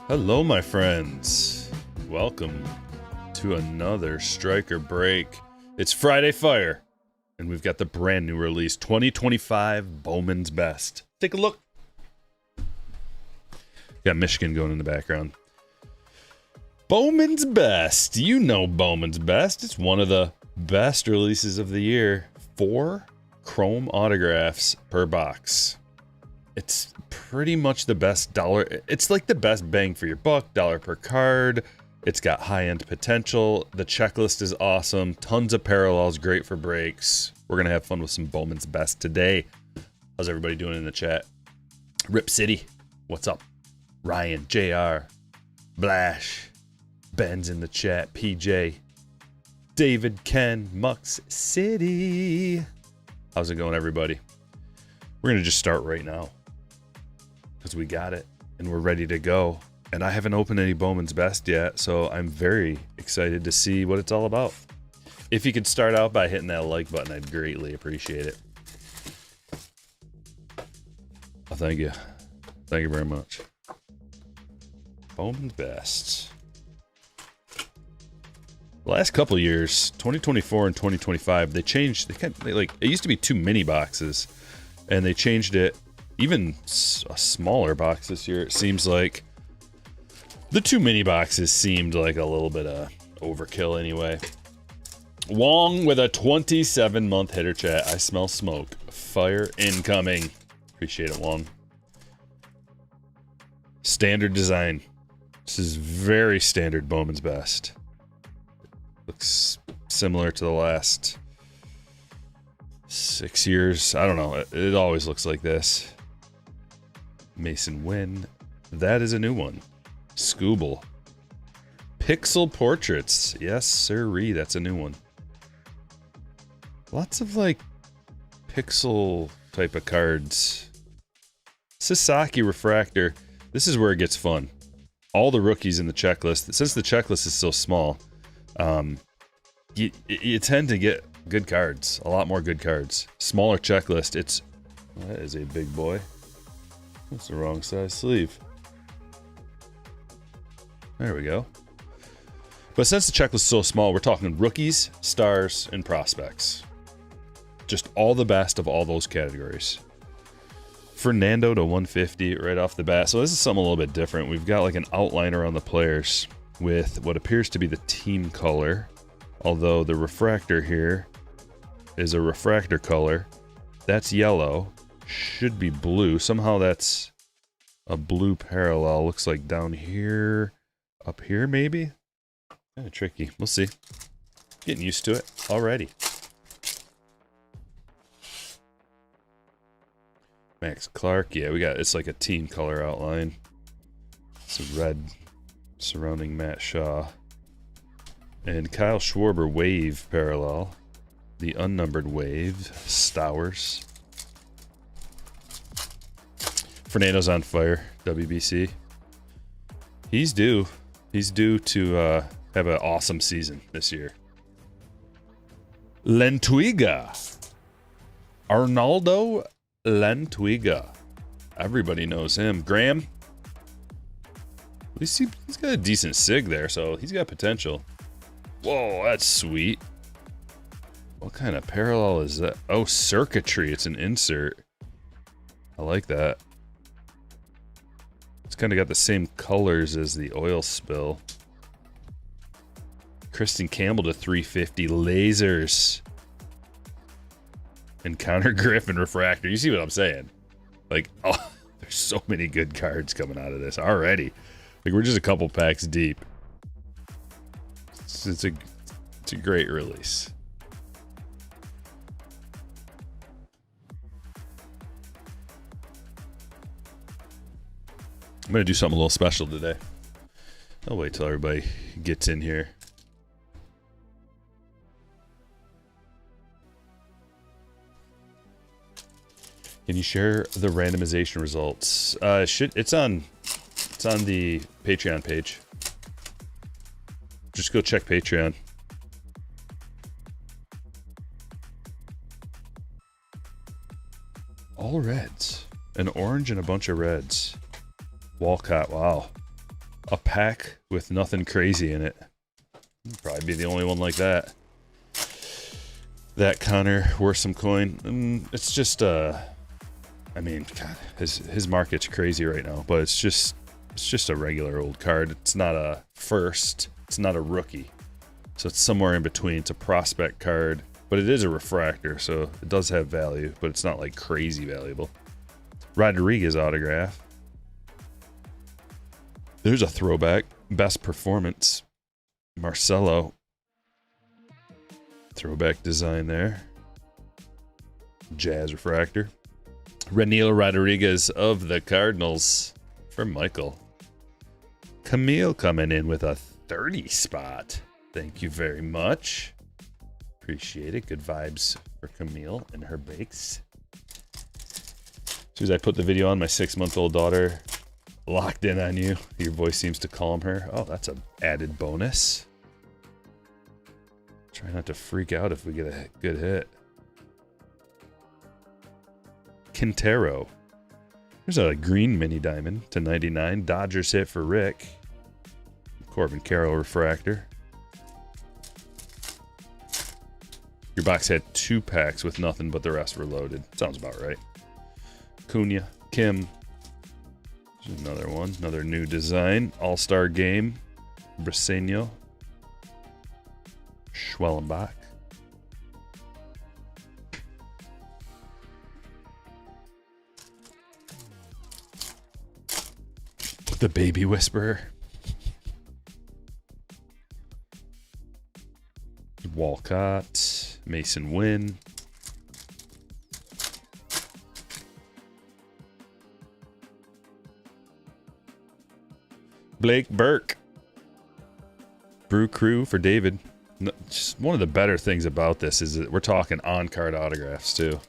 Hello, my friends. Welcome to another Stryker break. It's Friday Fire, and we've got the brand new release, 2025 Bowman's Best. Take a look. Got Michigan going in the background. Bowman's Best. You know Bowman's Best. It's one of the best releases of the year. 4 chrome autographs per box. It's pretty much the best dollar. It's like the best bang for your buck, dollar per card. It's got high-end potential. The checklist is awesome. Tons of parallels, great for breaks. We're going to have fun with some Bowman's Best today. How's everybody doing in the chat? Rip City, what's up? Ryan, JR, Blash, Ben's in the chat, PJ, David, Ken, Mux City. How's it going, everybody? We're going to just start right now, because we got it and we're ready to go. And I haven't opened any Bowman's Best yet, so I'm very excited to see what it's all about. If you could start out by hitting that like button, I'd greatly appreciate it. Oh, thank you. Thank you very much. Bowman's Best. The last couple years, 2024 and 2025, they changed. It used to be 2 mini boxes, and they changed it. Even a smaller box this year, it seems like. The 2 mini boxes seemed like a little bit of overkill anyway. Wong with a 27-month hitter chat. I smell smoke. Fire incoming. Appreciate it, Wong. Standard design. This is very standard Bowman's Best. Looks similar to the last 6 years. I don't know. It always looks like this. Mason Wynn. That is a new one. Scooble. Pixel Portraits. Yes, sirree. That's a new one. Lots of, like, pixel type of cards. Sasaki Refractor. This is where it gets fun. All the rookies in the checklist. Since the checklist is so small, you tend to get good cards. A lot more good cards. Smaller checklist. That is a big boy. That's the wrong size sleeve. There we go. But since the checklist is so small, we're talking rookies, stars, and prospects. Just all the best of all those categories. Fernando to 150 right off the bat. So this is something a little bit different. We've got like an outline around the players with what appears to be the team color. Although the refractor here is a refractor color. That's yellow. Should be blue. Somehow that's a blue parallel. Looks like down here, up here maybe? Kind of tricky. We'll see. Getting used to it already. Max Clark. Yeah, it's like a team color outline. It's a red surrounding Matt Shaw. And Kyle Schwarber wave parallel. The unnumbered wave. Stowers. Fernando's on fire, WBC. He's due. He's due to have an awesome season this year. Lentwiga. Arnaldo Lentwiga. Everybody knows him. Graham. At least he's got a decent sig there, so he's got potential. Whoa, that's sweet. What kind of parallel is that? Oh, circuitry. It's an insert. I like that. It's kind of got the same colors as the oil spill. Kristen Campbell to 350. Lasers. And Connor Griffin Refractor. You see what I'm saying? Like, oh, there's so many good cards coming out of this already. Like, we're just a couple packs deep. It's a great release. I'm going to do something a little special today. I'll wait till everybody gets in here. Can you share the randomization results? It's on the Patreon page. Just go check Patreon. All reds. An orange and a bunch of reds. Walcott, wow. a pack with nothing crazy in it. Probably be the only one like that. That Connor worth some coin. It's just I mean, God, his market's crazy right now, but it's just a regular old card. It's not a first. It's not a rookie. So it's somewhere in between. It's a prospect card, but it is a refractor, so it does have value, but it's not like crazy valuable. Rodriguez autograph. There's a throwback. Best performance. Marcelo. Throwback design there. Jazz refractor. Raniel Rodriguez of the Cardinals for Michael. Camille coming in with a 30 spot. Thank you very much. Appreciate it. Good vibes for Camille and her bakes. As soon as I put the video on, my 6-month-old daughter locked in on you. Your voice seems to calm her. Oh, that's an added bonus. Try not to freak out if we get a good hit. Quintero. There's a green mini diamond to 99. Dodgers hit for Rick. Corbin Carroll refractor. Your box had 2 packs with nothing, but the rest were loaded. Sounds about right. Cunha. Kim. There's another one. Another new design. All-Star Game. Briseño. Schwellenbach. The Baby Whisperer. Walcott. Mason Wynn. Blake Burke. Brew Crew for David. No, just one of the better things about this is that we're talking on-card autographs too.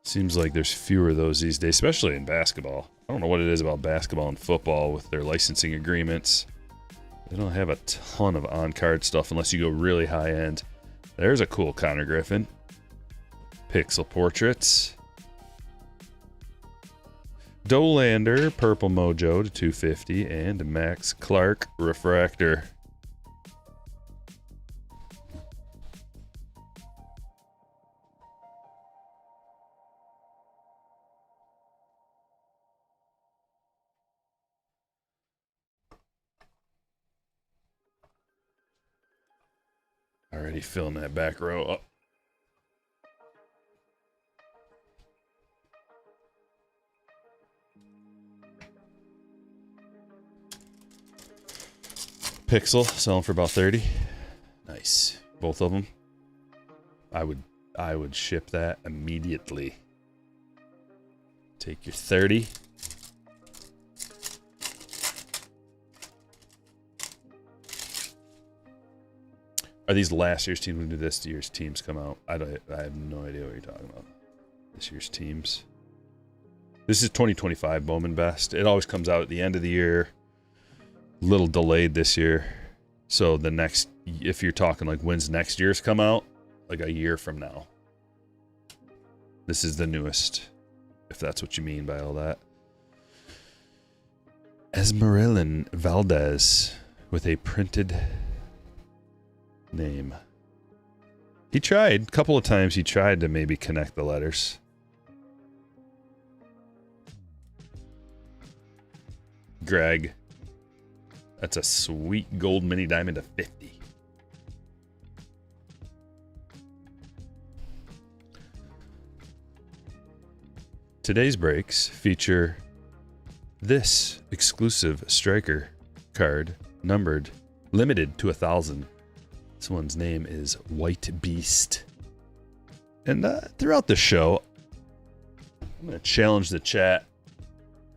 Seems like there's fewer of those these days, especially in basketball. I don't know what it is about basketball and football with their licensing agreements. They don't have a ton of on-card stuff unless you go really high-end. There's a cool Connor Griffin. Pixel portraits. Dolander, Purple Mojo to 250, and Max Clark refractor. Already filling that back row up. Pixel selling for about 30. Nice. Both of them. I would ship that immediately. Take your 30. Are these last year's teams? When did this year's teams come out? I have no idea what you're talking about. This year's teams. This is 2025 Bowman Best. It always comes out at the end of the year. Little delayed this year. So the next, if you're talking like when's next year's come out, like a year from now. This is the newest, if that's what you mean by all that. Esmeralda Valdez with a printed name. He tried a couple of times. He tried to maybe connect the letters. Greg. That's a sweet gold mini diamond of 50. Today's breaks feature this exclusive Stryker card, numbered, limited to 1,000. This one's name is White Beast. And throughout the show, I'm going to challenge the chat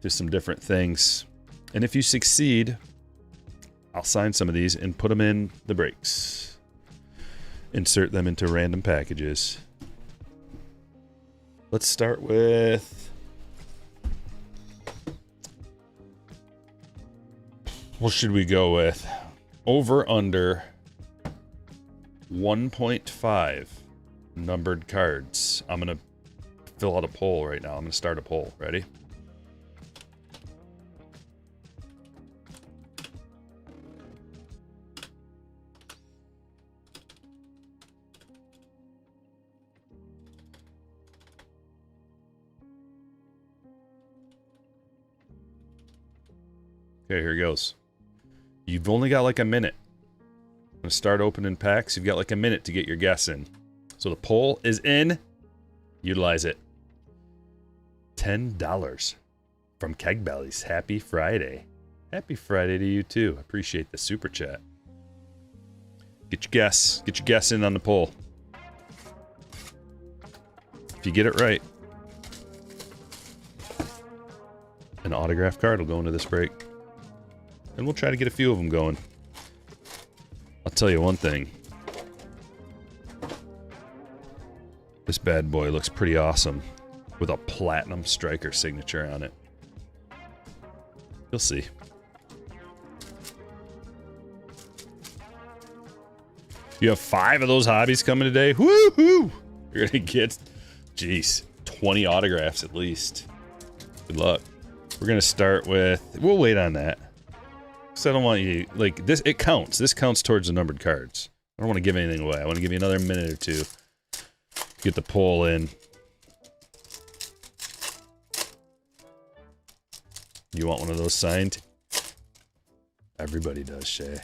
to some different things. And if you succeed, I'll sign some of these and put them in the breaks. Insert them into random packages. Let's start with... what should we go with? Over, under 1.5 numbered cards. I'm going to fill out a poll right now. I'm going to start a poll. Ready? Okay, here he goes. You've only got like a minute. I'm going to start opening packs. You've got like a minute to get your guess in. So the poll is in. Utilize it. $10 from Keg Bellies. Happy Friday. Happy Friday to you too. I appreciate the super chat. Get your guess. Get your guess in on the poll. If you get it right, an autograph card will go into this break. And we'll try to get a few of them going. I'll tell you one thing. This bad boy looks pretty awesome with a platinum Stryker signature on it. You'll see. You have 5 of those hobbies coming today. Woohoo! You're gonna get, jeez, 20 autographs at least. Good luck. We're gonna start with, we'll wait on that. Because I don't want you, like, this, it counts. This counts towards the numbered cards. I don't want to give anything away. I want to give you another minute or two. Get the poll in. You want one of those signed? Everybody does, Shay.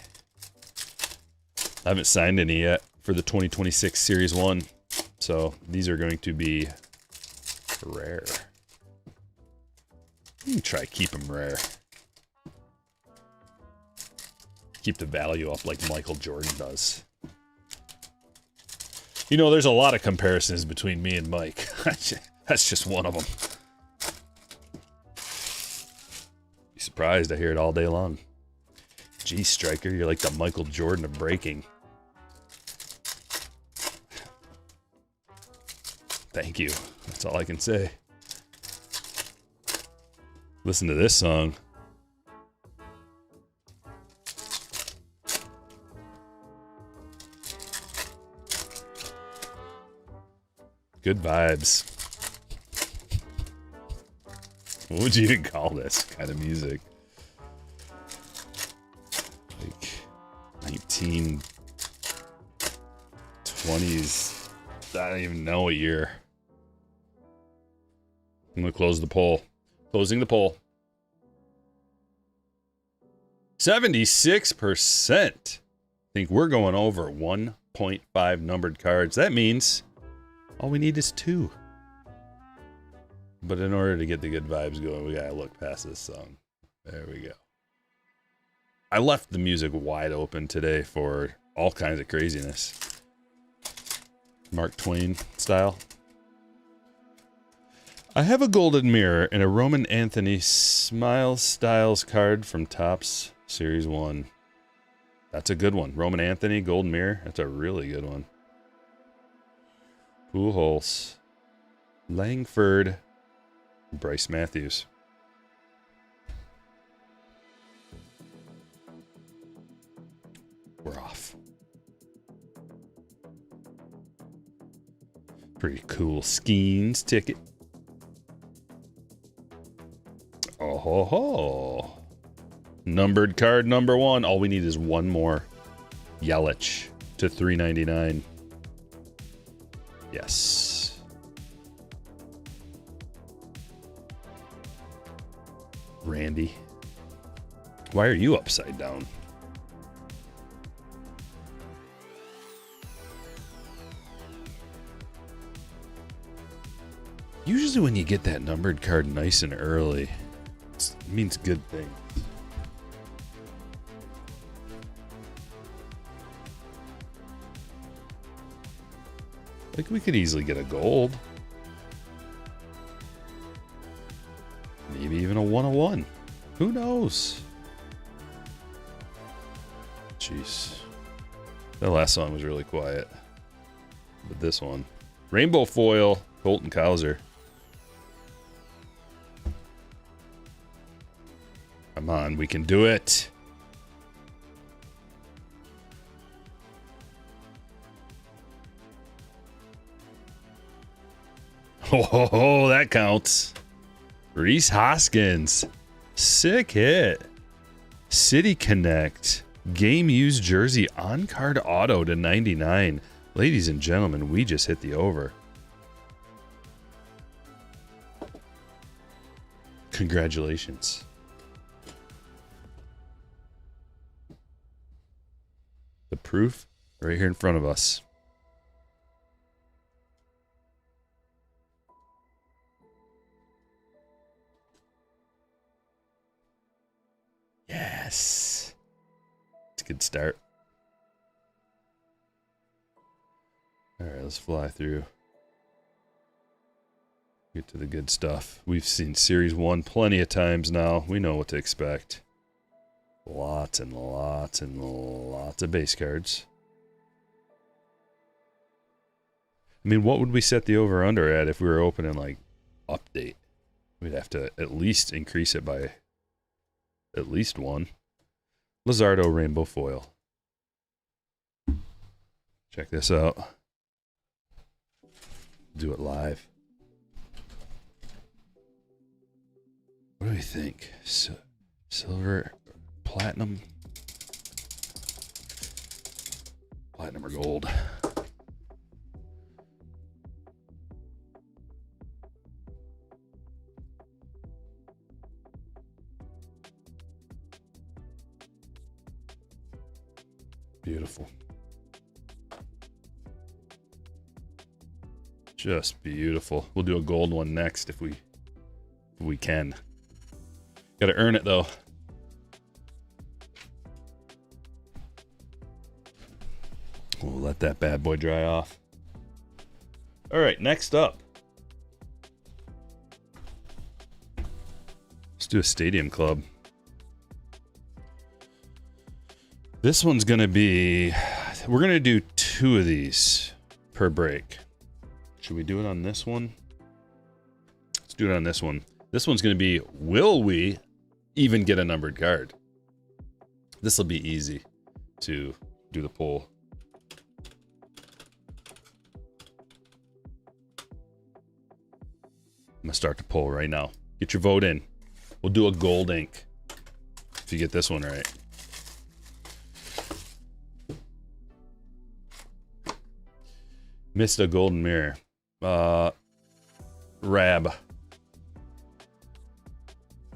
I haven't signed any yet for the 2026 Series 1. So these are going to be rare. You can try keep them rare. Keep the value up like Michael Jordan does. You know, there's a lot of comparisons between me and Mike. That's just one of them. Be surprised, I hear it all day long. Gee, Stryker, you're like the Michael Jordan of breaking. Thank you. That's all I can say. Listen to this song. Good vibes. What would you even call this kind of music? Like 1920s. I don't even know a year. I'm gonna close the poll. Closing the poll. 76%. Think we're going over 1.5 numbered cards. That means all we need is 2. But in order to get the good vibes going, we gotta look past this song. There we go. I left the music wide open today for all kinds of craziness. Mark Twain style. I have a golden mirror and a Roman Anthony Smile Styles card from Topps Series 1. That's a good one. Roman Anthony, gold mirror. That's a really good one. Pujols, Langford, Bryce Matthews. We're off. Pretty cool Skeens ticket. Oh ho ho. Numbered card number 1. All we need is one more. Yelich to $3.99. Yes. Randy. Why are you upside down? Usually when you get that numbered card nice and early, it means good things. Like, we could easily get a gold. Maybe even a 101. Who knows? Jeez. That last song was really quiet. But this one. Rainbow foil, Colton Cowser. Come on, we can do it. Oh, that counts. Reese Hoskins. Sick hit. City Connect. Game used jersey on card auto to 99. Ladies and gentlemen, we just hit the over. Congratulations. proof right here in front of us. Yes. It's a good start. All right, let's fly through. Get to the good stuff. We've seen Series 1 plenty of times now. We know what to expect. Lots and lots and lots of base cards. I mean, what would we set the over-under at if we were opening, like, update? We'd have to at least increase it by at least one. Lizardo Rainbow Foil. Check this out. Do it live. What do we think? Silver, platinum? Platinum or gold? Beautiful. Just beautiful. We'll do a gold one next if we can. Gotta earn it though. We'll let that bad boy dry off. All right, next up. Let's do a Stadium Club. This one's gonna be, we're gonna do 2 of these per break. Should we do it on this one? Let's do it on this one. This one's gonna be, will we even get a numbered card? This will be easy to do the poll. I'm gonna start the poll right now. Get your vote in. We'll do a gold ink if you get this one right. Missed a golden mirror. Rab.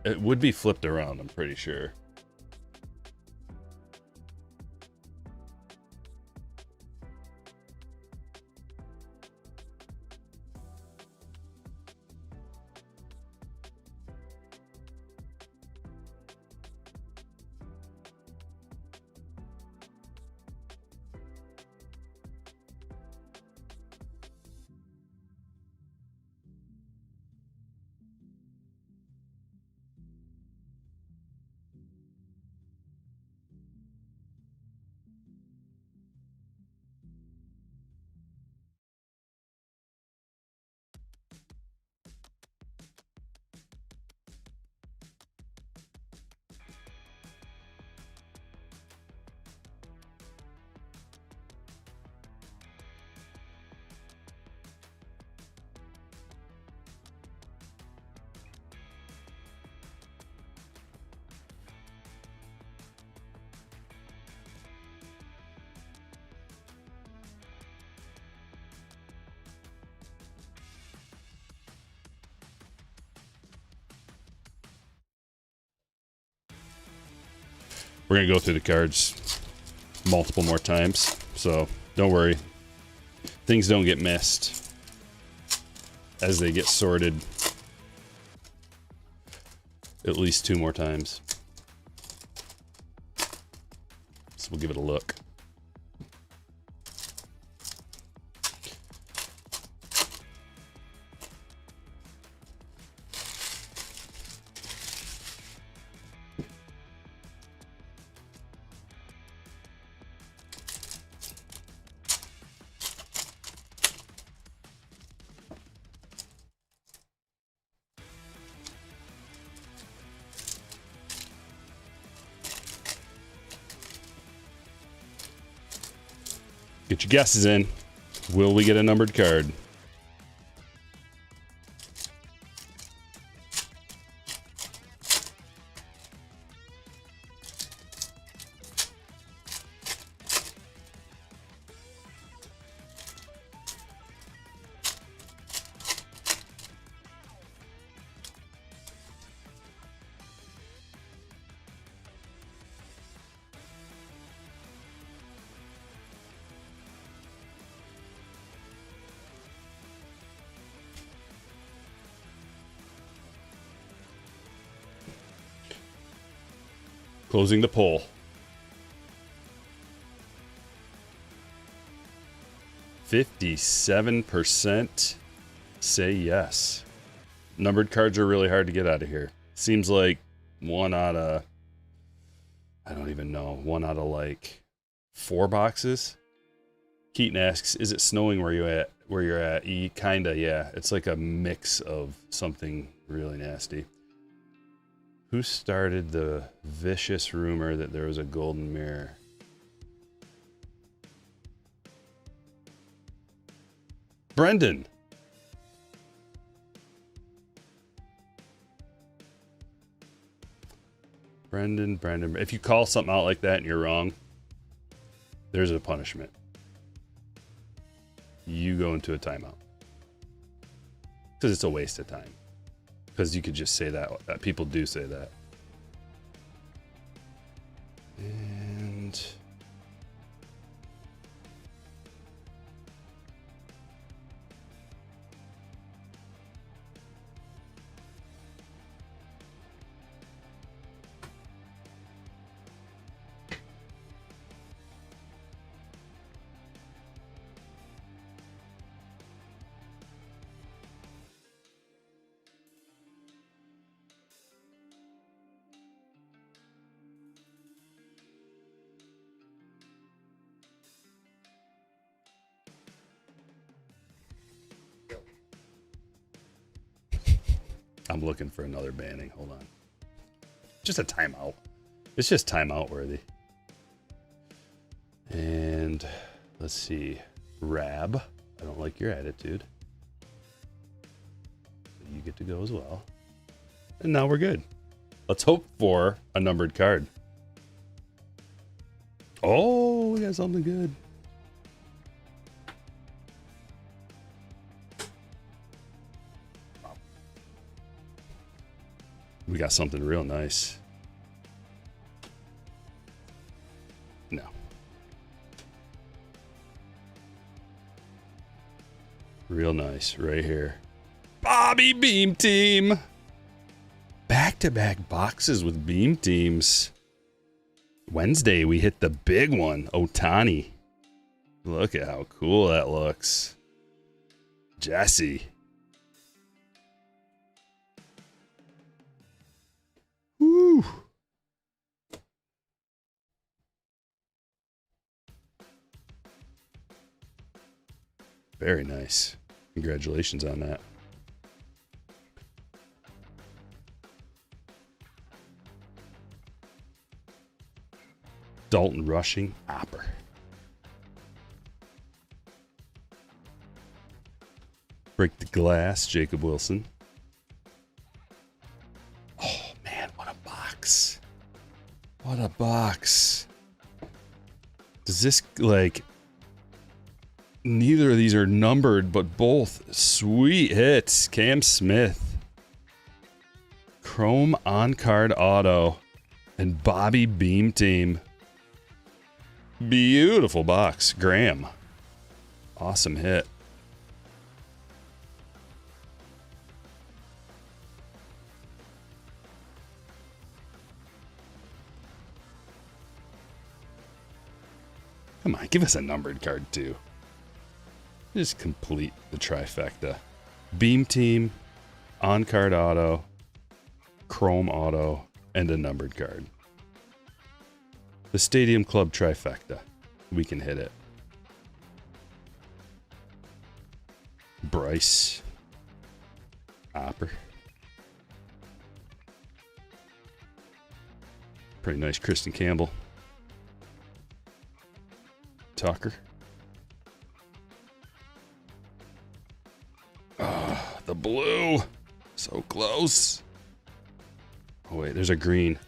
It would be flipped around, I'm pretty sure. We're gonna go through the cards multiple more times, so don't worry. Things don't get missed as they get sorted at least 2 more times. So we'll give it a look. Get your guesses in. Will we get a numbered card? Closing the poll. 57% say yes. Numbered cards are really hard to get out of here. Seems like one out of, I don't even know, one out of like 4 boxes. Keaton asks, is it snowing where you're at? Kinda, yeah. It's like a mix of something really nasty. Who started the vicious rumor that there was a golden mirror? Brendan. Brendan. If you call something out like that and you're wrong, there's a punishment. You go into a timeout. Because it's a waste of time. Because you could just say that. People do say that. And... I'm looking for another banning. Hold on. Just a timeout. It's just timeout worthy. And let's see. Rab. I don't like your attitude. You get to go as well. And now we're good. Let's hope for a numbered card. Oh, we got something good. We got something real nice. No. Real nice right here. Bobby Beam Team. Back-to-back boxes with Beam Teams. Wednesday, we hit the big one. Otani. Look at how cool that looks. Jesse. Woo. Very nice. Congratulations on that. Dalton Rushing, Opper. Break the glass, Jacob Wilson. Oh, man, what a box. What a box. Does this, like... Neither of these are numbered, but both sweet hits. Cam Smith. Chrome on-card auto. And Bobby Beam Team. Beautiful box. Graham. Awesome hit. Come on, give us a numbered card too. Just complete the trifecta. Beam Team, on-card auto, Chrome auto, and a numbered card. The Stadium Club trifecta. We can hit it. Bryce. Opper. Pretty nice Kristen Campbell. Tucker. Oh, the blue. So close. Oh, wait, there's a green.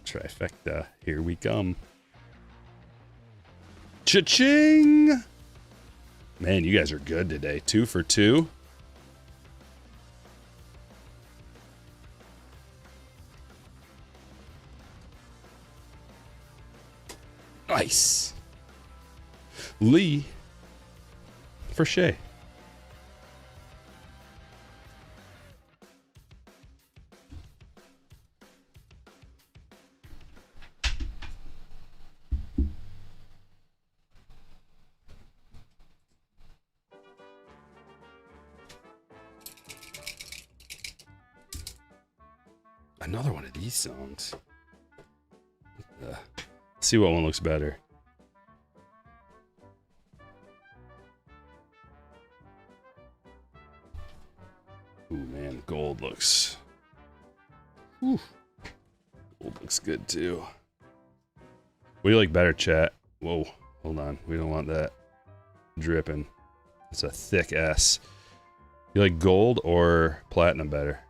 Trifecta. Here we come. Cha-ching! Man, you guys are good today. 2 for 2. Nice. Lee for Shea. another one of these songs. See what one looks better. Ooh, man, gold looks... Whew. Gold looks good, too. What do you like better, chat? Whoa, hold on. We don't want that dripping. It's a thick S. You like gold or platinum better?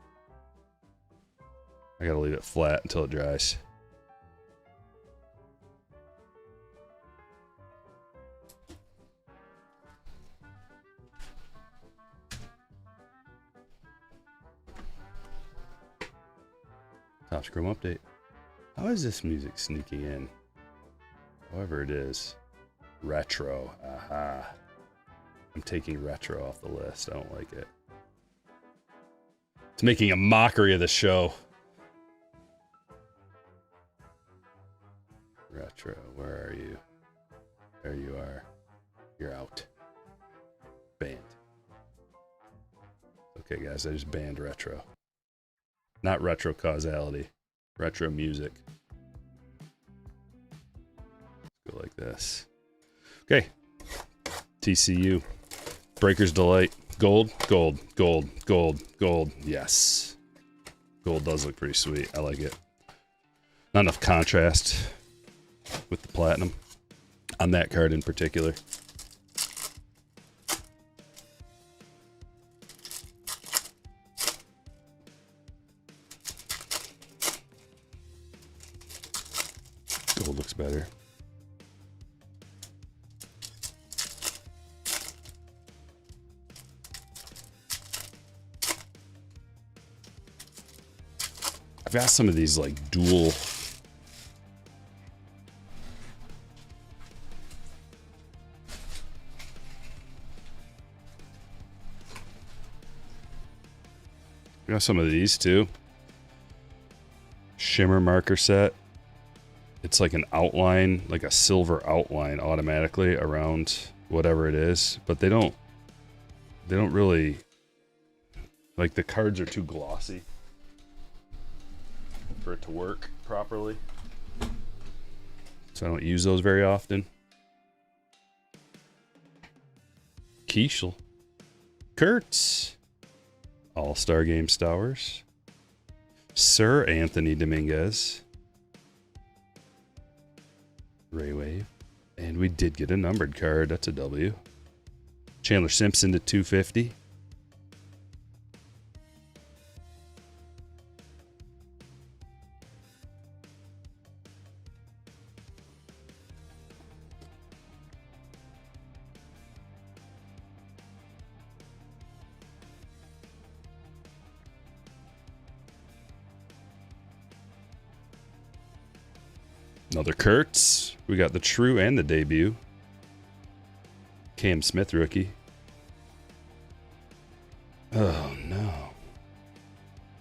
I gotta leave it flat until it dries. Top Chrome update. How is this music sneaking in? However it is. Retro. Aha. I'm taking retro off the list. I don't like it. It's making a mockery of the show. Retro, where are you? There you are. You're out. Banned. Okay, guys, I just banned retro. Not retro causality. Retro music. Let's go like this. Okay. TCU. Breaker's Delight. Gold, gold, gold, gold, gold. Yes. Gold does look pretty sweet. I like it. Not enough contrast with the platinum on that card in particular. Gold looks better. I've got some of these like dual I got some of these too. Shimmer marker set. It's like an outline, like a silver outline automatically around whatever it is, but they don't really, like the cards are too glossy for it to work properly. So I don't use those very often. Keishel. Kurtz. All-Star Game Stowers. Sir Anthony Dominguez. Ray Wave. And we did get a numbered card. That's a W. Chandler Simpson to 250. Another Kurtz. We got the true and the debut. Cam Smith rookie. Oh no.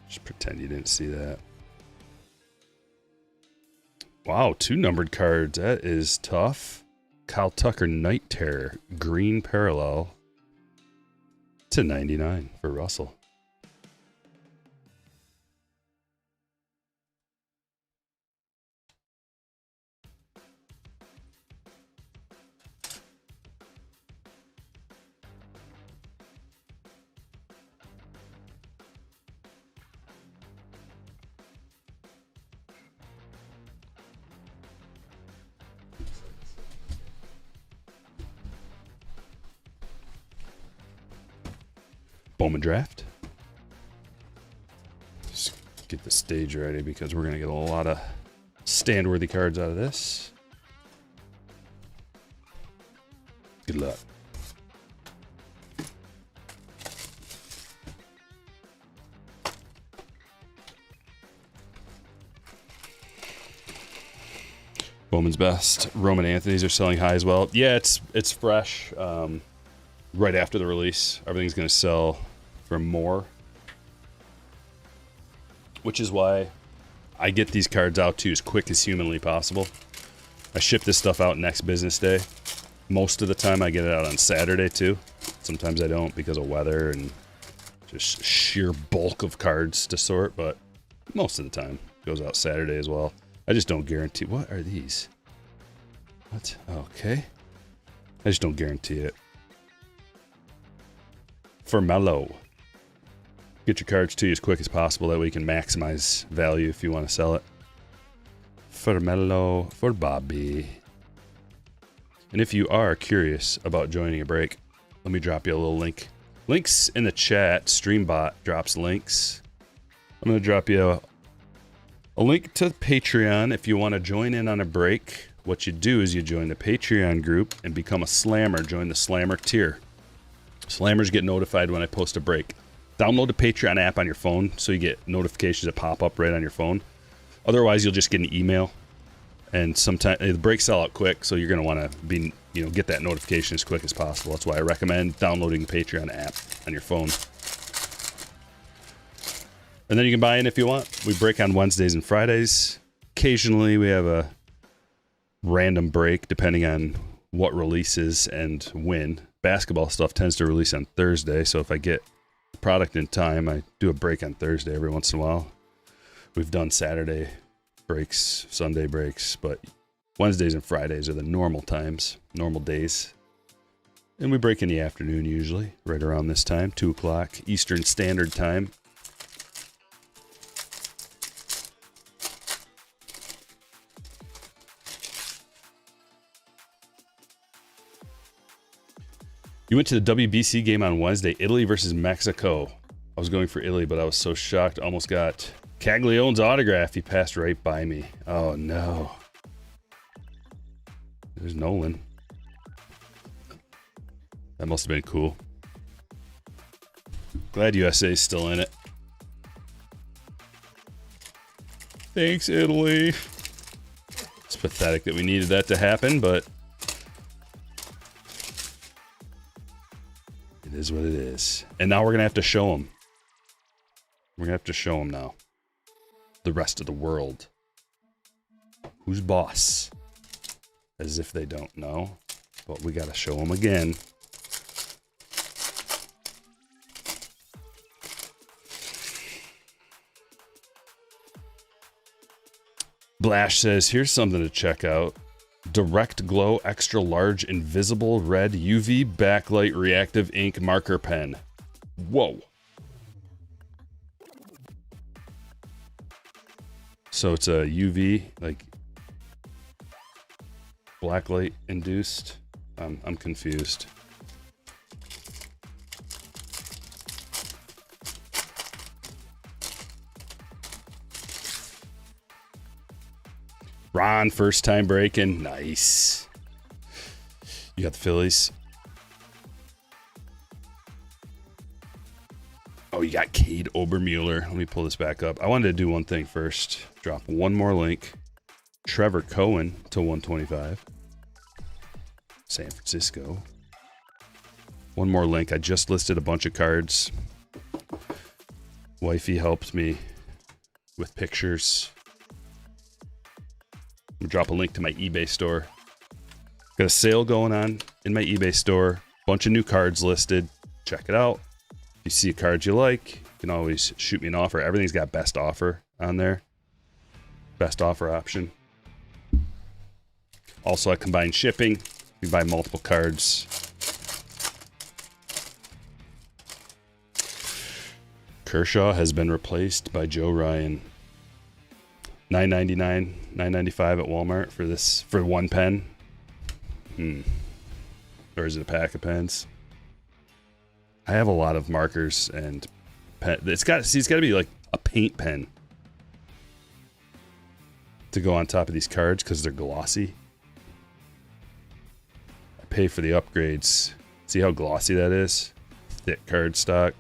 Just pretend you didn't see that. Wow, 2 numbered cards. That is tough. Kyle Tucker Night Terror. Green parallel. To 99 for Russell. Bowman draft. Just get the stage ready because we're going to get a lot of stand-worthy cards out of this. Good luck. Bowman's best. Roman Anthony's are selling high as well. Yeah, it's fresh. Right after the release, everything's going to sell for more, which is why I get these cards out to you as quick as humanly possible. I ship this stuff out next business day. Most of the time I get it out on Saturday too. Sometimes I don't because of weather and just sheer bulk of cards to sort, but most of the time. Goes out Saturday as well. I just don't guarantee. What are these? What? Okay. I just don't guarantee it. For Mellow. Get your cards to you as quick as possible. That way you can maximize value if you want to sell it. For Mellow. For Bobby. And if you are curious about joining a break, let me drop you a little link. Links in the chat. Streambot drops links. I'm going to drop you a link to Patreon if you want to join in on a break. What you do is you join the Patreon group and become a slammer. Join the slammer tier. Slammers get notified when I post a break. Download the Patreon app on your phone so you get notifications that pop up right on your phone. Otherwise, you'll just get an email. And sometimes the breaks sell out quick, so you're going to want to get that notification as quick as possible. That's why I recommend downloading the Patreon app on your phone. And then you can buy in if you want. We break on Wednesdays and Fridays. Occasionally, we have a random break depending on what releases and when. Basketball stuff tends to release on Thursday, so if I get the product in time, I do a break on Thursday every once in a while. We've done Saturday breaks, Sunday breaks, but Wednesdays and Fridays are the normal times, normal days. And we break in the afternoon usually, right around this time, 2 o'clock Eastern Standard Time. You went to the WBC game on Wednesday, Italy versus Mexico. I was going for Italy, but I was so shocked. Almost got Caglione's autograph. He passed right by me. Oh, no. There's Nolan. That must have been cool. Glad USA's still in it. Thanks, Italy. It's pathetic that we needed that to happen, but it is what it is. And now we're going to have to show them. We're going to have to show them now. The rest of the world. Who's boss? As if they don't know. But we got to show them again. Blash says, here's something to check out. Direct Glow Extra Large Invisible Red UV Backlight Reactive Ink Marker Pen. Whoa. So it's a UV, like blacklight induced. I'm confused. Ron, first time breaking. Nice. You got the Phillies. Oh, you got Cade Obermueller. Let me pull this back up. I wanted to do one thing first. Drop one more link. Trevor Cohen to 125. San Francisco. One more link. I just listed a bunch of cards. Wifey helped me with pictures. I'm gonna drop a link to my eBay store. Got a sale going on in my eBay store. Bunch of new cards listed. Check it out. If you see a card you like, you can always shoot me an offer. Everything's got best offer on there. Best offer option. Also, I combine shipping. You buy multiple cards. Kershaw has been replaced by Joe Ryan. $9.99, $9.95 at Walmart for one pen. Or is it a pack of pens? I have a lot of markers and pen. It's got to be like a paint pen to go on top of these cards because they're glossy. I pay for the upgrades. See how glossy that is? Thick card stock.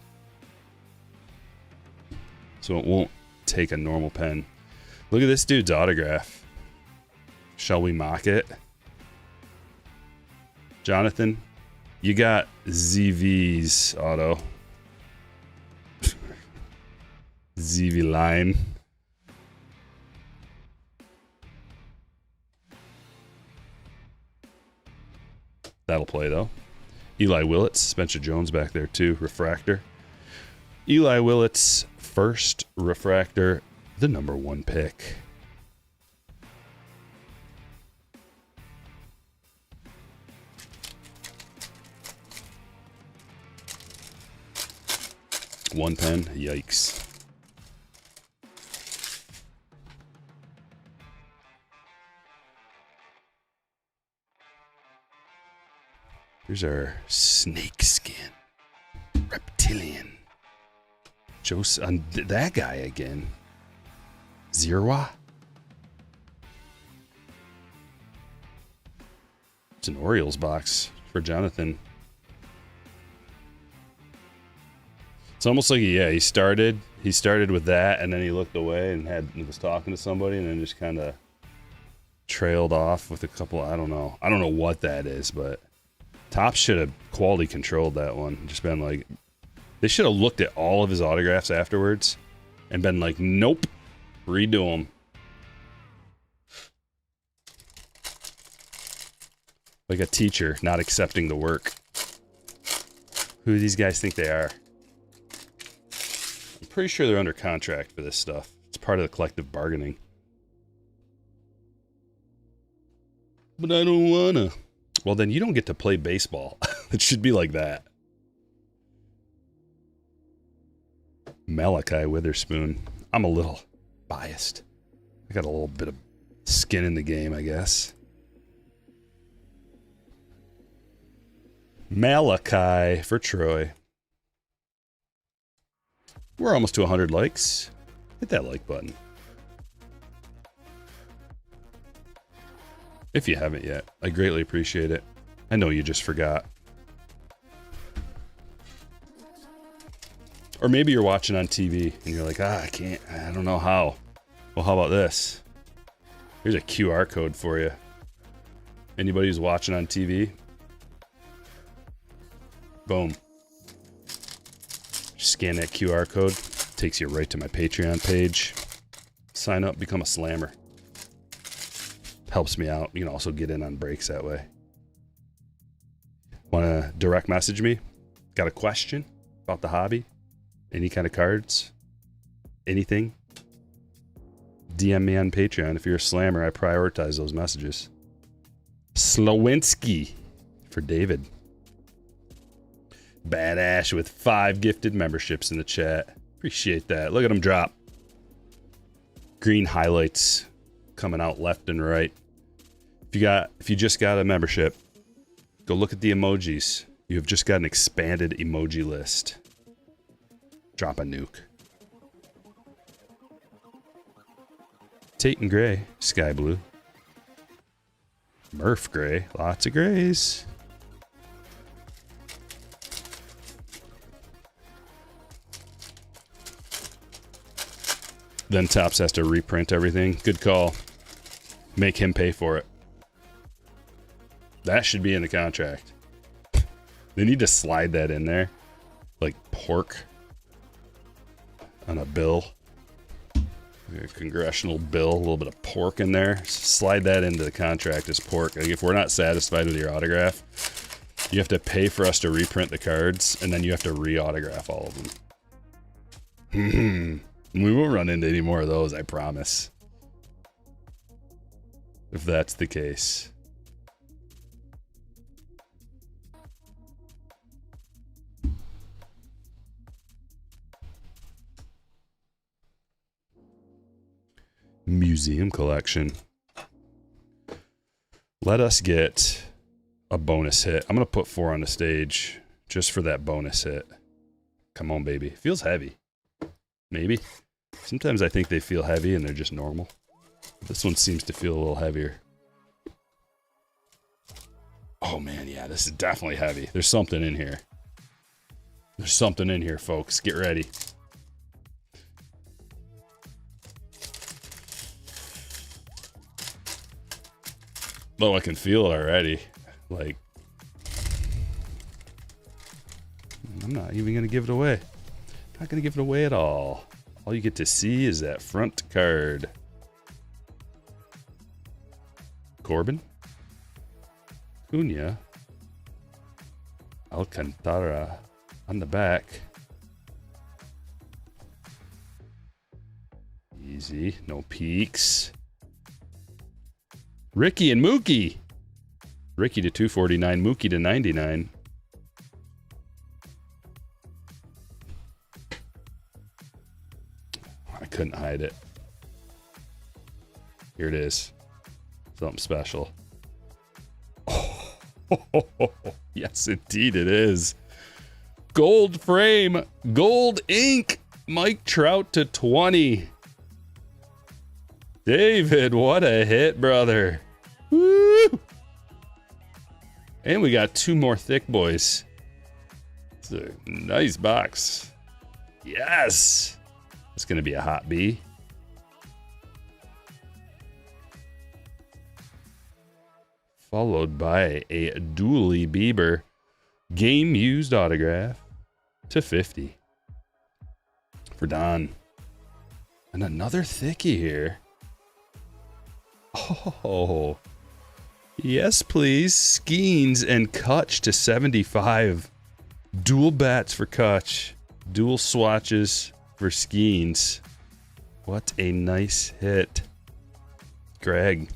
So it won't take a normal pen. Look at this dude's autograph. Shall we mock it? Jonathan, you got ZV's auto. ZV line. That'll play though. Eli Willits, Spencer Jones back there too. Refractor. Eli Willits, first refractor the #1 pick. One pen, yikes. Here's our snake skin. Reptilian. That guy again. Zirwa? It's an Orioles box for Jonathan. It's almost like, yeah, he started with that, and then he looked away and was talking to somebody, and then just kind of trailed off with a couple. I don't know what that is, but Topps should have quality controlled that one. Just been like, they should have looked at all of his autographs afterwards and been like, nope, redo them. Like a teacher not accepting the work. Who do these guys think they are? I'm pretty sure they're under contract for this stuff. It's part of the collective bargaining. But I don't wanna. Well, then you don't get to play baseball. It should be like that. Malachi Witherspoon. I'm a little biased. I got a little bit of skin in the game, I guess. Malachi for Troy. We're almost to 100 likes. Hit that like button. If you haven't yet, I greatly appreciate it. I know you just forgot. Or maybe you're watching on TV and you're like, I don't know how. Well, how about this? Here's a QR code for you. Anybody who's watching on TV? Boom. Just scan that QR code. Takes you right to my Patreon page. Sign up, become a slammer. Helps me out. You can also get in on breaks that way. Want to direct message me? Got a question about the hobby? Any kind of cards? Anything? DM me on Patreon. If you're a slammer, I prioritize those messages. Slowinski for David. Badass with 5 gifted memberships in the chat. Appreciate that. Look at them drop. Green highlights coming out left and right. If you just got a membership, go look at the emojis. You have just got an expanded emoji list. Drop a nuke. Tayton Gray, Sky Blue. Murph Gray, lots of grays. Then Topps has to reprint everything. Good call. Make him pay for it. That should be in the contract. They need to slide that in there. Like pork on a bill. A congressional bill, a little bit of pork in there. Slide that into the contract as pork. Like if we're not satisfied with your autograph, you have to pay for us to reprint the cards, and then you have to re-autograph all of them. We won't run into any more of those, I promise. If that's the case. Museum collection. Let us get a bonus hit. I'm going to put 4 on the stage just for that bonus hit. Come on, baby. Feels heavy. Maybe. Sometimes I think they feel heavy and they're just normal. This one seems to feel a little heavier. Oh man, yeah, this is definitely heavy. There's something in here. There's something in here, folks. Get ready. Oh, I can feel it already. Like, I'm not even going to give it away. Not going to give it away at all. All you get to see is that front card. Corbin. Cunha. Alcantara on the back. Easy. No peaks. Ricky and Mookie. Ricky to 249, Mookie to 99. I couldn't hide it. Here it is. Something special. Oh, yes, indeed it is. Gold frame, gold ink, Mike Trout to 20. David, what a hit, brother. Woo! And we got 2 more thick boys. It's a nice box. Yes! It's going to be a hot B. Followed by a Dooley Bieber game used autograph to 50 for Don. And another thickie here. Oh, yes, please. Skeens and Kutch to 75. Dual bats for Kutch. Dual swatches for Skeens. What a nice hit. Greg.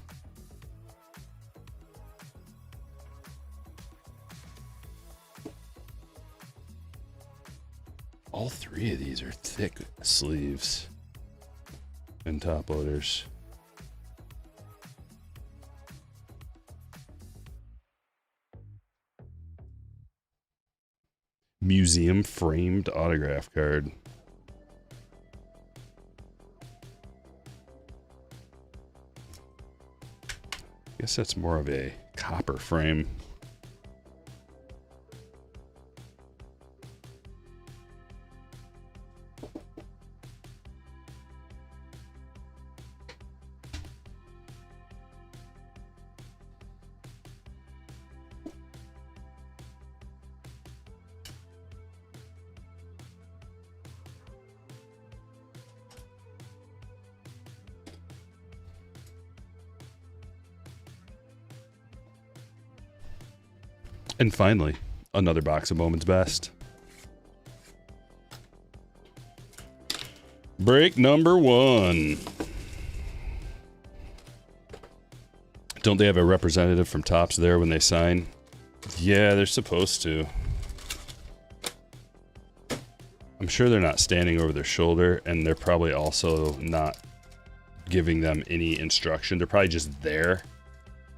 All 3 of these are thick sleeves and top loaders. Museum framed autograph card. Guess that's more of a copper frame. And finally, another box of Bowman's Best. Break number 1. Don't they have a representative from Topps there when they sign? Yeah, they're supposed to. I'm sure they're not standing over their shoulder, and they're probably also not giving them any instruction. They're probably just there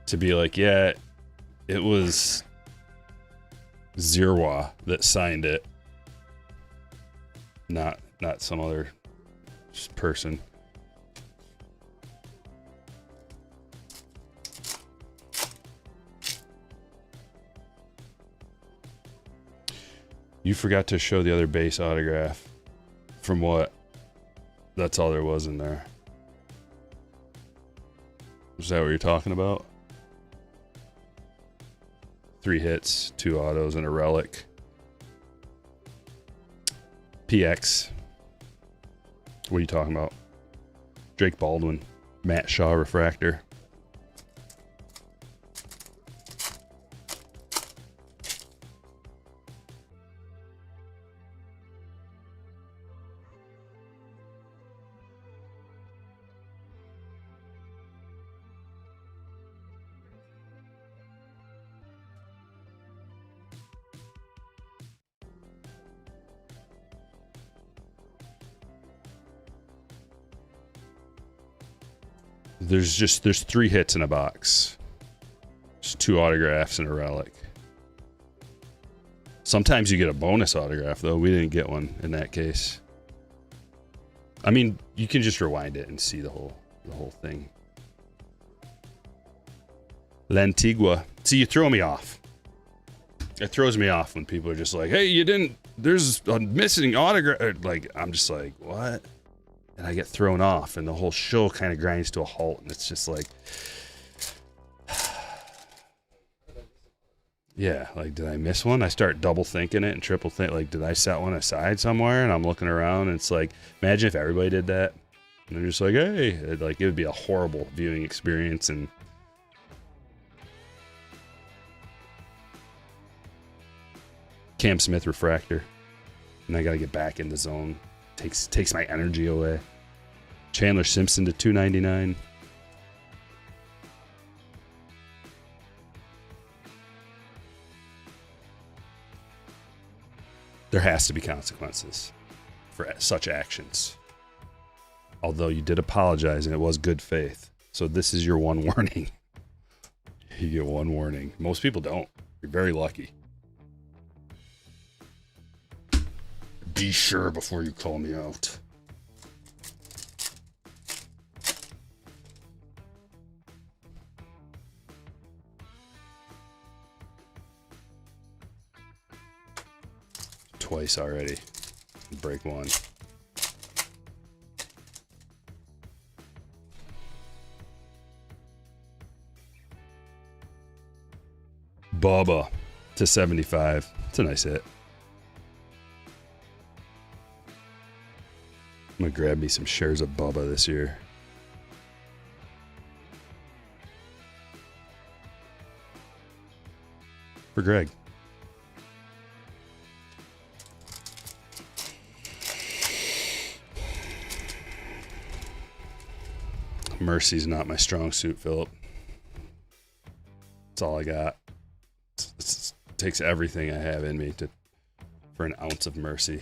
to be like, yeah, it was Zirwa that signed it, not some other person. You forgot to show the other base autograph. From what? That's all there was in there. Is that what you're talking about? 3 hits, 2 autos, and a relic. PX. What are you talking about? Drake Baldwin. Matt Shaw refractor. There's 3 hits in a box. Just 2 autographs and a relic. Sometimes you get a bonus autograph, though. We didn't get one in that case. I mean, you can just rewind it and see the whole thing. L'Antigua. See, you throw me off. It throws me off when people are just like, hey, you didn't, there's a missing autograph. Like, I'm just like, what? And I get thrown off, and the whole show kind of grinds to a halt, and it's just like, yeah, like, did I miss one? I start double thinking it and triple think, like, did I set one aside somewhere? And I'm looking around, and it's like, imagine if everybody did that, and they're just like, hey, it would be a horrible viewing experience. And Cam Smith refractor, and I got to get back in the zone. Takes my energy away. Chandler Simpson to 299. There has to be consequences for such actions. Although you did apologize and it was good faith. So this is your one warning. You get one warning. Most people don't. You're very lucky. Be sure before you call me out. Twice already. Break one. Bubba to 75. It's a nice hit. I'm going to grab me some shares of Bubba this year. For Greg. Mercy's not my strong suit, Philip. That's all I got. It takes everything I have in me for an ounce of mercy.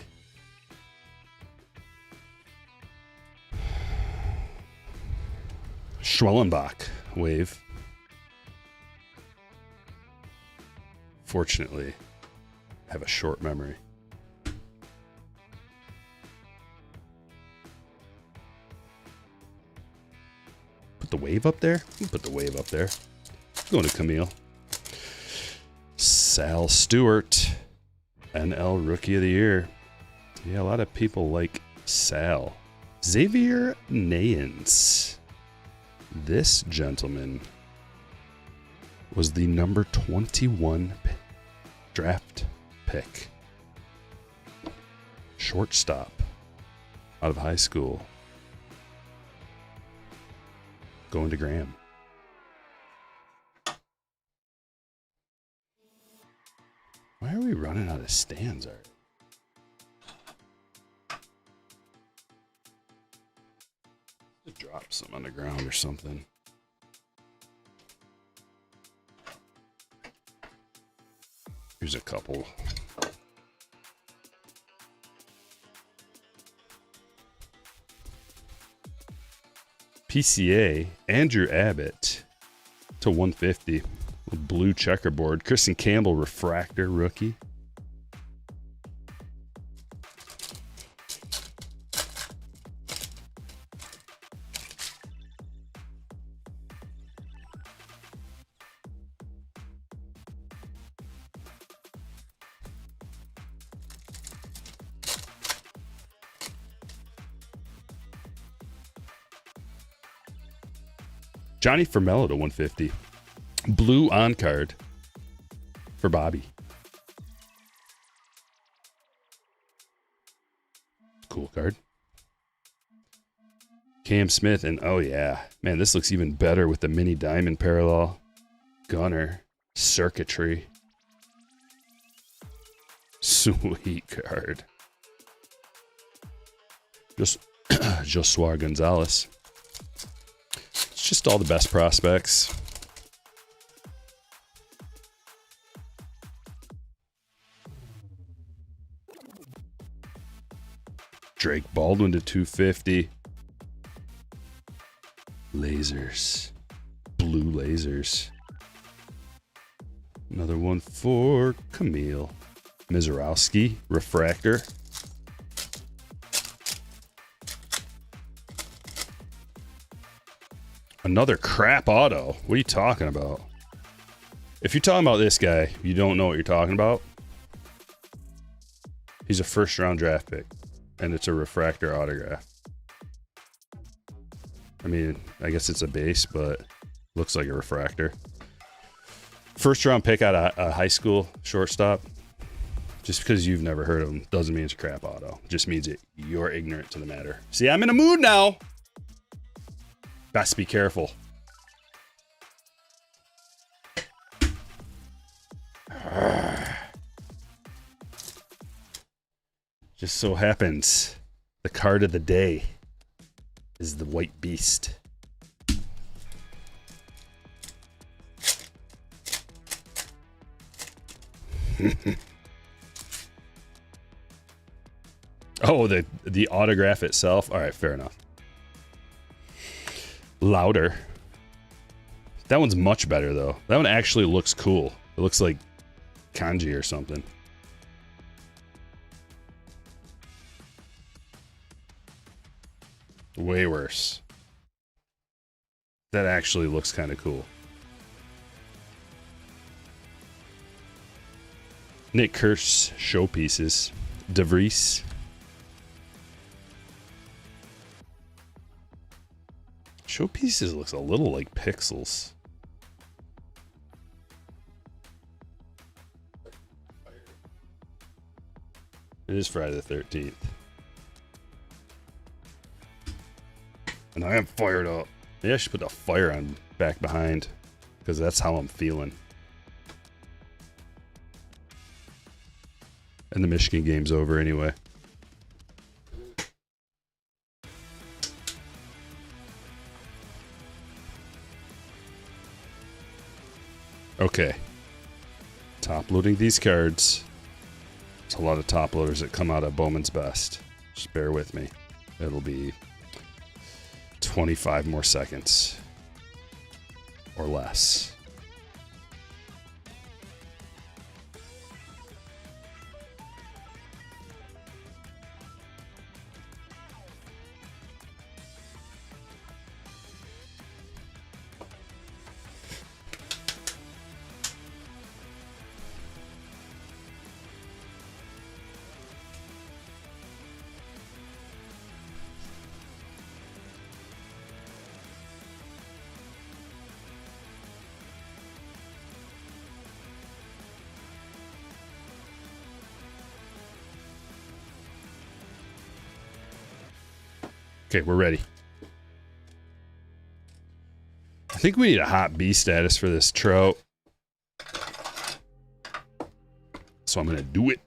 Schwellenbach wave. Fortunately, I have a short memory. Put the wave up there? Put the wave up there. Going to Camille. Sal Stewart, NL Rookie of the Year. Yeah, a lot of people like Sal. Xavier Nayens. This gentleman was the number 21 draft pick. Shortstop out of high school. Going to Graham. Why are we running out of stands already? Just drop some on the ground or something. Here's a couple. PCA, Andrew Abbott to 150. Blue checkerboard. Kristen Campbell, refractor rookie. Johnny Formello to 150. Blue on card for Bobby. Cool card. Cam Smith, and oh yeah, man, this looks even better with the mini diamond parallel. Gunner, circuitry. Sweet card. Joshua Gonzalez. It's just all the best prospects. Drake Baldwin to 250. Lasers. Blue lasers. Another one for Camille. Mizorowski, refractor. Another crap auto. What are you talking about? If you're talking about this guy, you don't know what you're talking about. He's a first-round draft pick, and it's a refractor autograph. I mean, I guess it's a base, but looks like a refractor. First-round pick out of a high school shortstop. Just because you've never heard of him doesn't mean it's a crap auto. It just means you're ignorant to the matter. See, I'm in a mood now. Best be careful. Just so happens, the card of the day is the White Beast. Oh, the autograph itself. All right, fair enough. Louder. That one's much better though. That one actually looks cool. It looks like kanji or something. Way worse. That actually looks kind of cool. Nick Kurtz showpieces. DeVries. Showpieces looks a little like pixels. It is Friday the 13th. And I am fired up. Maybe I should put the fire on back behind, because that's how I'm feeling. And the Michigan game's over anyway. Okay. Top loading these cards. There's a lot of top loaders that come out of Bowman's Best. Just bear with me. It'll be 25 more seconds. Or less. Okay, we're ready. I think we need a hot B status for this trout. So I'm gonna do it.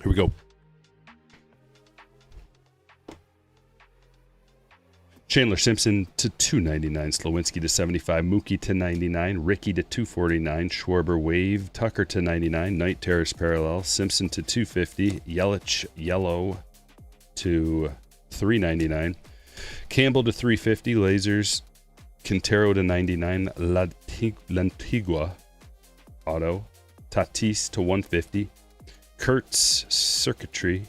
Here we go. Chandler Simpson to 299, Slowinski to 75, Mookie to 99, Ricky to 249, Schwarber Wave, Tucker to 99, Night Terrace Parallel, Simpson to 250, Yelich Yellow to 399, Campbell to 350, Lasers, Quintero to 99, Lantigua Auto, Tatis to 150, Kurtz Circuitry,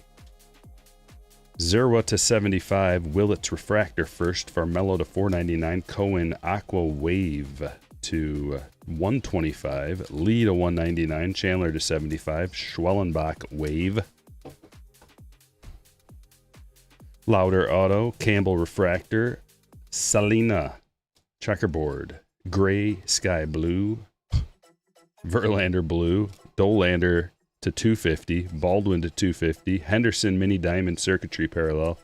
Zerwa to 75, Willits Refractor first, Farmello to 499, Cohen Aqua Wave to 125, Lee to 199, Chandler to 75, Schwellenbach Wave, Louder Auto, Campbell Refractor, Salina Checkerboard, Gray Sky Blue, Verlander Blue, Dolander to 250, Baldwin to 250, Henderson Mini Diamond Circuitry Parallel,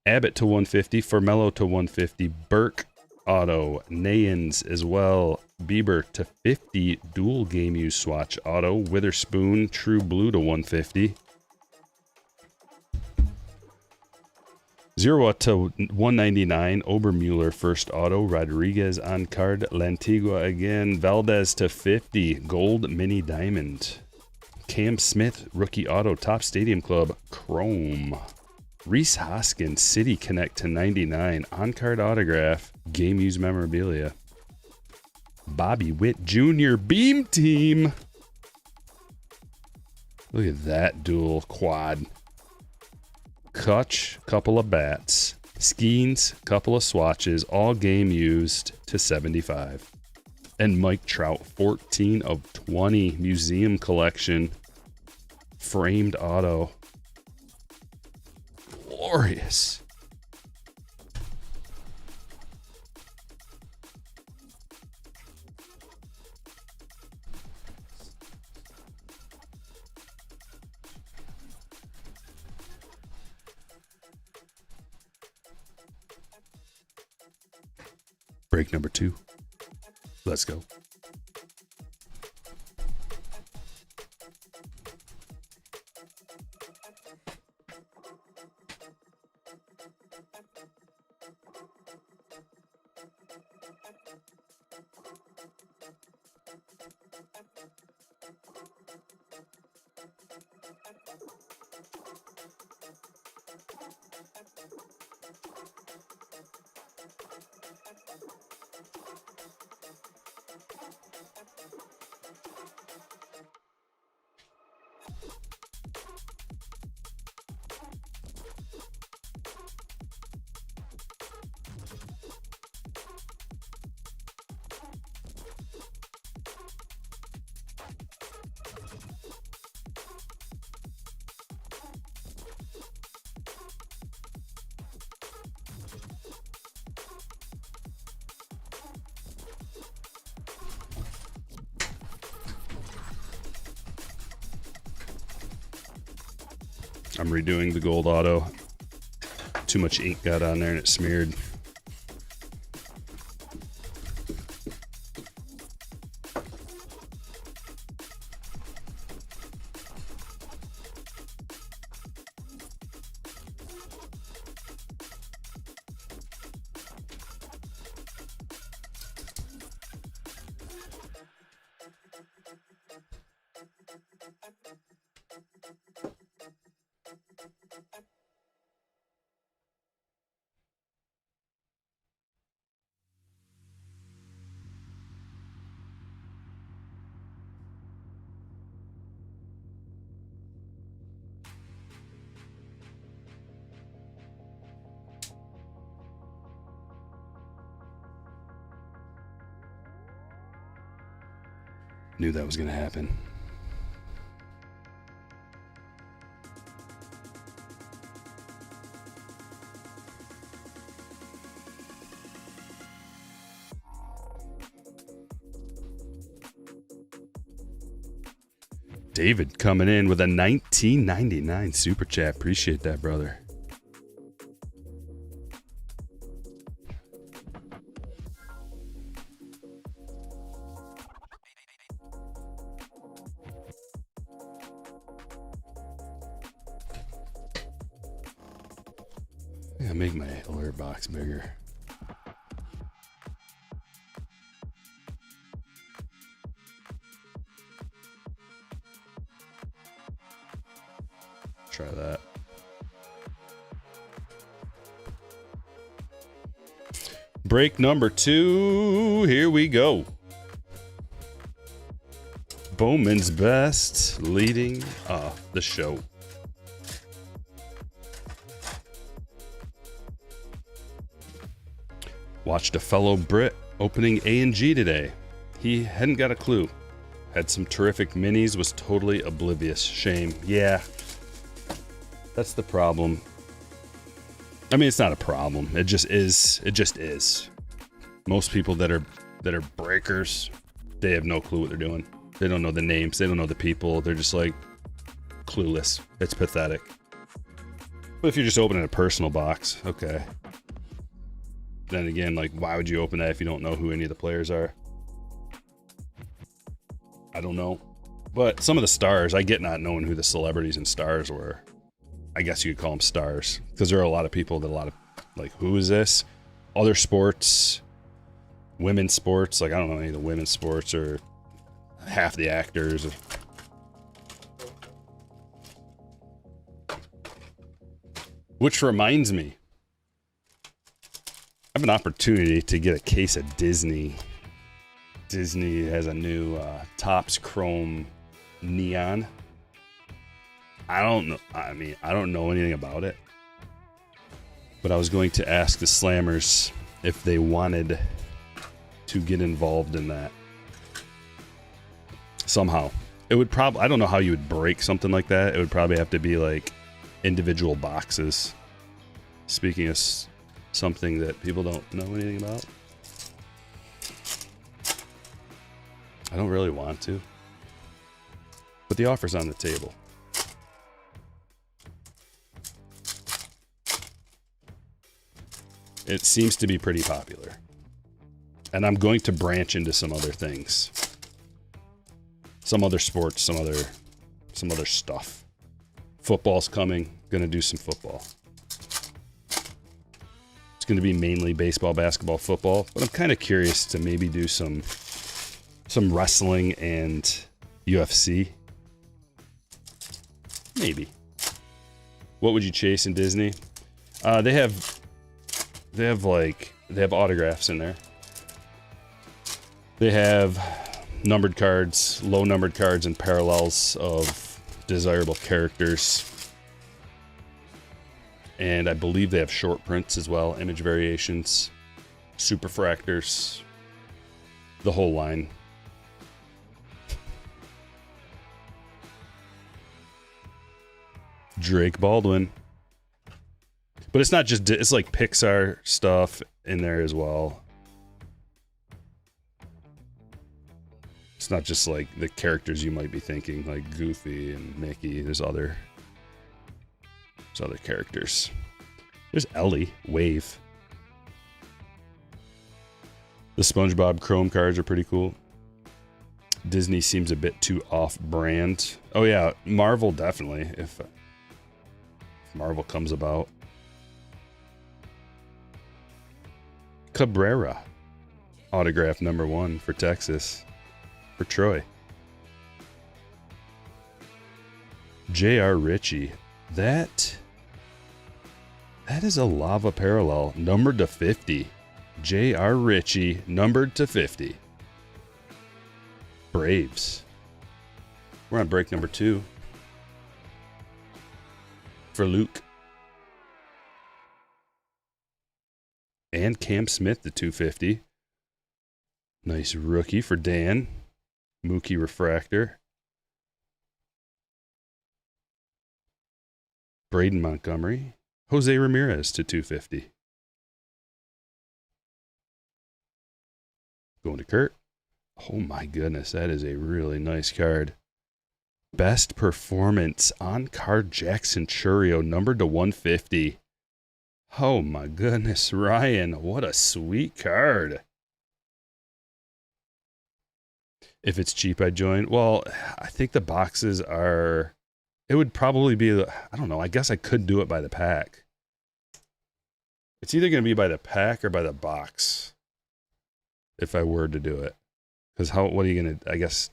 Abbott to 150, Formello to 150, Burke auto, Nayans as well, Bieber to 50, dual game use swatch auto, Witherspoon true blue to 150, Zero to 199, Obermuller first auto, Rodriguez on card, Lantigua again, Valdez to 50, gold mini diamond, Cam Smith rookie auto, Top Stadium Club chrome, Reese Hoskins City Connect to 99, on card autograph, game use memorabilia, Bobby Witt Jr. Beam Team. Look at that dual quad. Kutch, couple of bats. Skeens, couple of swatches, all game used to 75. And Mike Trout, 14 of 20, museum collection, framed auto. Glorious. Break number 2. Let's go. I'm redoing the gold auto. Too much ink got on there and it smeared. Knew that was going to happen. David coming in with a 1999 super chat. Appreciate that, brother. Yeah, make my alert box bigger. Try that. Break number 2. Here we go. Bowman's best leading off the show. Watched a fellow Brit opening A&G today. He hadn't got a clue. Had some terrific minis, was totally oblivious. Shame. Yeah. That's the problem. I mean, it's not a problem. It just is. It just is. Most people that are breakers, they have no clue what they're doing. They don't know the names. They don't know the people. They're just like clueless. It's pathetic. But if you're just opening a personal box, okay. Then again, like, why would you open that if you don't know who any of the players are? I don't know. But some of the stars, I get not knowing who the celebrities and stars were. I guess you could call them stars. Because there are a lot of people that like, who is this? Other sports, women's sports. Like, I don't know any of the women's sports or half the actors. Which reminds me, I have an opportunity to get a case of Disney. Disney has a new Topps Chrome Neon. I don't know. I mean, I don't know anything about it. But I was going to ask the Slammers if they wanted to get involved in that. Somehow. It would probably, I don't know how you would break something like that. It would probably have to be like individual boxes. Speaking of something that people don't know anything about. I don't really want to. But the offer's on the table. It seems to be pretty popular. And I'm going to branch into some other things. Some other sports, some other stuff. Football's coming. Gonna do some football. It's gonna be mainly baseball, basketball, football, but I'm kind of curious to maybe do some wrestling and UFC. Maybe. What would you chase in Disney? They have autographs in there. They have numbered cards, low numbered cards, and parallels of desirable characters. And I believe they have short prints as well, image variations, superfractors, the whole line. Drake Baldwin. But it's not just, it's like Pixar stuff in there as well. It's not just like the characters you might be thinking, like Goofy and Mickey. There's other characters. There's Ellie, Wave. The SpongeBob Chrome cards are pretty cool. Disney seems a bit too off-brand. Oh yeah, Marvel definitely, if Marvel comes about. Cabrera, autograph #1 for Texas, for Troy. J.R. Ritchie, that is a lava parallel, numbered to 50. J.R. Ritchie, numbered to 50. Braves. We're on break number 2. For Luke. And Cam Smith, the 250. Nice rookie for Dan. Mookie Refractor. Braden Montgomery. Jose Ramirez to 250. Going to Kurt. Oh my goodness, that is a really nice card. Best performance on card Jackson Churio, numbered to 150. Oh my goodness, Ryan, what a sweet card. If it's cheap, I'd join. Well, I think the boxes are, it would probably be, I don't know, I guess I could do it by the pack. It's either going to be by the pack or by the box if I were to do it. Because what are you going to, I guess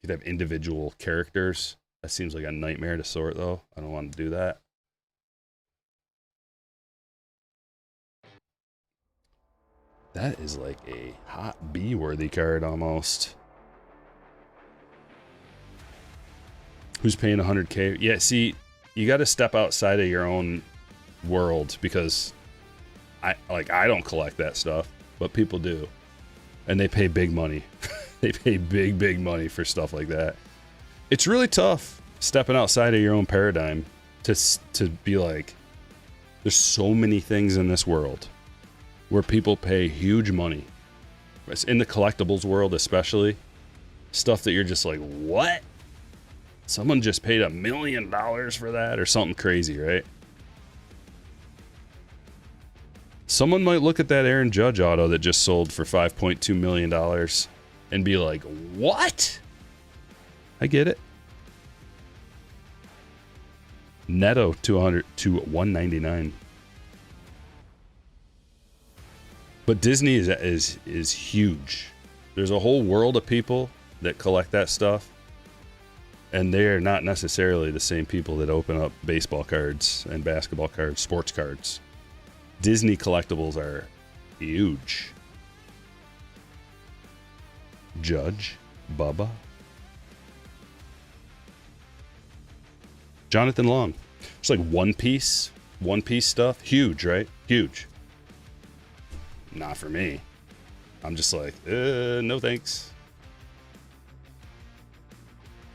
you'd have individual characters. That seems like a nightmare to sort, though. I don't want to do that. That is like a hot B-worthy card almost. Who's paying 100K? Yeah, see, you got to step outside of your own world because I don't collect that stuff, but people do. And they pay big money. They pay big money for stuff like that. It's really tough stepping outside of your own paradigm to be like, there's so many things in this world where people pay huge money. It's in the collectibles world especially. Stuff that you're just like, what? Someone just paid $1 million for that or something crazy, right? Someone might look at that Aaron Judge auto that just sold for $5.2 million and be like, what? I get it. Neto 200 to 199. But Disney is huge. There's a whole world of people that collect that stuff, and they're not necessarily the same people that open up baseball cards and basketball cards, sports cards. Disney collectibles are huge. Judge, Bubba, Jonathan Long. It's like one piece stuff. Huge, right? Huge. Not for me. I'm just like, no thanks.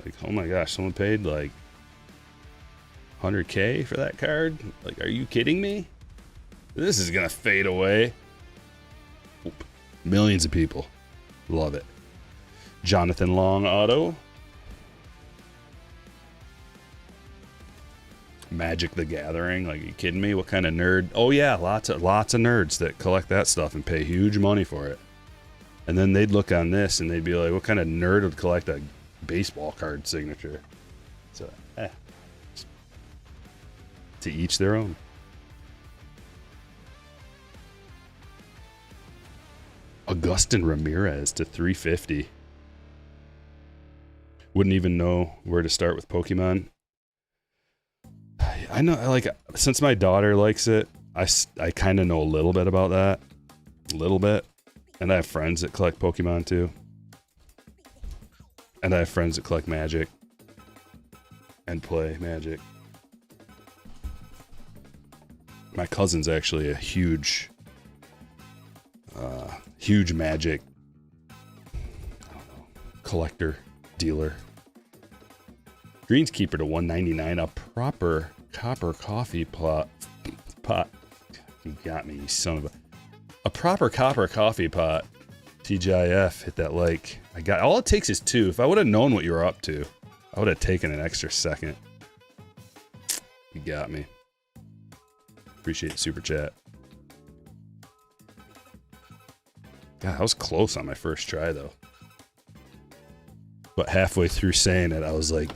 Like, oh my gosh, someone paid like $100K for that card? Like, are you kidding me? This is gonna fade away. Oop. Millions of people love it. Jonathan Long auto. Magic the Gathering. Like, are you kidding me? What kind of nerd? Oh yeah, lots of nerds that collect that stuff and pay huge money for it. And then they'd look on this and they'd be like, what kind of nerd would collect a baseball card signature? So, to each their own. Augustin Ramirez to 350. Wouldn't even know where to start with Pokemon. I know, like, since my daughter likes it, I kind of know a little bit about that. A little bit. And I have friends that collect Pokemon too. And I have friends that collect Magic. And play Magic. My cousin's actually a huge Magic, I don't know, collector, dealer. Greenskeeper to 199, a proper copper coffee pot. You got me, you son of a proper copper coffee pot. TGIF, hit that like. I got, all it takes is 2. If I would have known what you were up to, I would have taken an extra second. You got me. Appreciate the super chat. God, I was close on my first try though. But halfway through saying it, I was like,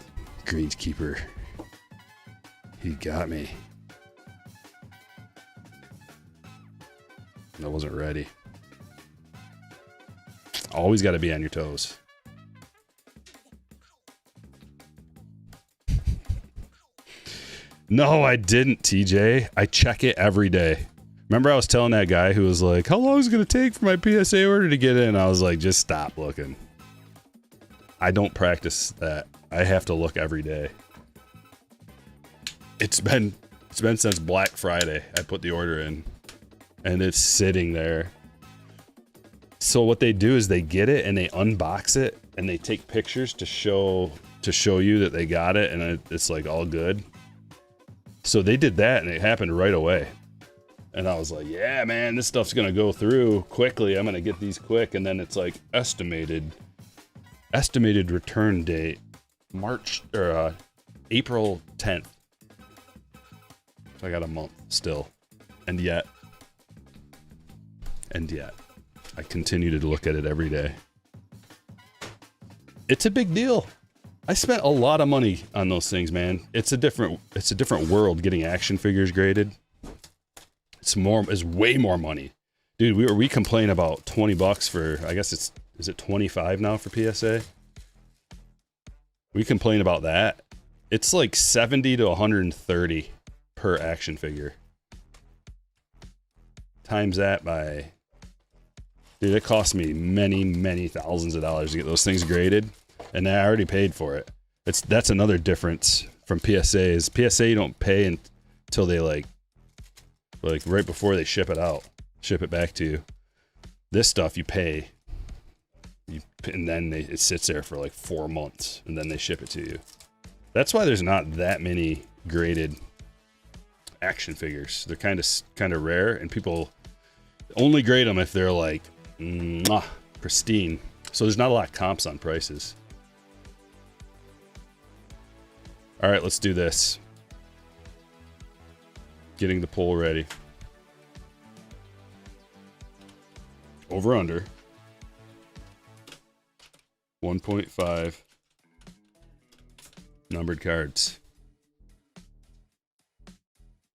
Greenskeeper, he got me. I wasn't ready. Always got to be on your toes. No, I didn't, TJ. I check it every day. Remember I was telling that guy who was like, how long is it going to take for my PSA order to get in? I was like, just stop looking. I don't practice that. I have to look every day. It's been since Black Friday. I put the order in and it's sitting there. So what they do is they get it and they unbox it and they take pictures to show you that they got it and it's like all good. So they did that and it happened right away. And I was like, yeah, man, this stuff's going to go through quickly. I'm going to get these quick. And then it's like estimated return date, April 10th. So I got a month still. And yet, I continue to look at it every day. It's a big deal. I spent a lot of money on those things, man. It's a different world getting action figures graded. It's way more money. Dude, we complain about $20 for, I guess is it 25 now for PSA? We complain about that. It's like 70 to 130 per action figure. Times that by, dude, it cost me many thousands of dollars to get those things graded, and I already paid for it. That's another difference from PSA. PSA you don't pay until they like right before they ship it back to you. This stuff you pay, and then it sits there for like 4 months, and then they ship it to you. That's why there's not that many graded action figures. They're kind of rare, and people only grade them if they're like pristine. So there's not a lot of comps on prices. All right, let's do this. Getting the poll ready. Over under. 1.5 numbered cards.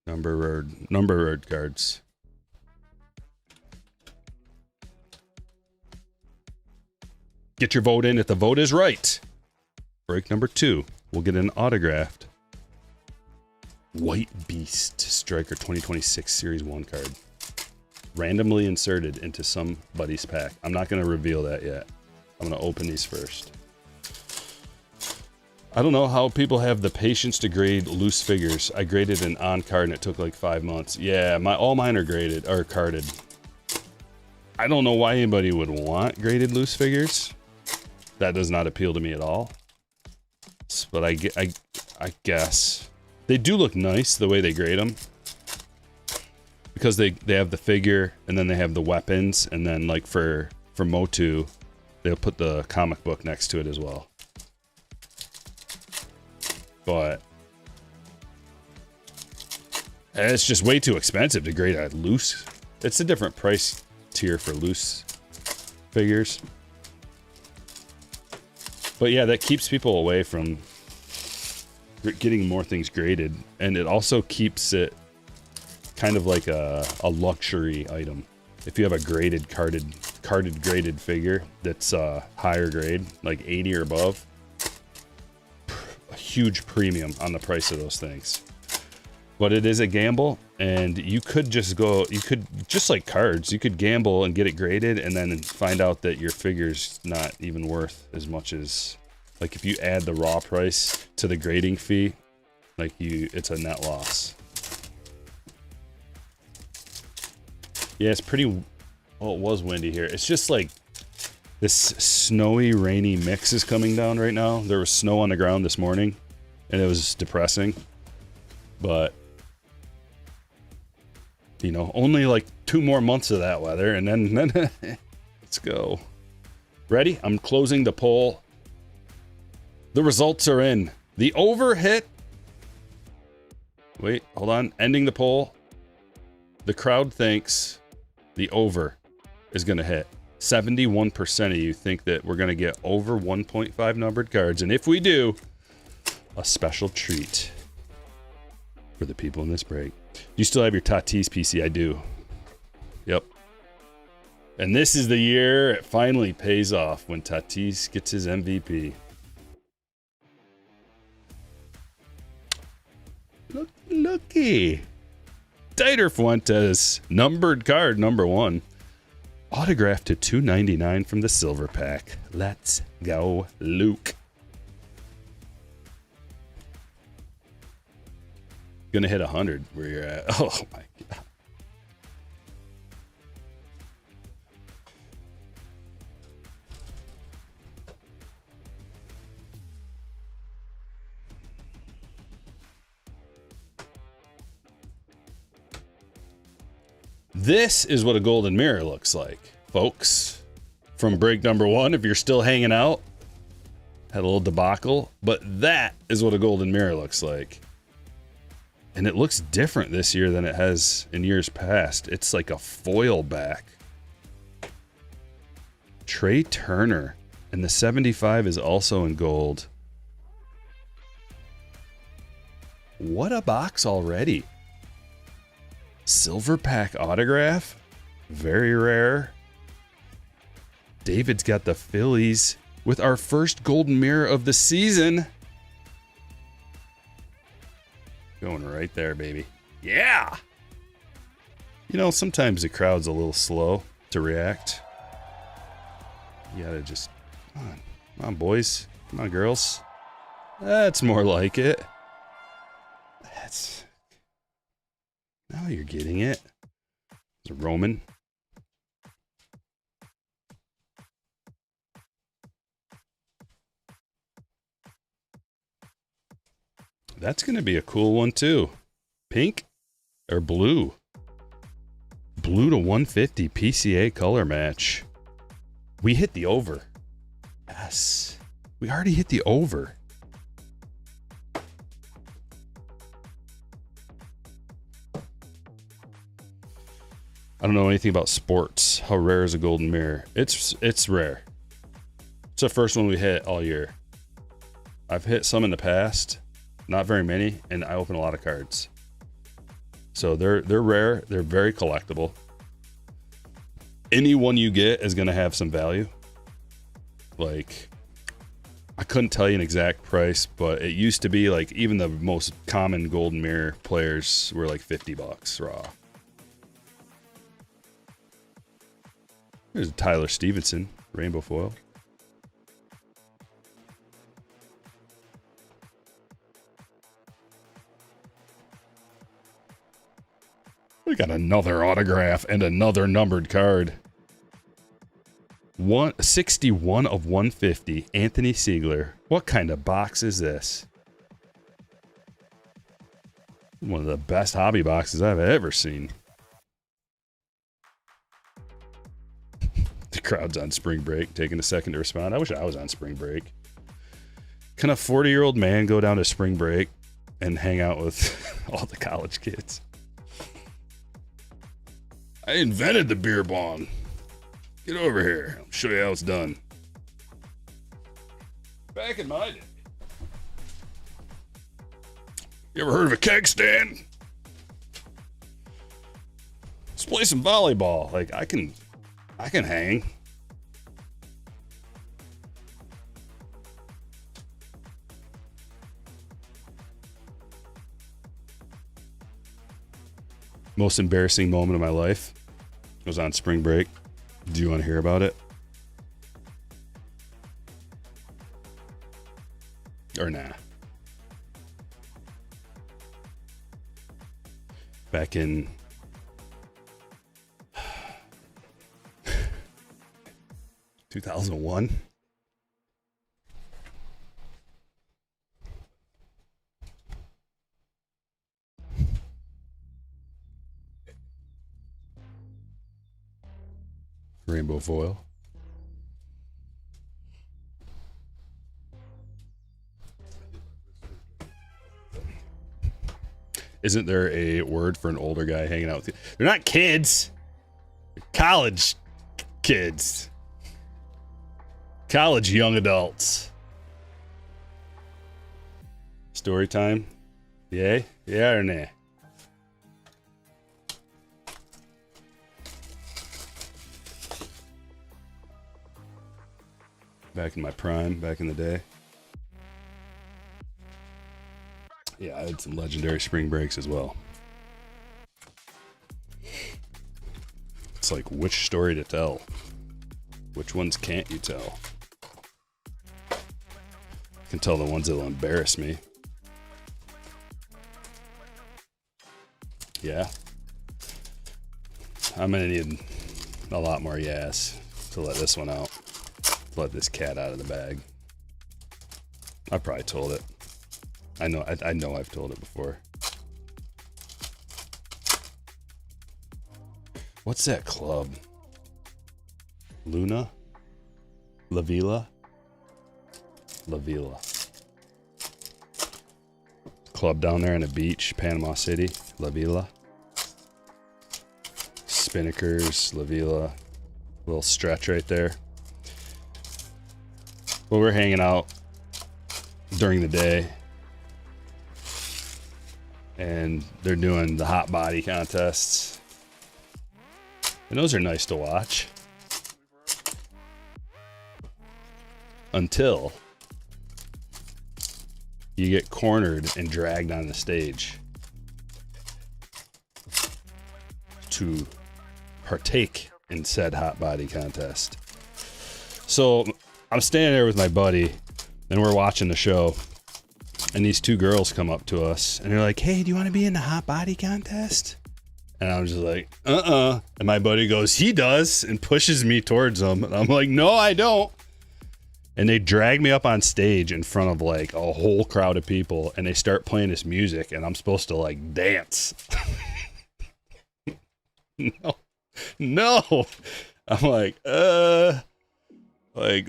Numbered cards. Get your vote in if the vote is right. Break number 2. We'll get an autographed White Beast Stryker 2026 Series 1 card. Randomly inserted into somebody's pack. I'm not going to reveal that yet. I'm going to open these first. I don't know how people have the patience to grade loose figures. I graded an on card and it took like 5 months. Yeah, all mine are graded or carded. I don't know why anybody would want graded loose figures. That does not appeal to me at all. But I guess they do look nice the way they grade them, because they have the figure and then they have the weapons, and then like for Motu, they'll put the comic book next to it as well. But it's just way too expensive to grade a loose. It's a different price tier for loose figures. But yeah, that keeps people away from getting more things graded, and it also keeps it kind of like a luxury item. If you have a carded graded figure that's higher grade, like 80 or above, a huge premium on the price of those things. But it is a gamble, and you could just like cards, you could gamble and get it graded and then find out that your figure's not even worth as much as, like if you add the raw price to the grading fee, like it's a net loss. Yeah, it's pretty, well, it was windy here. It's just like this snowy, rainy mix is coming down right now. There was snow on the ground this morning and it was depressing, but you know, only like 2 more months of that weather, and then let's go. Ready? I'm closing the poll. The results are in. The over hit. Wait, hold on. Ending the poll. The crowd thinks the over is going to hit. 71% of you think that we're going to get over 1.5 numbered cards, and if we do, a special treat for the people in this break. You still have your Tatis PC? I do. Yep. And this is the year it finally pays off, when Tatis gets his MVP. Looky. Dieter Fuentes, numbered card number 1. Autographed to 299 from the silver pack. Let's go, Luke. Gonna hit 100 where you're at. Oh my god. This is what a golden mirror looks like, folks. From break number 1, if you're still hanging out, had a little debacle, but that is what a golden mirror looks like. And it looks different this year than it has in years past. It's like a foil back. Trey Turner. And the 75 is also in gold. What a box already. Silver pack autograph. Very rare. David's got the Phillies with our first golden mirror of the season. Going right there, baby. Yeah! You know, sometimes the crowd's a little slow to react. You gotta just... Come on, boys. Come on, girls. That's more like it. That's... Now you're getting it. It's a Roman. That's going to be a cool one, too. Pink or blue? Blue to 150 PCA color match. We hit the over. Yes. We already hit the over. I don't know anything about sports. How rare is a golden mirror? It's rare. It's the first one we hit all year. I've hit some in the past, not very many, and I open a lot of cards. So they're rare. They're very collectible. Any one you get is going to have some value. Like, I couldn't tell you an exact price, but it used to be like even the most common golden mirror players were like $50 raw. There's Tyler Stevenson, rainbow foil. We got another autograph and another numbered card. 161 of 150, Anthony Siegler. What kind of box is this? One of the best hobby boxes I've ever seen. The crowd's on spring break, taking a second to respond. I wish I was on spring break. Can a 40-year-old man go down to spring break and hang out with all the college kids? I invented the beer bong. Get over here. I'll show you how it's done. Back in my day. You ever heard of a keg stand? Let's play some volleyball. Like, I can hang. Most embarrassing moment of my life was on spring break. Do you want to hear about it? Or nah? Back in 2001. Rainbow foil. Isn't there a word for an older guy hanging out with you? They're not kids. They're college kids. College young adults. Story time? Yay? Yeah or nay? Back in my prime, back in the day. Yeah, I had some legendary spring breaks as well. It's like, which story to tell? Which ones can't you tell? I can tell the ones that'll embarrass me. Yeah. I'm gonna need a lot more yes to let this one out. Let this cat out of the bag. I probably told it. I know I've told it before. What's that club? Luna? La Vila? La Vila. Club down there on the beach, Panama City, La Vila. Spinnakers, La Vila. Little stretch right there. Well, we're hanging out during the day, and they're doing the hot body contests, and those are nice to watch until you get cornered and dragged on the stage to partake in said hot body contest. So I'm standing there with my buddy, and we're watching the show, and these two girls come up to us, and they're like, "Hey, do you want to be in the hot body contest?" And I'm just like, And my buddy goes, "He does," and pushes me towards them. And I'm like, "No, I don't." And they drag me up on stage in front of like a whole crowd of people, and they start playing this music, and I'm supposed to like dance. No. I'm like, like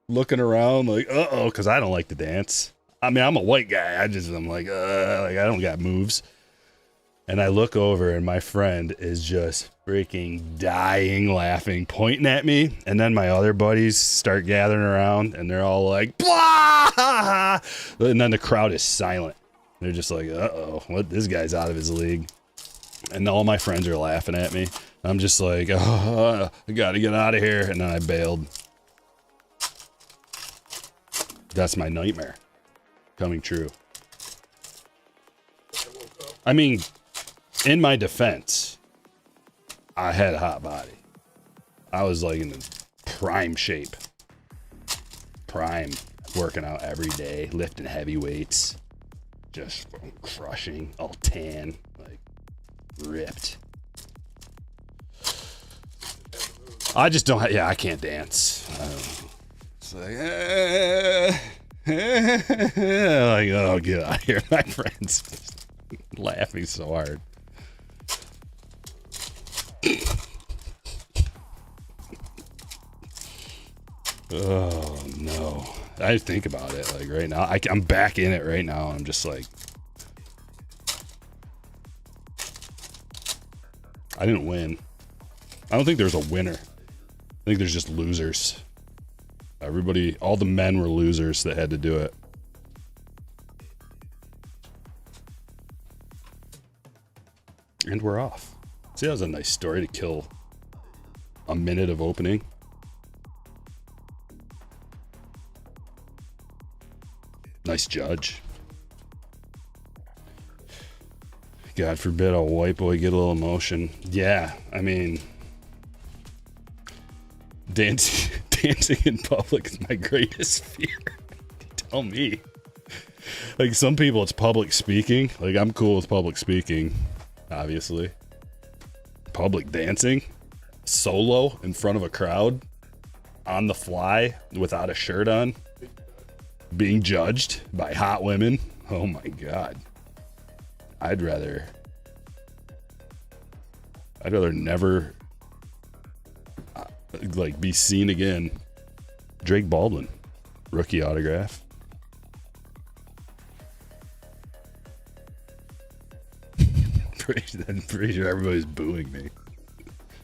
looking around, like, because I don't like to dance. I mean, I'm a white guy. I'm like, I don't got moves. And I look over and my friend is just freaking dying laughing, pointing at me. And then my other buddies start gathering around and they're all like, blah! And then the crowd is silent. They're just like, uh-oh, what? This guy's out of his league. And all my friends are laughing at me. I'm just like, oh, I gotta get out of here. And then I bailed. That's my nightmare coming true. I mean, in my defense, I had a hot body. I was like in the prime shape. Prime. Working out every day, lifting heavy weights. Just crushing, all tan, like ripped. I just don't, I can't dance. It's like, like, oh, get out of here. My friends just laughing so hard. Oh, no. I think about it, like, right now. I'm back in it right now. I'm just like, I didn't win. I don't think there's a winner. I think there's just losers. Everybody, all the men were losers that had to do it. And we're off. See, that was a nice story to kill a minute of opening. Nice judge. God forbid a white boy get a little emotion. Yeah, I mean, dancing in public is my greatest fear. Tell me. Like, some people it's public speaking. Like, I'm cool with public speaking, obviously. Public dancing, solo in front of a crowd, on the fly, without a shirt on, being judged by hot women. Oh my God. I'd rather never like be seen again. Drake Baldwin, rookie autograph. I'm pretty sure everybody's booing me.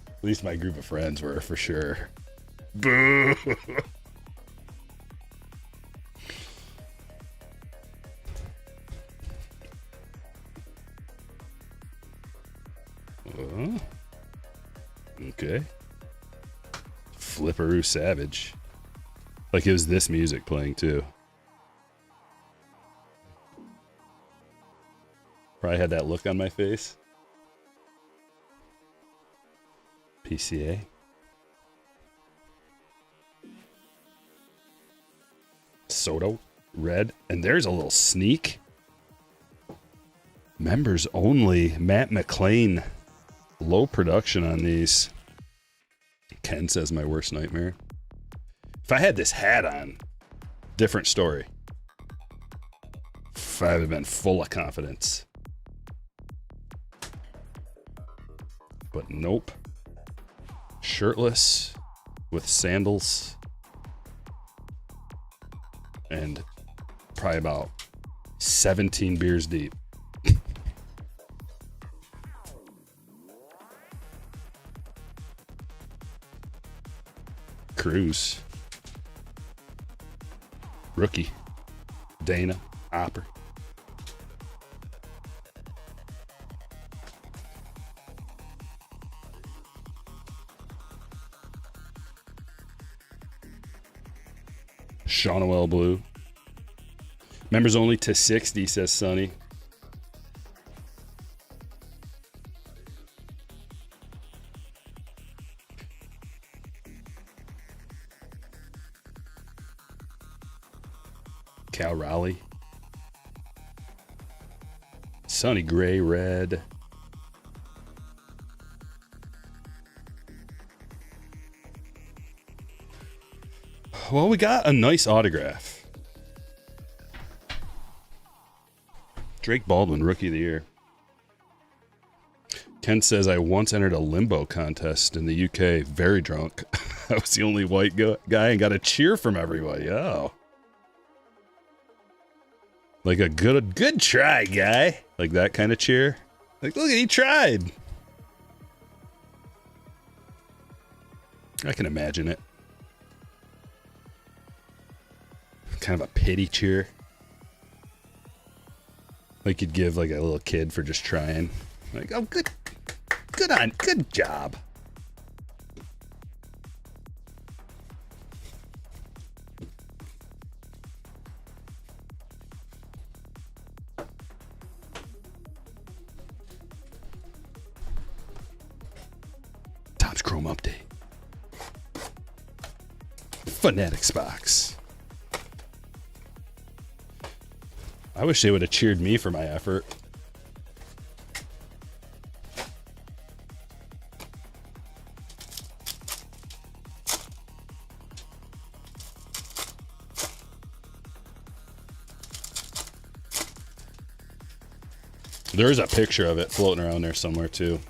At least my group of friends were, for sure. Boo! Okay. Flipperoo Savage. Like, it was this music playing too. Probably had that look on my face. PCA. Soto. Red. And there's a little sneak. Members only. Matt McLean. Low production on these. Ken says my worst nightmare. If I had this hat on, different story. If I had been full of confidence. But nope. Shirtless with sandals and probably about 17 beers deep. Cruz. Rookie. Dana. Opper. Shawnwell Blue. Members only to 60, says Sonny. Cal Raleigh. Sonny Gray Red. Well, we got a nice autograph. Drake Baldwin, Rookie of the Year. Ken says, I once entered a limbo contest in the UK, very drunk. I was the only white guy and got a cheer from everybody. Oh. Like a good try, guy. Like that kind of cheer. Like, look, he tried. I can imagine it. Kind of a pity cheer. Like you'd give like a little kid for just trying. Like, oh, good job. Topps Chrome update. Fanatics box. I wish they would have cheered me for my effort. There's a picture of it floating around there somewhere too.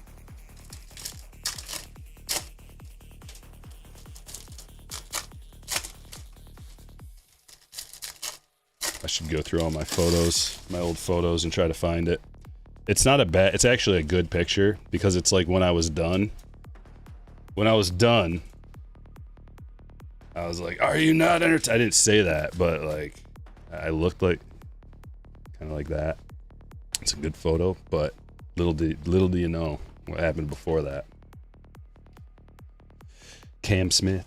I should go through all my photos, my old photos, and try to find it. It's not a bad, it's actually a good picture because it's like when I was done. When I was done, I was like, are you not entertained? I didn't say that, but like, I looked like, kind of like that. It's a good photo, but little do you know what happened before that. Cam Smith,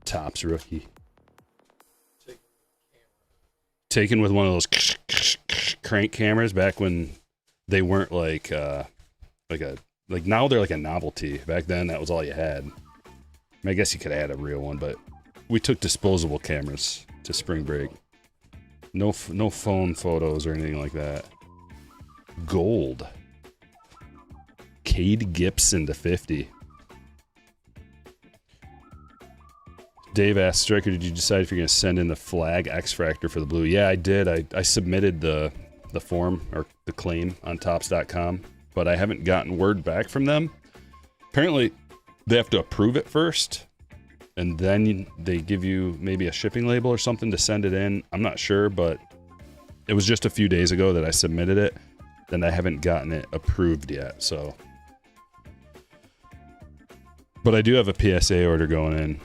Topps rookie. Taken with one of those crank cameras back when they weren't like now they're like a novelty. Back then that was all you had. I guess you could add a real one, but we took disposable cameras to spring break. No phone photos or anything like that. Gold. Cade Gibson to 50. Dave asked, Stryker, did you decide if you're going to send in the flag X-Fractor for the blue? Yeah, I did. I submitted the form or the claim on Topps.com, but I haven't gotten word back from them. Apparently, they have to approve it first, and then they give you maybe a shipping label or something to send it in. I'm not sure, but it was just a few days ago that I submitted it, and I haven't gotten it approved yet, so. But I do have a PSA order going in.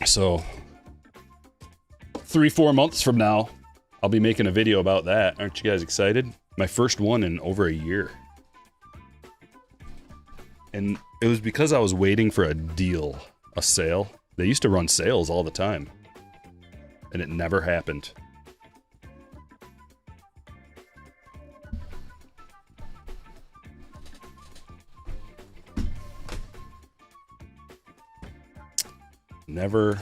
So 3-4 months from now, I'll be making a video about that. Aren't you guys excited? My first one in over a year. And it was because I was waiting for a deal, a sale. They used to run sales all the time. And it never happened. Never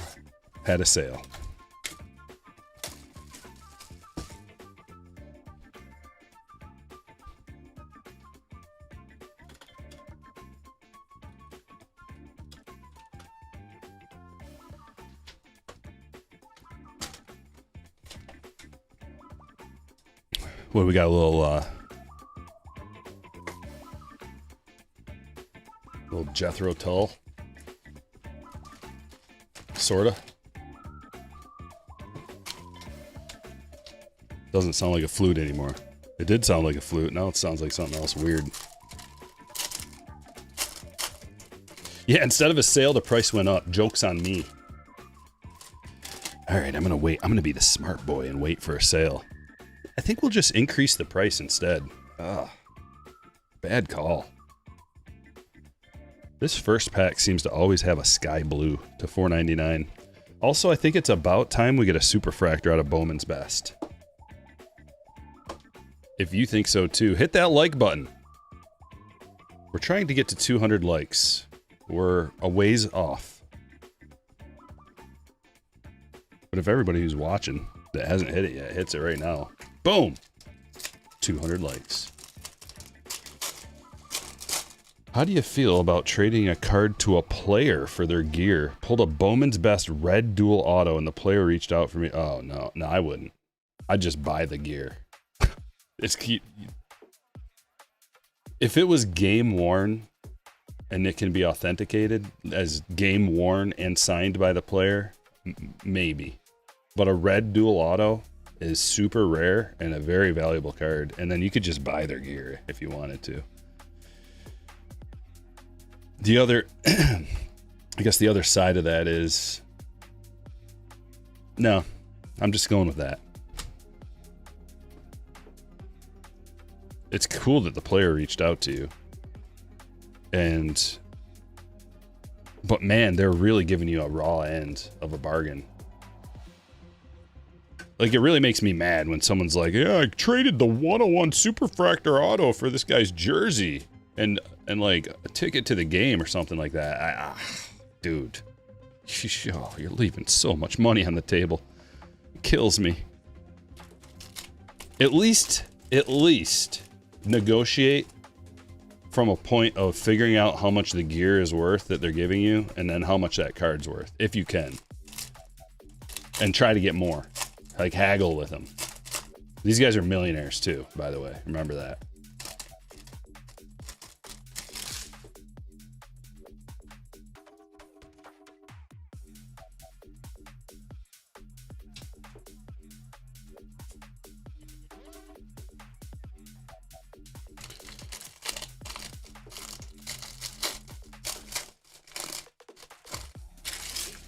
had a sale. What do we got? A little Jethro Tull. Sorta. Doesn't sound like a flute anymore. It did sound like a flute. Now it sounds like something else weird. Yeah, instead of a sale, the price went up. Joke's on me. All right, I'm gonna wait. I'm gonna be the smart boy and wait for a sale. I think we'll just increase the price instead. Ah, bad call. This first pack seems to always have a sky blue to $4.99. Also, I think it's about time we get a superfractor out of Bowman's Best. If you think so too, hit that like button. We're trying to get to 200 likes. We're a ways off. But if everybody who's watching that hasn't hit it yet hits it right now, boom! 200 likes. How do you feel about trading a card to a player for their gear? Pulled a Bowman's Best red dual auto and the player reached out for me. Oh, no, I wouldn't. I'd just buy the gear. It's cute. If it was game worn and it can be authenticated as game worn and signed by the player, maybe. But a red dual auto, is super rare and a very valuable card. And then you could just buy their gear if you wanted to. The other, I guess the other side of that is, no, I'm just going with that. It's cool that the player reached out to you. But man, they're really giving you a raw end of a bargain. Like, it really makes me mad when someone's like, yeah, I traded the 101 Superfractor auto for this guy's jersey and like a ticket to the game or something like that. Dude, oh, you're leaving so much money on the table. It kills me. At least negotiate from a point of figuring out how much the gear is worth that they're giving you, and then how much that card's worth, if you can. And try to get more. Like, haggle with them. These guys are millionaires too, by the way. Remember that.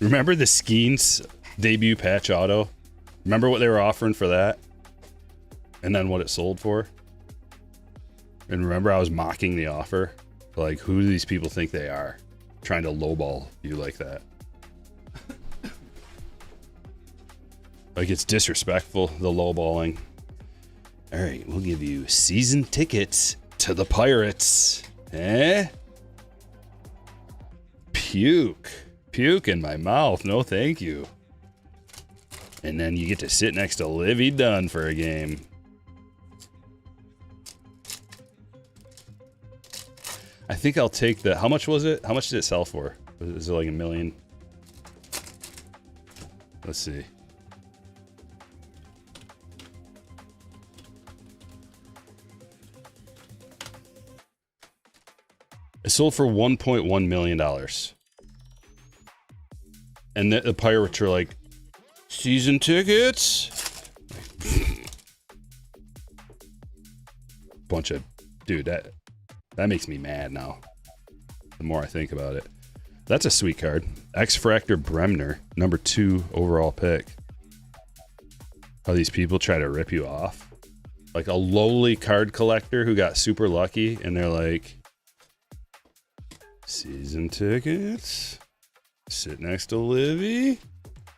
Remember the Skeens debut patch auto? Remember what they were offering for that? And then what it sold for? And remember I was mocking the offer? Like, who do these people think they are? Trying to lowball you like that. Like, it's disrespectful, the lowballing. Alright, we'll give you season tickets to the Pirates. Eh? Puke in my mouth, no thank you. And then you get to sit next to Livy Dunn for a game. I think I'll take the, how much was it? How much did it sell for? Was it like $1 million? Let's see. It sold for $1.1 million. And the Pirates are like, season tickets? Bunch of, dude, that makes me mad now. The more I think about it. That's a sweet card. X-Fractor Bremner, number 2 overall pick. How these people try to rip you off. Like a lowly card collector who got super lucky, and they're like, season tickets? Sit next to Livy.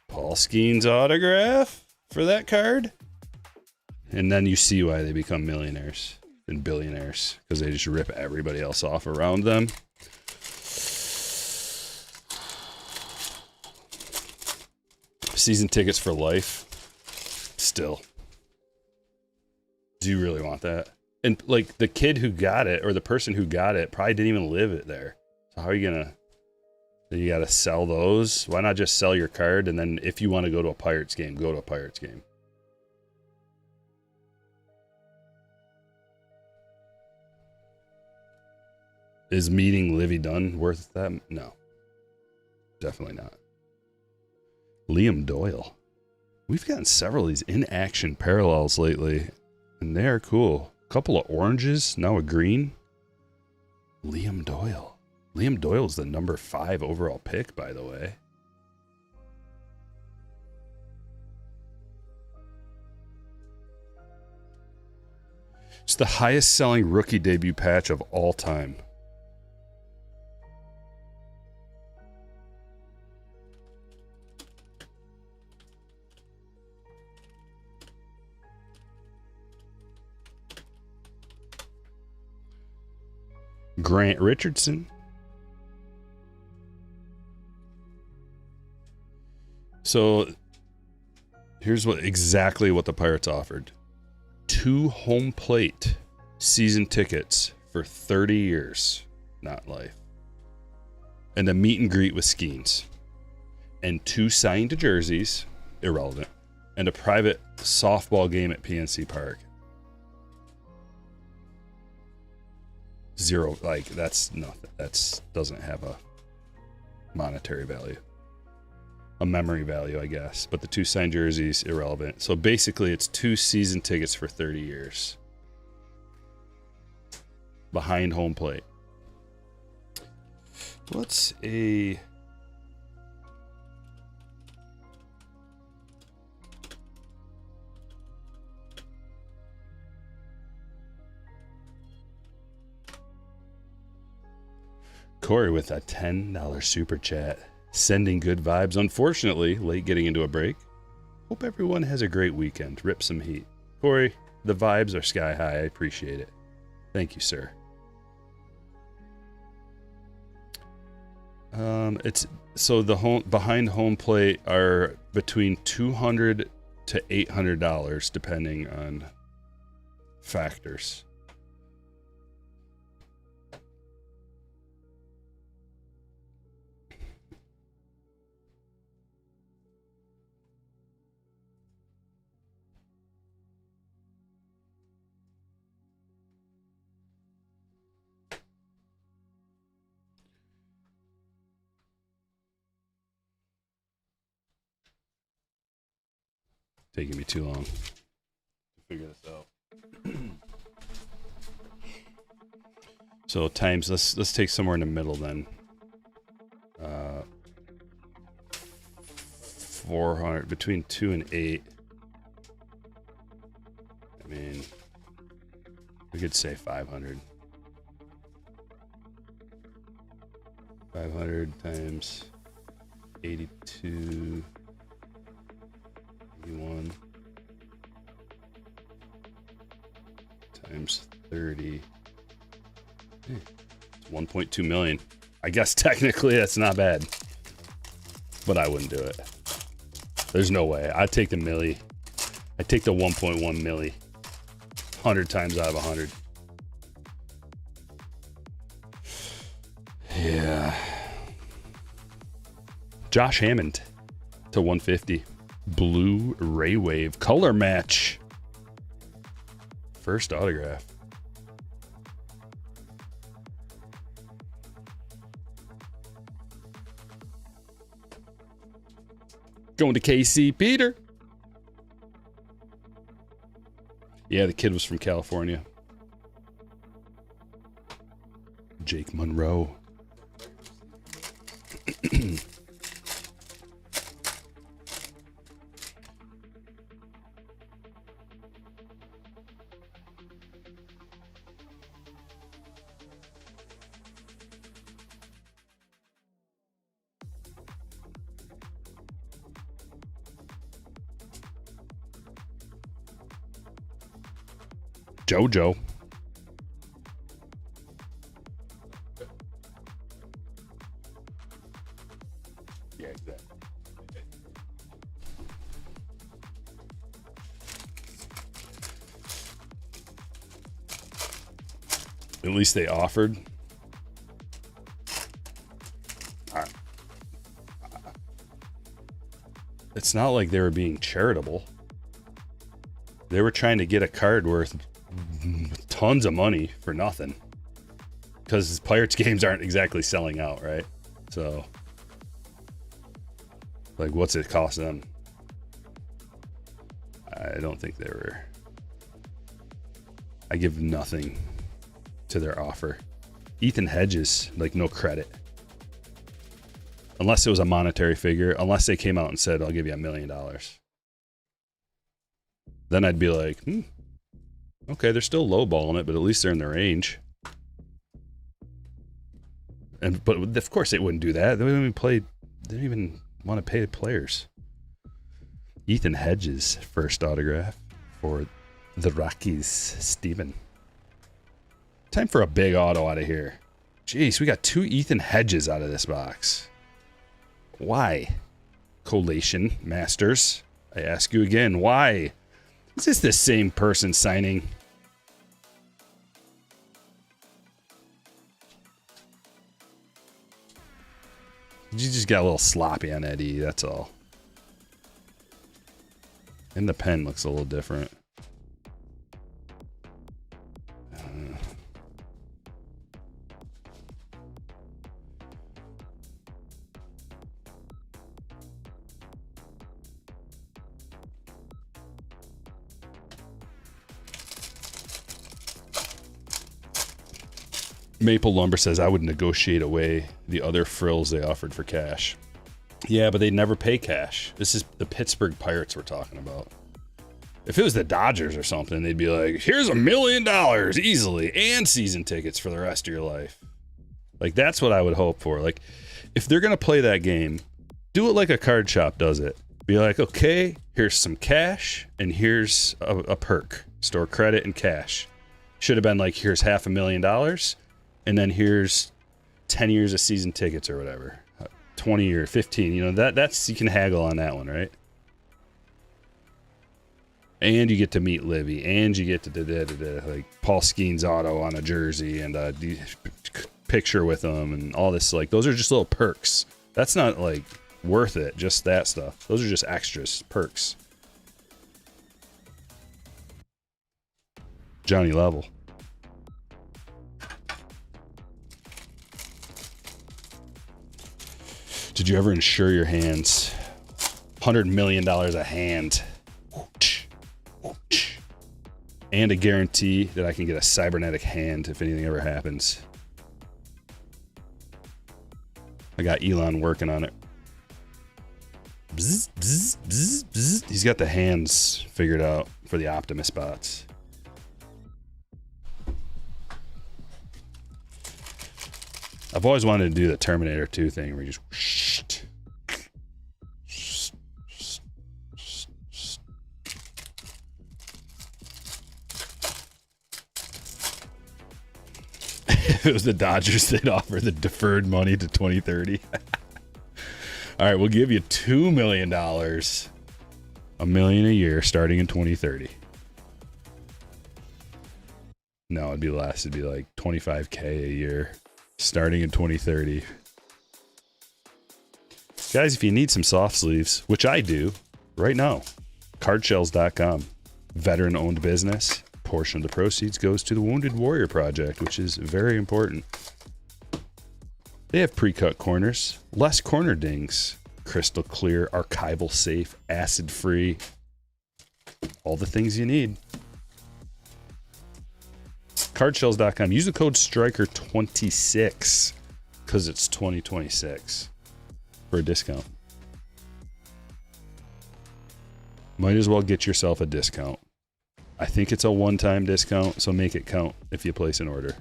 Paul Skeens autograph for that card. And then you see why they become millionaires and billionaires. Because they just rip everybody else off around them. Season tickets for life. Still. Do you really want that? And like the kid who got it, or the person who got it, probably didn't even live it there. So how are you gonna... You gotta sell those. Why not just sell your card, and then if you want to go to a Pirates game, go to a Pirates game. Is meeting Livy Dunn worth that? No. Definitely not. Liam Doyle. We've gotten several of these in-action parallels lately, and they are cool. A couple of oranges, now a green. Liam Doyle. Liam Doyle's the number 5 overall pick, by the way. It's the highest selling rookie debut patch of all time. Grant Richardson. So here's exactly what the Pirates offered. 2 home plate season tickets for 30 years, not life. And a meet and greet with Skeens. And 2 signed jerseys, irrelevant. And a private softball game at PNC Park. 0, like, that's nothing. That's doesn't have a monetary value. a memory value, I guess. But the 2 signed jerseys, irrelevant. So basically, it's 2 season tickets for 30 years. Behind home plate. What's a... Corey with a $10 super chat. Sending good vibes. Unfortunately, late getting into a break. Hope everyone has a great weekend. Rip some heat. Corey, the vibes are sky high. I appreciate it. Thank you, sir. It's so the behind home plate are between $200 to $800 depending on factors. Taking me too long to figure this out. So times, let's take somewhere in the middle then. 400 between 2 and 8. I mean, we could say 500. 500 times 82. 81 times 30. It's 1.2 million. I guess technically that's not bad, but I wouldn't do it. There's no way. I'd take the milli. I'd take the 1.1 milli. 100 times out of 100. Yeah. Josh Hammond to 150. Blue Ray Wave color match. First autograph. Going to KC Peter. Yeah, the kid was from California. Jake Monroe. JoJo. Yeah, exactly. At least they offered. It's not like they were being charitable. They were trying to get a card worth tons of money for nothing, because Pirates games aren't exactly selling out, right? So, like, what's it cost them? I don't think they were. I give nothing to their offer. Ethan Hedges, like, no credit. Unless it was a monetary figure, unless they came out and said, I'll give you $1 million. Then I'd be like, okay, they're still lowballing it, but at least they're in the range. But of course they wouldn't do that. They didn't even want to pay the players. Ethan Hedges, first autograph for the Rockies. Steven. Time for a big auto out of here. Jeez, we got 2 Ethan Hedges out of this box. Why? Collation Masters. I ask you again, why? Is this the same person signing? You just got a little sloppy on that E, that's all. And the pen looks a little different. Maple Lumber says, I would negotiate away the other frills they offered for cash. Yeah, but they'd never pay cash. This is the Pittsburgh Pirates we're talking about. If it was the Dodgers or something, they'd be like, here's $1 million easily and season tickets for the rest of your life. Like, that's what I would hope for. Like, if they're going to play that game, do it like a card shop does it. Be like, okay, here's some cash and here's a perk. Store credit and cash. Should have been like, here's $500,000 and then here's 10 years of season tickets or whatever. 20 or 15, you know, that's you can haggle on that one, right? And you get to meet Livy, and you get to like Paul Skeen's auto on a jersey and a picture with them and all this. Like, those are just little perks. That's not like worth it, just that stuff. Those are just extras, perks. Johnny Level. Did you ever insure your hands? $100 million a hand. And a guarantee that I can get a cybernetic hand if anything ever happens. I got Elon working on it. Bzz, bzz, bzz, bzz. He's got the hands figured out for the Optimus spots. I've always wanted to do the Terminator 2 thing where you just if it was the Dodgers, they'd offer the deferred money to 2030. All right, we'll give you $2 million, $1 million a year starting in 2030. No, it'd be less. It'd be like $25K a year starting in 2030. Guys, if you need some soft sleeves, which I do right now, cardshells.com, veteran-owned business. Portion of the proceeds goes to the Wounded Warrior Project, which is very important. They have pre-cut corners, less corner dings, crystal clear, archival safe, acid-free, all the things you need. Cardshells.com. Use the code Stryker26 because it's 2026 for a discount. Might as well get yourself a discount. I think it's a one-time discount, so make it count if you place an order.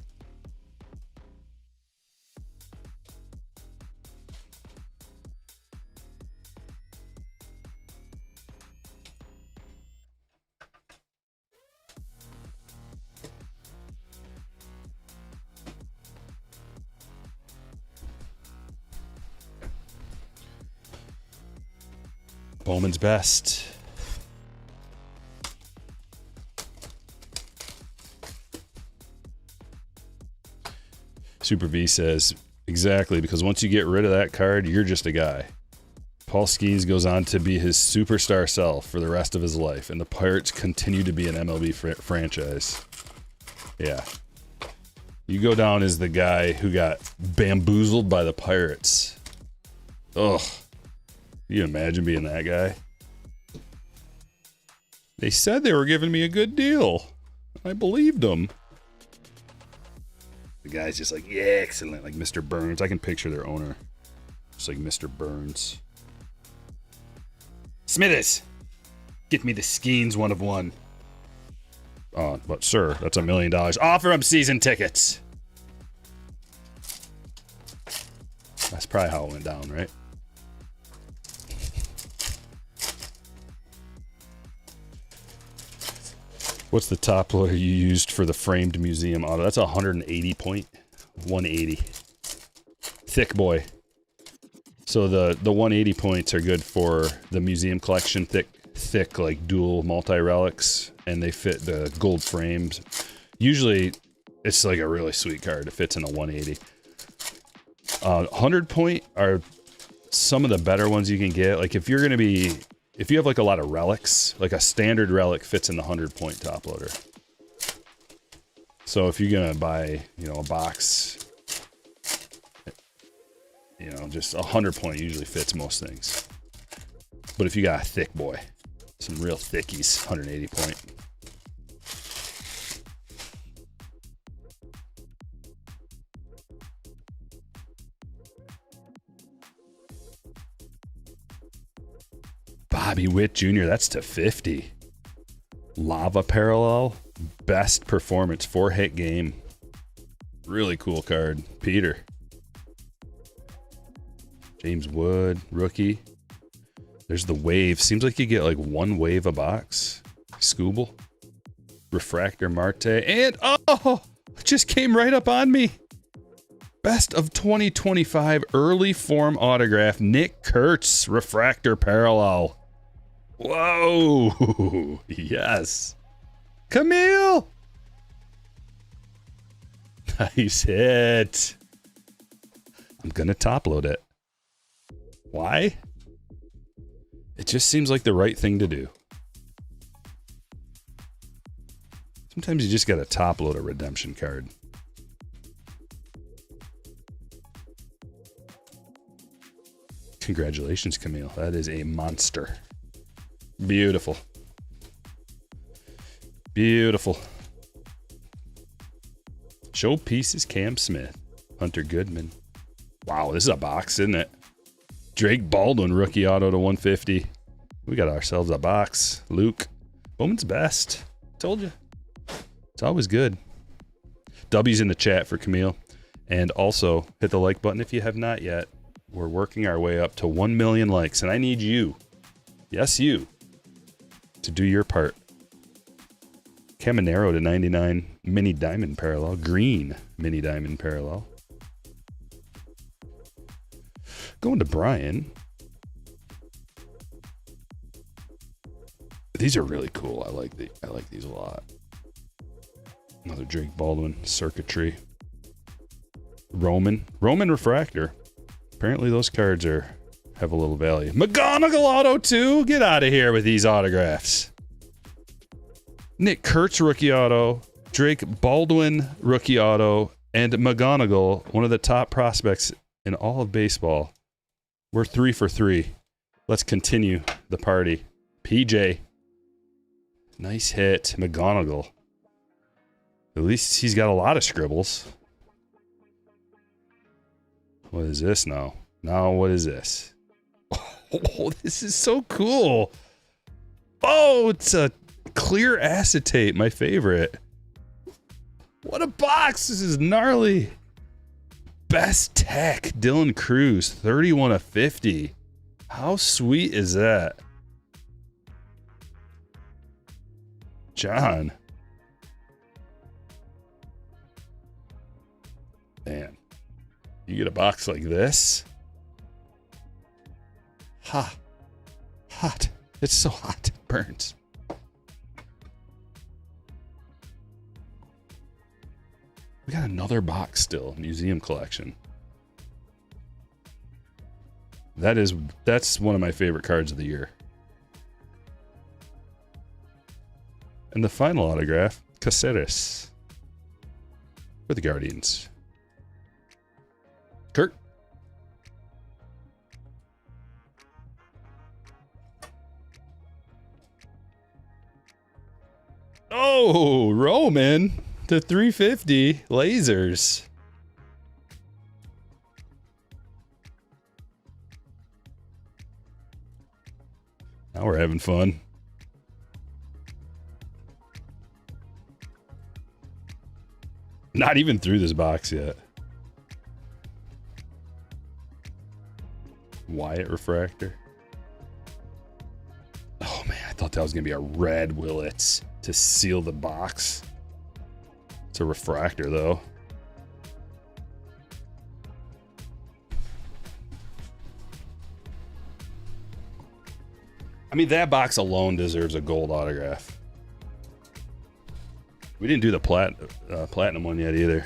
Bowman's best. Super V says, exactly, because once you get rid of that card, you're just a guy. Paul Skeens goes on to be his superstar self for the rest of his life, and the Pirates continue to be an MLB franchise. Yeah. You go down as the guy who got bamboozled by the Pirates. Ugh. Can you imagine being that guy? They said they were giving me a good deal. I believed them. The guy's just like, yeah, excellent. Like Mr. Burns. I can picture their owner. Just like Mr. Burns. Smithers, get me the Skeens 1 of 1. But sir, that's $1 million. Offer him season tickets. That's probably how it went down, right? What's the top loader you used for the framed museum auto? That's 180 point. 180. Thick boy. So the 180 points are good for the museum collection. Thick like dual multi-relics. And they fit the gold frames. Usually, it's like a really sweet card. It fits in a 180. 100 point are some of the better ones you can get. Like if you're going to be... If you have like a lot of relics, like a standard relic fits in the 100 point top loader. So if you're gonna buy, a box, just 100 point usually fits most things. But if you got a thick boy, some real thickies, 180 point. Bobby Witt Jr., that's to 50. Lava Parallel, best performance, 4-hit game. Really cool card. Peter. James Wood, rookie. There's the wave. Seems like you get like one wave a box. Scooble. Refractor Marte. And, oh, just came right up on me. Best of 2025 early form autograph. Nick Kurtz, Refractor Parallel. Whoa. Yes. Camille. Nice hit. I'm going to top load it. Why? It just seems like the right thing to do. Sometimes you just got to top load a redemption card. Congratulations, Camille. That is a monster. Beautiful. Beautiful. Showpieces Cam Smith. Hunter Goodman. Wow, this is a box, isn't it? Drake Baldwin, rookie auto to 150. We got ourselves a box. Luke. Bowman's best. Told you. It's always good. W's in the chat for Camille. And also, hit the like button if you have not yet. We're working our way up to 1 million likes, and I need you. Yes, you. To do your part. Caminero to 99. Mini Diamond Parallel. Green Mini Diamond Parallel. Going to Brian. These are really cool. I like these a lot. Another Drake Baldwin circuitry. Roman Refractor. Apparently those cards have a little value. McGonagall auto 2. Get out of here with these autographs. Nick Kurtz rookie auto. Drake Baldwin rookie auto. And McGonagall, one of the top prospects in all of baseball. We're 3 for 3. Let's continue the party. PJ. Nice hit. McGonagall. At least he's got a lot of scribbles. What is this now? Now what is this? Oh, this is so cool. Oh, it's a clear acetate. My favorite. What a box. This is gnarly. Best Tech, Dylan Cruz, 31 of 50. How sweet is that? John. Man, you get a box like this? Hot. It's so hot, it burns. We got another box still, museum collection. That's one of my favorite cards of the year. And the final autograph, Caceres for the Guardians. Kurt. Oh, Roman to 350 lasers. Now we're having fun. Not even through this box yet. Wyatt Refractor. Oh man, I thought that was gonna be a red Willits to seal the box. It's a refractor though. I mean, that box alone deserves a gold autograph. We didn't do the platinum one yet either.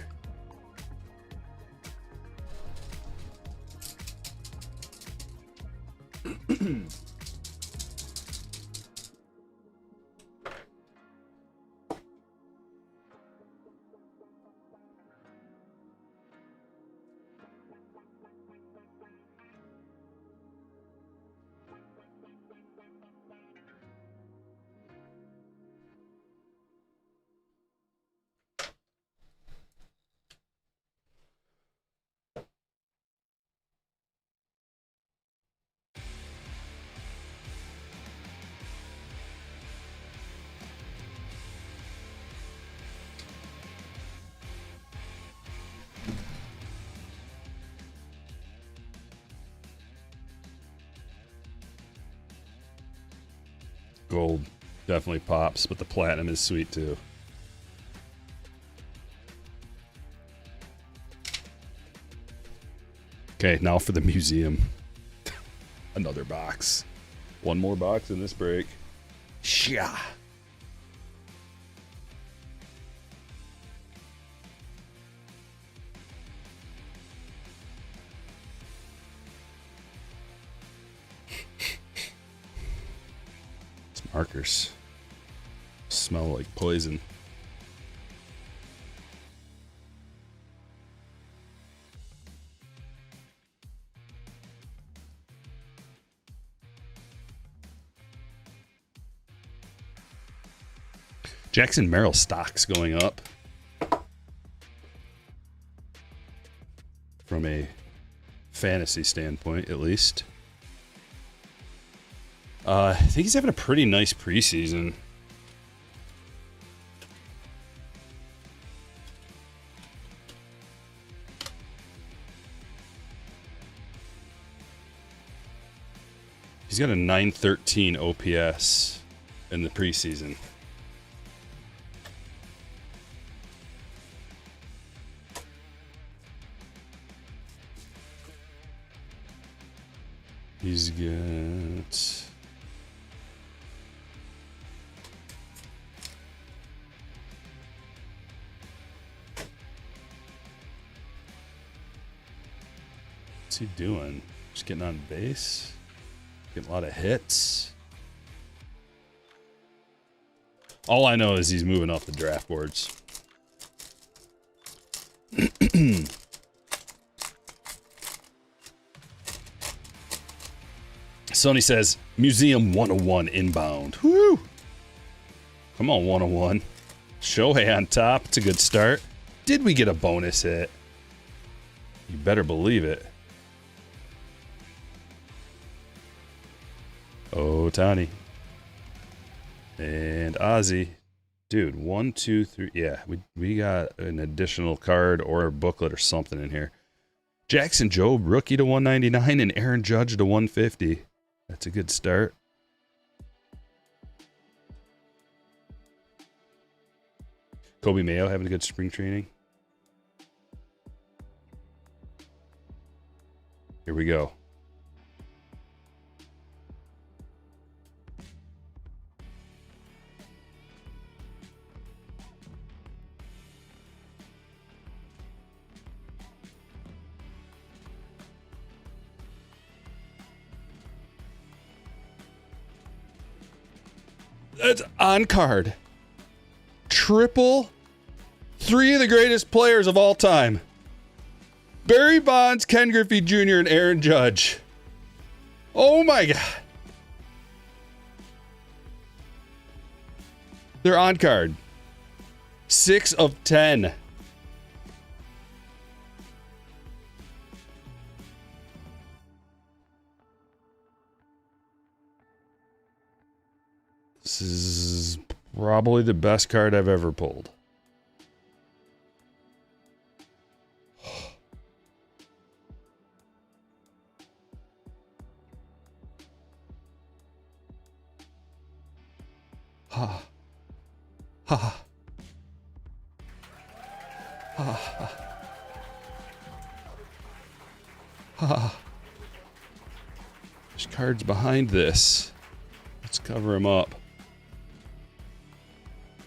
Gold definitely pops, but the platinum is sweet too. Okay, now for the museum. Another box. One more box in this break. Sha. These markers smell like poison. Jackson Merrill stocks going up from a fantasy standpoint, at least. I think he's having a pretty nice preseason. He's got a 913 OPS in the preseason. He's got... What's he doing? Just getting on base? Getting a lot of hits? All I know is he's moving off the draft boards. Sony says, Museum 101 inbound. Woo! Come on, 101. Shohei on top. It's a good start. Did we get a bonus hit? You better believe it. Ohtani. And Ozzy. Dude, 1, 2, 3. Yeah, we got an additional card or a booklet or something in here. Jackson Jobe, rookie to 199, and Aaron Judge to 150. That's a good start. Kobe Mayo having a good spring training. Here we go. That's on card. Triple. 3 of the greatest players of all time. Barry Bonds, Ken Griffey Jr., and Aaron Judge. Oh my God. They're on card. 6 of 10. This is probably the best card I've ever pulled. Ha. Ha. Ha. Ha. There's cards behind this. Let's cover them up.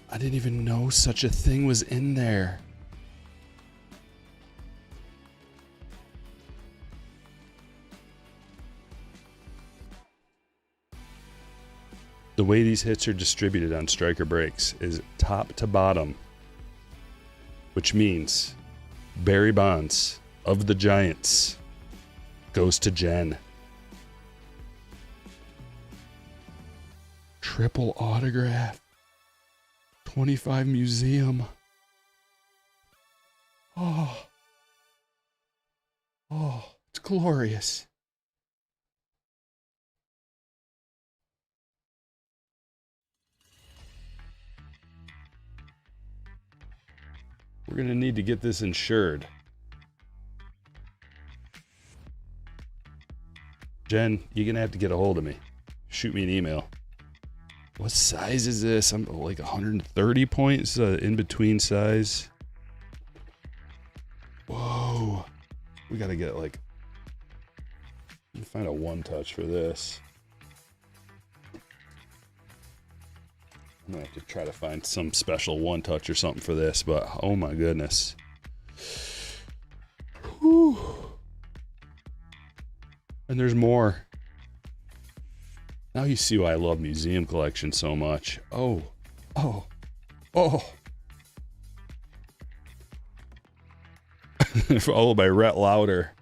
I didn't even know such a thing was in there. The way these hits are distributed on Stryker breaks is top to bottom, which means Barry Bonds of the Giants goes to Jen. Triple autograph. 25 museum. Oh. Oh, it's glorious. We're going to need to get this insured. Jen, you're going to have to get a hold of me. Shoot me an email. What size is this? I'm like 130 points, in between size. Whoa. We got to get like, find a one touch for this. I'm gonna have to try to find some special one touch or something for this, but oh my goodness. Whew. And there's more. Now you see why I love museum collections so much. Oh. Followed by Rhett Lauder.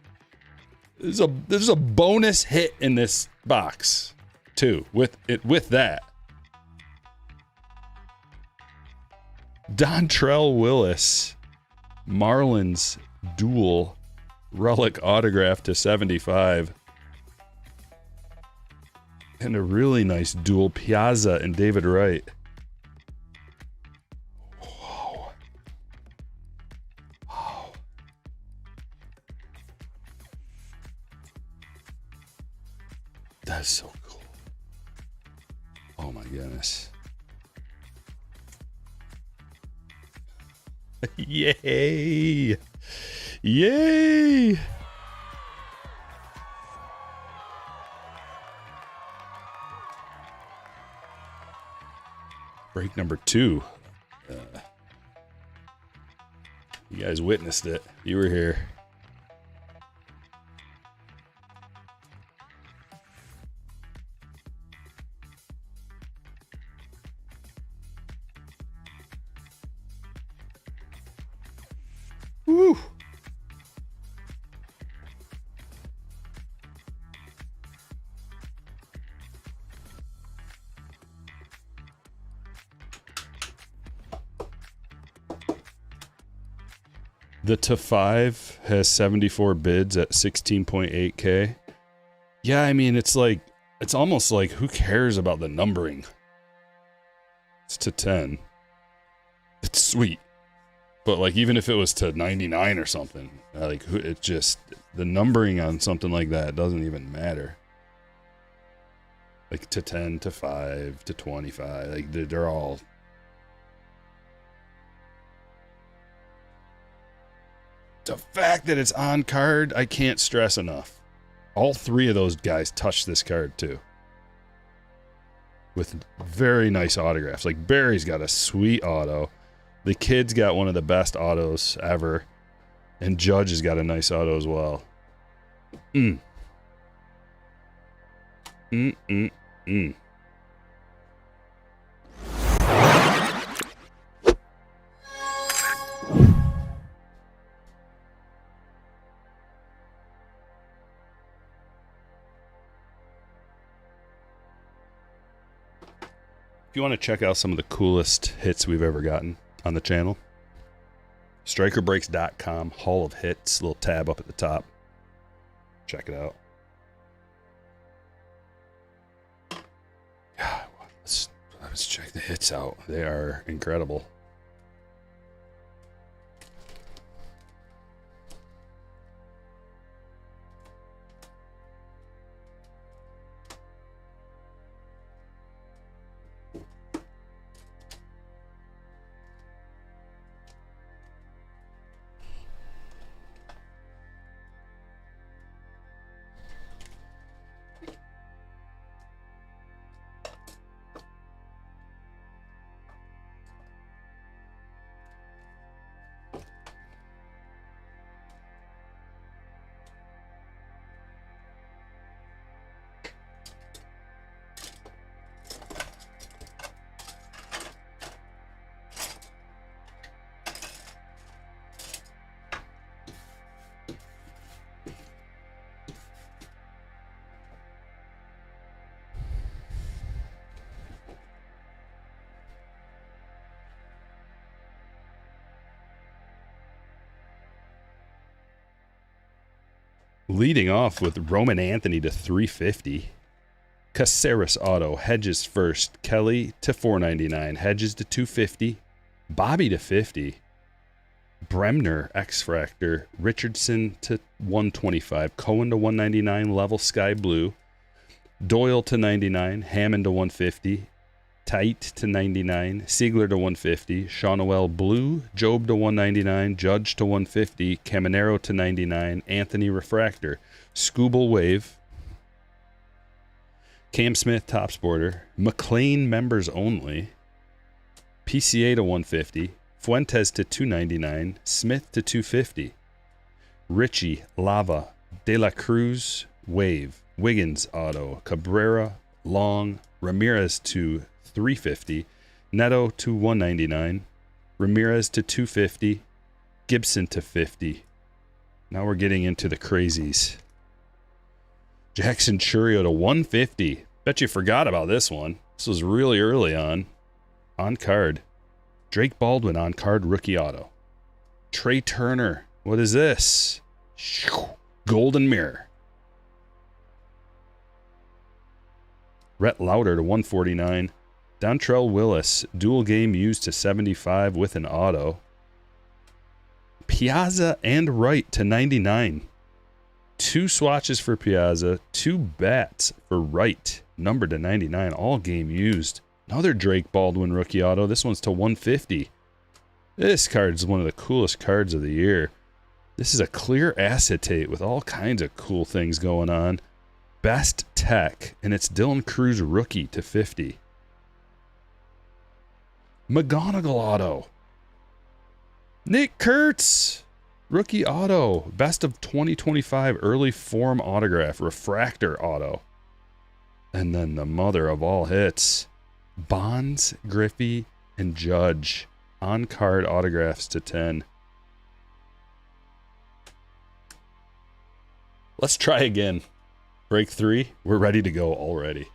There's a bonus hit in this box too with that. Dontrell Willis, Marlins dual relic autograph to 75. And a really nice dual Piazza and David Wright. Whoa. Wow. That's so cool. Oh my goodness. Yay! Yay! Break number 2. You guys witnessed it. You were here. Woo! The /5 has 74 bids at 16.8K. Yeah, I mean, it's almost like, who cares about the numbering? It's to 10. It's sweet. But like, even if it was to 99 or something, like, it just, the numbering on something like that doesn't even matter. Like to 10, to 5, to 25, like they're all. The fact that it's on card, I can't stress enough. All 3 of those guys touched this card too. With very nice autographs. Like Barry's got a sweet auto. The kid's got one of the best autos ever. And Judge has got a nice auto as well. If you want to check out some of the coolest hits we've ever gotten on the channel, StrykerBreaks.com, Hall of Hits, little tab up at the top. Check it out. Yeah, let's check the hits out. They are incredible. Leading off with Roman Anthony to 350. Caceres auto, Hedges first. Kelly to 499. Hedges to 250. Bobby to 50. Bremner X-Fractor. Richardson to 125. Cohen to 199. Level Sky Blue. Doyle to 99. Hammond to 150. Tait to 99, Siegler to 150, Shawnwell Blue, Job to 199, Judge to 150, Caminero to 99, Anthony Refractor, Scooble Wave, Cam Smith Topps Border, McLean Members Only, PCA to 150, Fuentes to 299, Smith to 250, Richie Lava, De La Cruz Wave, Wiggins Auto, Cabrera Long, Ramirez to 350, Neto to 199, Ramirez to 250, Gibson to 50. Now we're getting into the crazies. Jackson Churio to 150. Bet you forgot about this one. This was really early on card. Drake Baldwin on card rookie auto. Trey Turner. What is this? Golden Mirror. Rhett Lauder to 149. Dontrell Willis, dual game used to 75 with an auto. Piazza and Wright to 99. 2 swatches for Piazza, 2 bats for Wright, numbered to 99, all game used. Another Drake Baldwin rookie auto. This one's to 150. This card is one of the coolest cards of the year. This is a clear acetate with all kinds of cool things going on. Best Tech, and it's Dylan Cruz rookie to 50. McGonigal auto. Nick Kurtz, rookie auto. Best of 2025 early form autograph, refractor auto. And then the mother of all hits, Bonds, Griffey, and Judge. On-card autographs to 10. Let's try again. Break 3. We're ready to go already.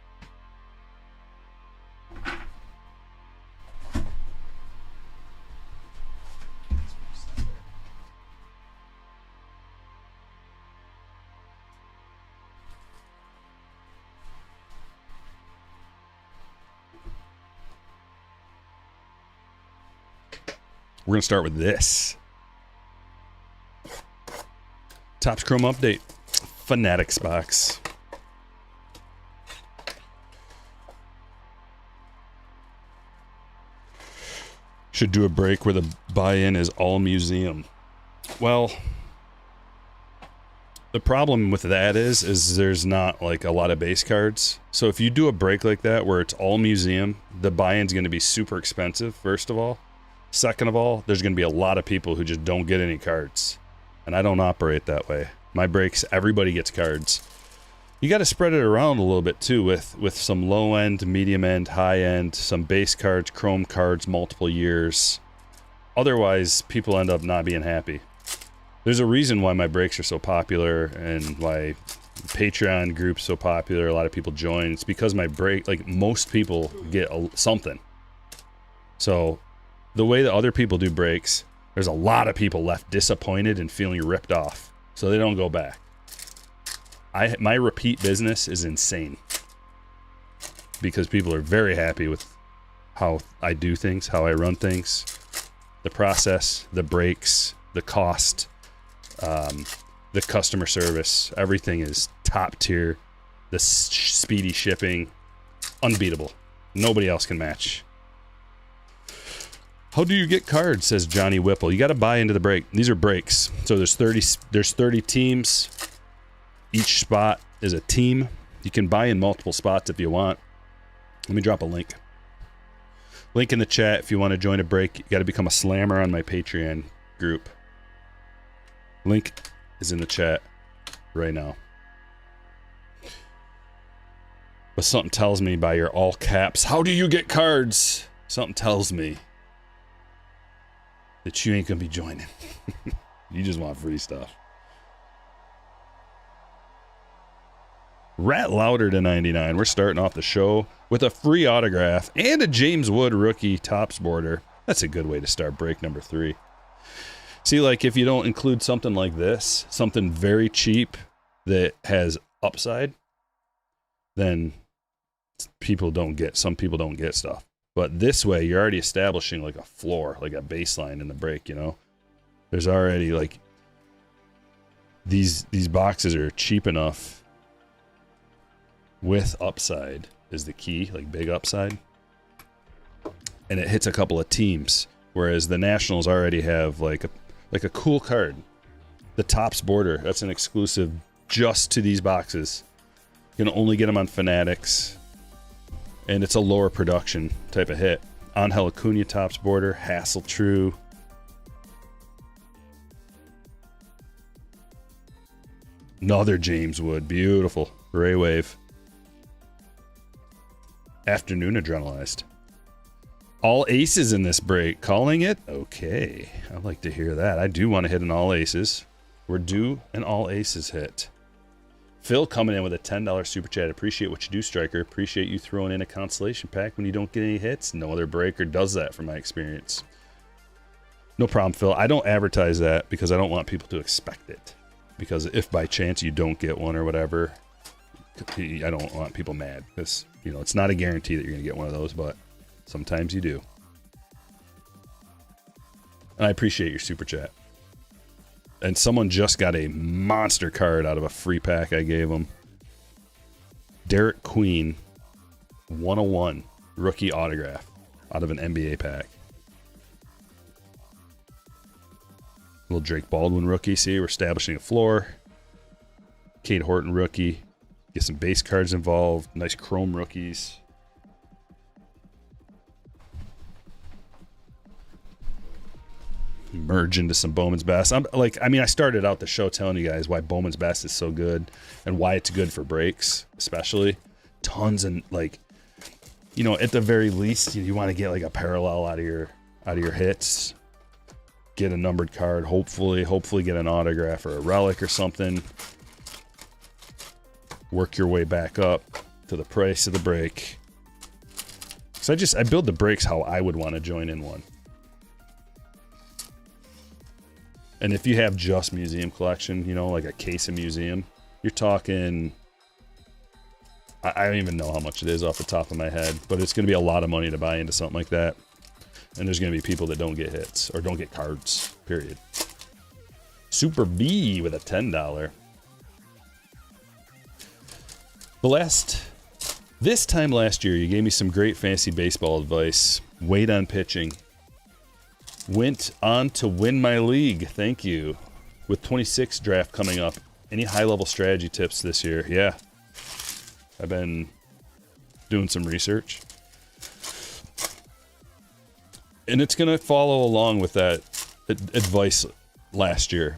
We're going to start with this. Topps Chrome Update. Fanatics box. Should do a break where the buy-in is all museum. Well, the problem with that is there's not like a lot of base cards. So if you do a break like that where it's all museum, the buy-in's going to be super expensive, first of all. Second of all, there's going to be a lot of people who just don't get any cards. And I don't operate that way. My breaks, everybody gets cards. You got to spread it around a little bit too with some low end, medium end, high end, some base cards, chrome cards, multiple years. Otherwise, people end up not being happy. There's a reason why my breaks are so popular and why Patreon group's so popular. A lot of people join. It's because my break, like most people get something. So the way that other people do breaks, there's a lot of people left disappointed and feeling ripped off. So they don't go back. My repeat business is insane because people are very happy with how I do things, how I run things, the process, the breaks, the cost, the customer service. Everything is top tier. The speedy shipping, unbeatable. Nobody else can match. How do you get cards, says Johnny Whipple. You got to buy into the break. These are breaks. So there's 30 teams. Each spot is a team. You can buy in multiple spots if you want. Let me drop a link. Link in the chat if you want to join a break. You got to become a slammer on my Patreon group. Link is in the chat right now. But something tells me by your all caps, how do you get cards? Something tells me that you ain't gonna be joining. You just want free stuff. Rat Lauder to 99. We're starting off the show with a free autograph and a James Wood rookie Topps border. That's a good way to start break number 3. See, like if you don't include something like this, something very cheap that has upside, then some people don't get stuff. But this way, you're already establishing like a floor, like a baseline in the break, you know? There's already like these boxes are cheap enough with upside is the key, like big upside. and it hits a couple of teams, whereas the Nationals already have like a cool card. The Topps border, that's an exclusive just to these boxes. You can only get them on Fanatics, and it's a lower production type of hit. Angel Acuna Topps border, Hassel True. Another James Wood, beautiful. Ray Wave. Afternoon Adrenalized. All aces in this break. Calling it? Okay. I'd like to hear that. I do want to hit an all aces. We're due an all aces hit. Phil coming in with a $10 super chat. Appreciate what you do, Stryker. Appreciate you throwing in a consolation pack when you don't get any hits. No other breaker does that from my experience. No problem, Phil. I don't advertise that because I don't want people to expect it. Because if by chance you don't get one or whatever, I don't want people mad. Because, you know, it's not a guarantee that you're going to get one of those, but sometimes you do. And I appreciate your super chat. And someone just got a monster card out of a free pack I gave them. Derek Queen, 101 rookie autograph out of an NBA pack. Little Drake Baldwin rookie. See, we're establishing a floor. Cade Horton rookie. Get some base cards involved. Nice chrome rookies. Merge into some Bowman's Best. I started out the show telling you guys why Bowman's Best is so good and why it's good for breaks, especially. Tons and at the very least, you want to get like a parallel out of your hits. Get a numbered card, hopefully get an autograph or a relic or something. Work your way back up to the price of the break. So I build the breaks how I would want to join in one. And if you have just museum collection, like a case of museum, you're talking, I don't even know how much it is off the top of my head, but it's going to be a lot of money to buy into something like that. And there's going to be people that don't get hits or don't get cards, period. Super B with a $10. This time last year, you gave me some great fantasy baseball advice. Wait on pitching. Went on to win my league. Thank you. With 26 draft coming up. Any high-level strategy tips this year? Yeah. I've been doing some research. And it's going to follow along with that advice last year.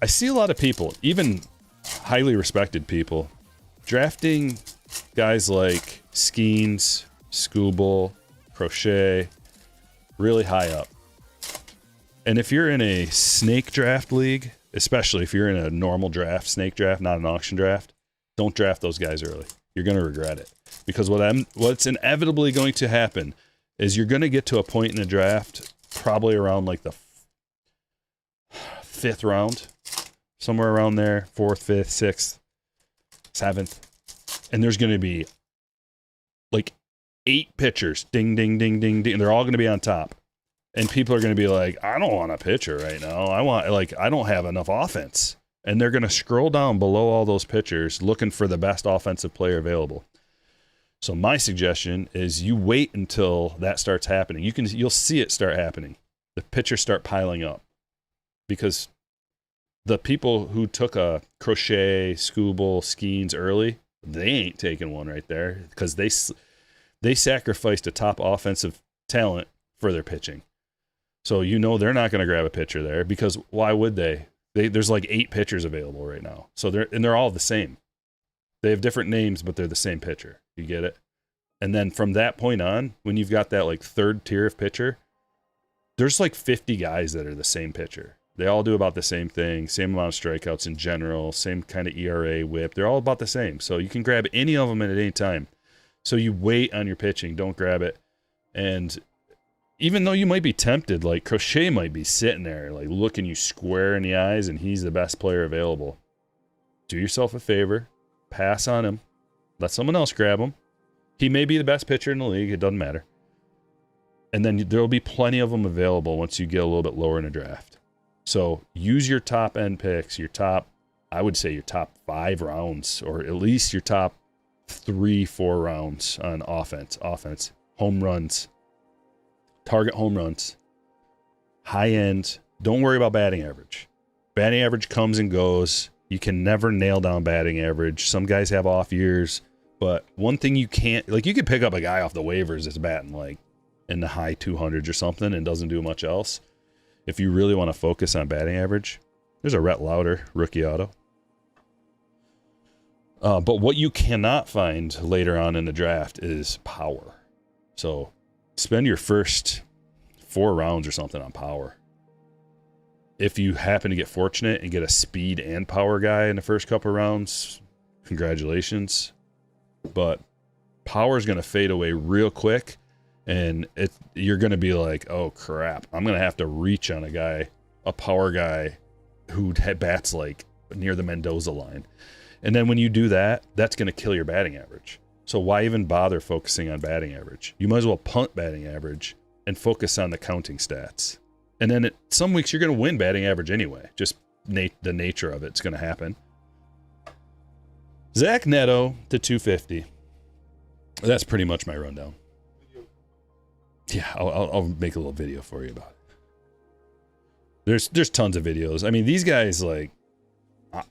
I see a lot of people, even highly respected people, drafting guys like Skeens, Scooble, Crochet, really high up. And if you're in a snake draft league, especially if you're in a normal draft, snake draft, not an auction draft, don't draft those guys early. You're going to regret it. Because what's inevitably going to happen is you're going to get to a point in the draft, probably around like the 5th round, somewhere around there, 4th, 5th, 6th, 7th. And there's going to be like 8 pitchers, ding, ding, ding, ding, ding. They're all going to be on top. And people are going to be like, I don't want a pitcher right now. I don't have enough offense. And they're going to scroll down below all those pitchers looking for the best offensive player available. So my suggestion is you wait until that starts happening. You'll see it start happening. The pitchers start piling up. Because the people who took a Crochet, Scooble, Skeens early, they ain't taking one right there because they sacrificed a top offensive talent for their pitching. So they're not going to grab a pitcher there because why would they? There's like 8 pitchers available right now. So they're all the same. They have different names, but they're the same pitcher. You get it? And then from that point on, when you've got that like 3rd tier of pitcher, there's like 50 guys that are the same pitcher. They all do about the same thing, same amount of strikeouts in general, same kind of ERA, whip. They're all about the same. So you can grab any of them at any time. So you wait on your pitching. Don't grab it. And even though you might be tempted, like Crochet might be sitting there, like looking you square in the eyes, and he's the best player available. Do yourself a favor. Pass on him. Let someone else grab him. He may be the best pitcher in the league. It doesn't matter. And then there'll be plenty of them available once you get a little bit lower in a draft. So use your top end picks, I would say your top 5 rounds, or at least your top 3-4 rounds on offense, home runs. target home runs, high end. Don't worry about batting average. Batting average comes and goes. You can never nail down batting average. Some guys have off years, but one thing you can't, like, you could pick up a guy off the waivers that's batting like in the high 200s or something and doesn't do much else. If you really want to focus on batting average, there's a Rhett Lauder rookie auto. But what you cannot find later on in the draft is power. So spend your first 4 rounds or something on power. If you happen to get fortunate and get a speed and power guy in the first couple rounds, congratulations. But power is going to fade away real quick, and you're going to be like, oh crap, I'm going to have to reach on a power guy who bats like near the Mendoza line. And then when you do that, that's going to kill your batting average. So why even bother focusing on batting average? You might as well punt batting average and focus on the counting stats. And then some weeks you're going to win batting average anyway. Just the nature of it's going to happen. Zach Neto to 250. That's pretty much my rundown. Yeah, I'll make a little video for you about it. There's tons of videos. I mean, these guys, like,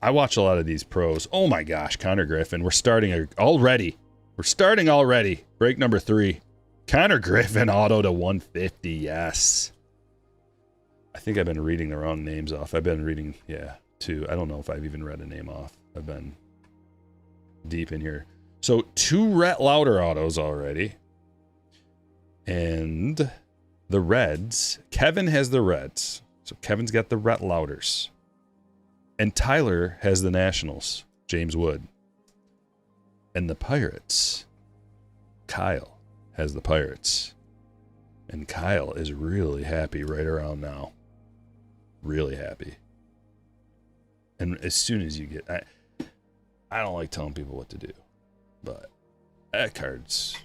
I watch a lot of these pros. Oh my gosh, Connor Griffin. We're starting already. Break number 3. Connor Griffin auto to 150. Yes. I think I've been reading the wrong names off. I've been reading, 2. I don't know if I've even read a name off. I've been deep in here. So 2 Rhett Lauder autos already. And the Reds. Kevin has the Reds. So Kevin's got the Rhett Lauders. And Tyler has the Nationals. James Wood. And the Pirates. Kyle has the Pirates. And Kyle is really happy right around now. Really happy. And as soon as you get... I don't like telling people what to do. But that card's...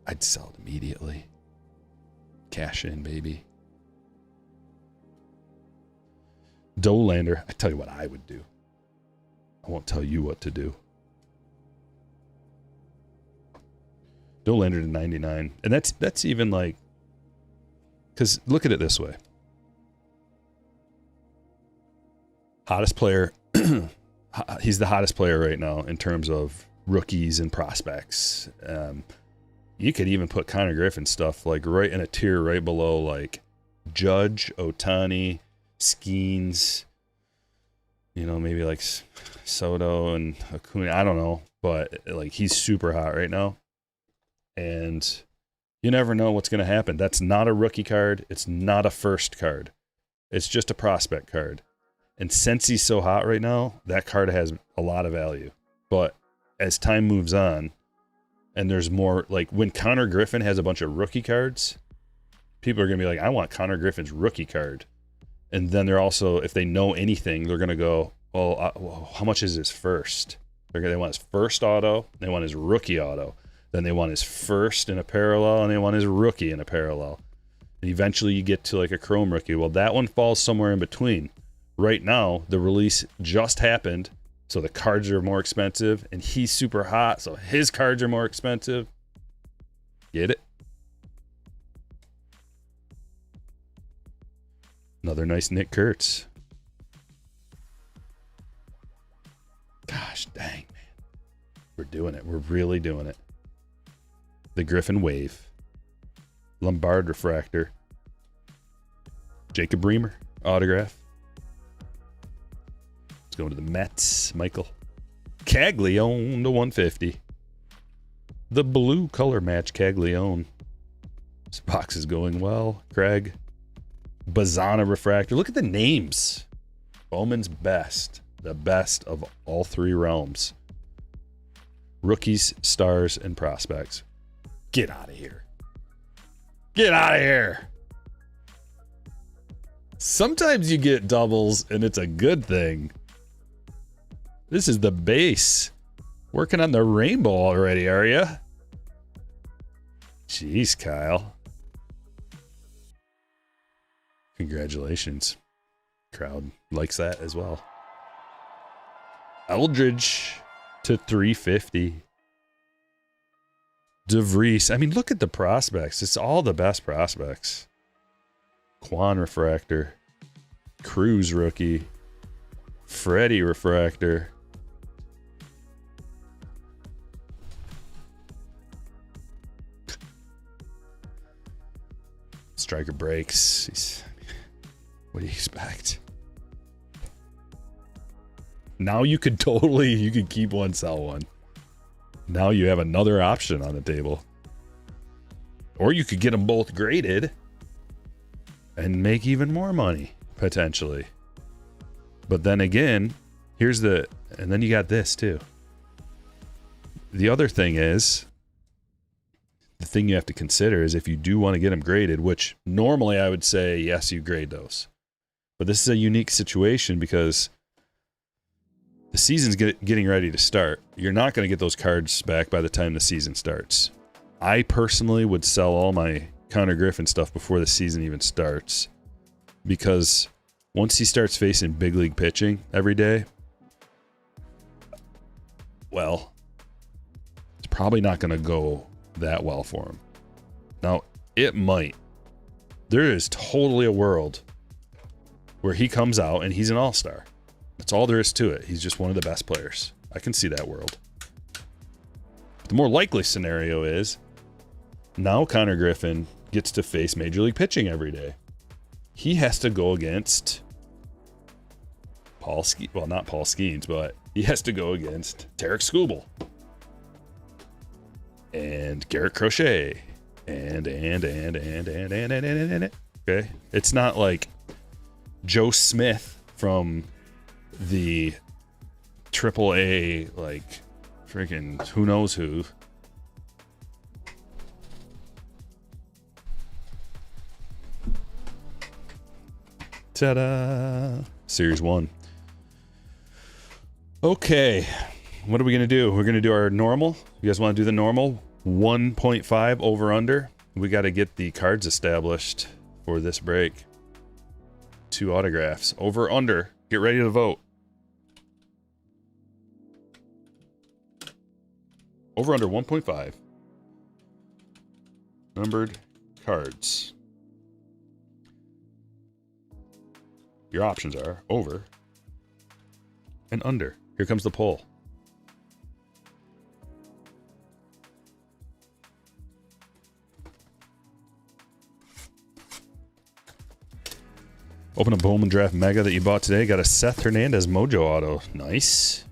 I'd sell it immediately. Cash in, baby. Dolander. I tell you what I would do. I won't tell you what to do. Dolander to 99. And that's even like... Because look at it this way. Hottest player. He's the hottest player right now in terms of rookies and prospects. You could even put Connor Griffin stuff like right in a tier right below like Judge, Ohtani, Skeens, maybe like Soto and Acuna. I don't know, but like he's super hot right now. And you never know what's going to happen. That's not a rookie card. It's not a first card. It's just a prospect card. And since he's so hot right now, that card has a lot of value. But as time moves on, and there's more, like when Connor Griffin has a bunch of rookie cards, people are going to be like, I want Connor Griffin's rookie card. And then they're also, if they know anything, they're going to go, well, how much is his first? They want his first auto, they want his rookie auto. Then they want his first in a parallel, and they want his rookie in a parallel. And eventually you get to like a chrome rookie. Well, that one falls somewhere in between. Right now, the release just happened, so the cards are more expensive, and he's super hot, so his cards are more expensive. Get it? Another nice Nick Kurtz. Gosh dang, man. We're doing it. We're really doing it. The Griffin Wave. Lombard Refractor. Jacob Bremer autograph. Let's go to the Mets. Michael Caglione to 150. The blue color match Caglione. This box is going well. Craig. Bazana Refractor. Look at the names. Bowman's best. The best of all 3 realms. Rookies, stars, and prospects. Get out of here. Get out of here. Sometimes you get doubles and it's a good thing. This is the base. Working on the rainbow already, are you? Jeez, Kyle. Congratulations. Crowd likes that as well. Eldridge to 350. DeVries. I mean, look at the prospects. It's all the best prospects. Quan refractor. Cruz rookie. Freddie refractor. Stryker breaks. What do you expect? Now you could keep one, sell one. Now you have another option on the table. Or you could get them both graded and make even more money, potentially. But then again, and then you got this too. The other thing is, the thing you have to consider is if you do want to get them graded, which normally I would say, yes, you grade those. But this is a unique situation because the season's getting ready to start. You're not going to get those cards back by the time the season starts. I personally would sell all my Connor Griffin stuff before the season even starts, because once he starts facing big league pitching every day, well, it's probably not going to go that well for him. Now, it might. There is totally a world where he comes out and he's an all-star. That's all there is to it. He's just one of the best players. I can see that world. The more likely scenario is now Connor Griffin gets to face Major League pitching every day. He has to go against not Paul Skeens, but he has to go against Tarek Skubal and Garrett Crochet and. Okay, it's not like Joe Smith from the AAA, like freaking who knows who. Ta-da! Series 1. Okay, what are we gonna do? We're gonna do our normal. You guys want to do the normal? 1.5 over under. We got to get the cards established for this break. 2 autographs. Over under. Get ready to vote. Over under 1.5. Numbered cards. Your options are over and under. Here comes the poll. Open a Bowman Draft Mega that you bought today. Got a Seth Hernandez Mojo Auto. Nice.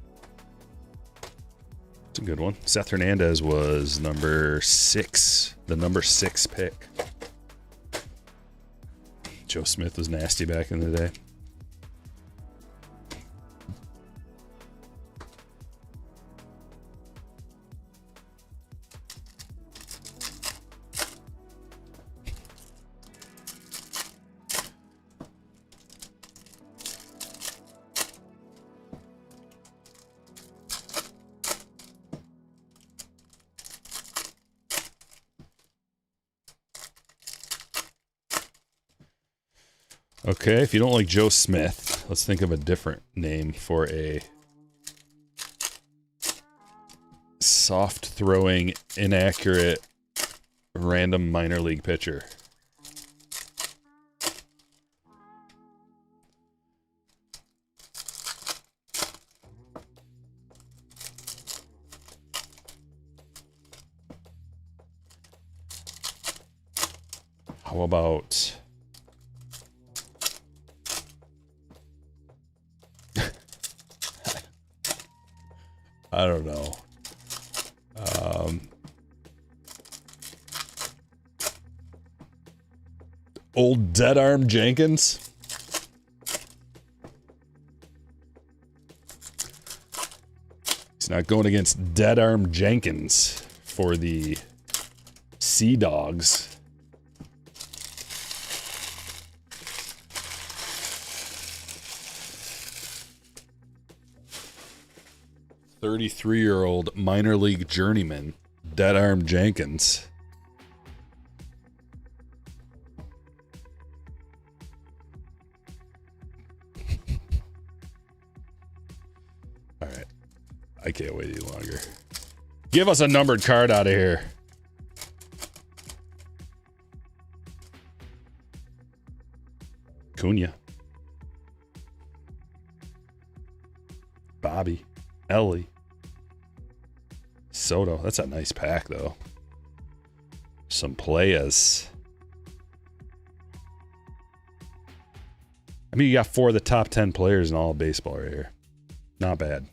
It's a good one. Seth Hernandez was number 6. The number 6 pick. Joe Smith was nasty back in the day. Okay, if you don't like Joe Smith, let's think of a different name for a soft-throwing, inaccurate, random minor league pitcher. How about... I don't know. Old Dead Arm Jenkins? He's not going against Dead Arm Jenkins for the Sea Dogs. .33-year-old minor league journeyman, Dead Arm Jenkins. All right. I can't wait any longer. Give us a numbered card out of here. Acuna. Bobby. Ellie. Soto. That's a nice pack, though. Some players. I mean, you got 4 of the top 10 players in all of baseball right here. Not bad.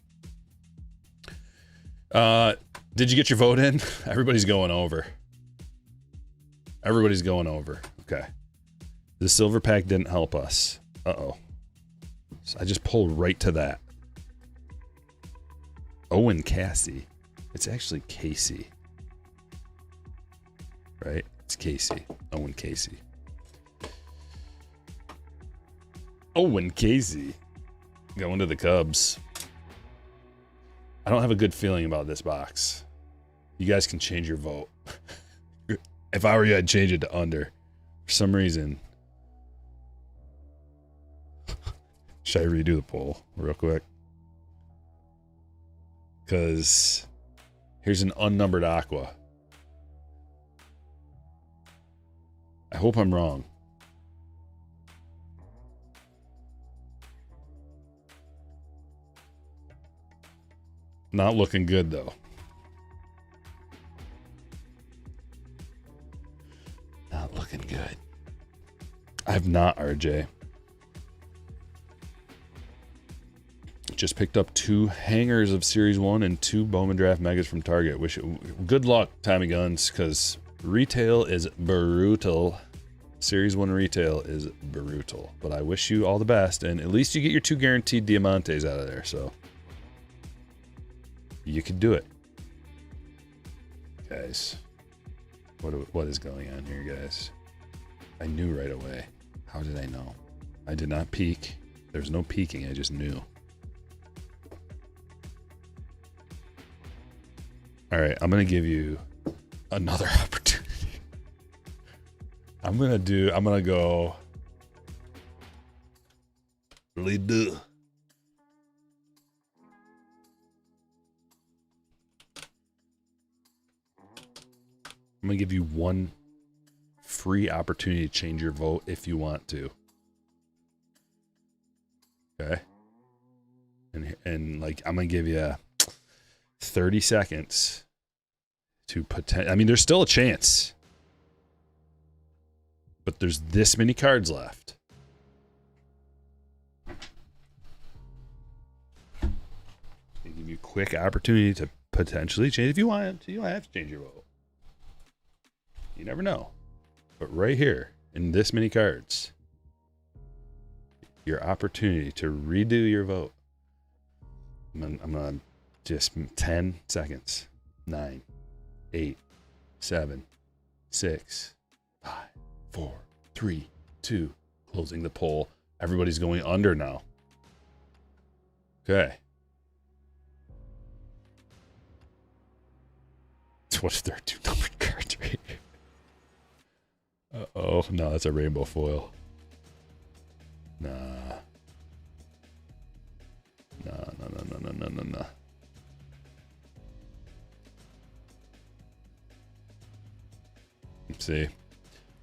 Did you get your vote in? Everybody's going over. Everybody's going over. Okay. The silver pack didn't help us. Uh-oh. So I just pulled right to that. Owen Cassie. It's actually Casey. Right? It's Casey. Owen Casey. Owen Casey. Going to the Cubs. I don't have a good feeling about this box. You guys can change your vote. If I were you, I'd change it to under. For some reason. Should I redo the poll real quick? Because here's an unnumbered aqua. I hope I'm wrong. Not looking good, though. Not looking good. I have not, RJ. Just picked up 2 hangers of Series 1 and 2 Bowman Draft Megas from Target. Good luck, Tommy Guns, because retail is brutal. Series 1 retail is brutal. But I wish you all the best, and at least you get your 2 guaranteed Diamantes out of there, so you could do it. Guys, what is going on here, guys? I knew right away. How did I know? I did not peek. There's no peeking, I just knew. All right, I'm going to give you another opportunity. I'm going to go lead. I'm going to give you one free opportunity to change your vote if you want to. Okay? And like, I'm going to give you 30 seconds to I mean, there's still a chance. But there's this many cards left. I'll give you a quick opportunity to potentially change. If you want to, you don't have to change your vote. You never know. But right here, in this many cards, your opportunity to redo your vote. I'm gonna just 10 seconds. 9, 8, 7, 6, 5, 4, 3, 2. Closing the poll. Everybody's going under now. Okay. What if there are 2 numbered cards right here? Uh-oh. No, that's a rainbow foil. Nah. Nah. Let's see.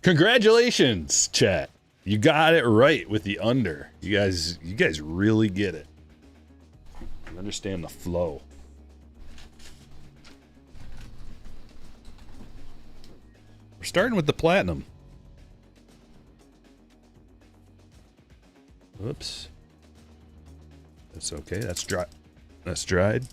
Congratulations, chat. You got it right with the under. You guys really get it. You understand the flow. We're starting with the platinum. Oops. That's okay. That's dry. That's dried.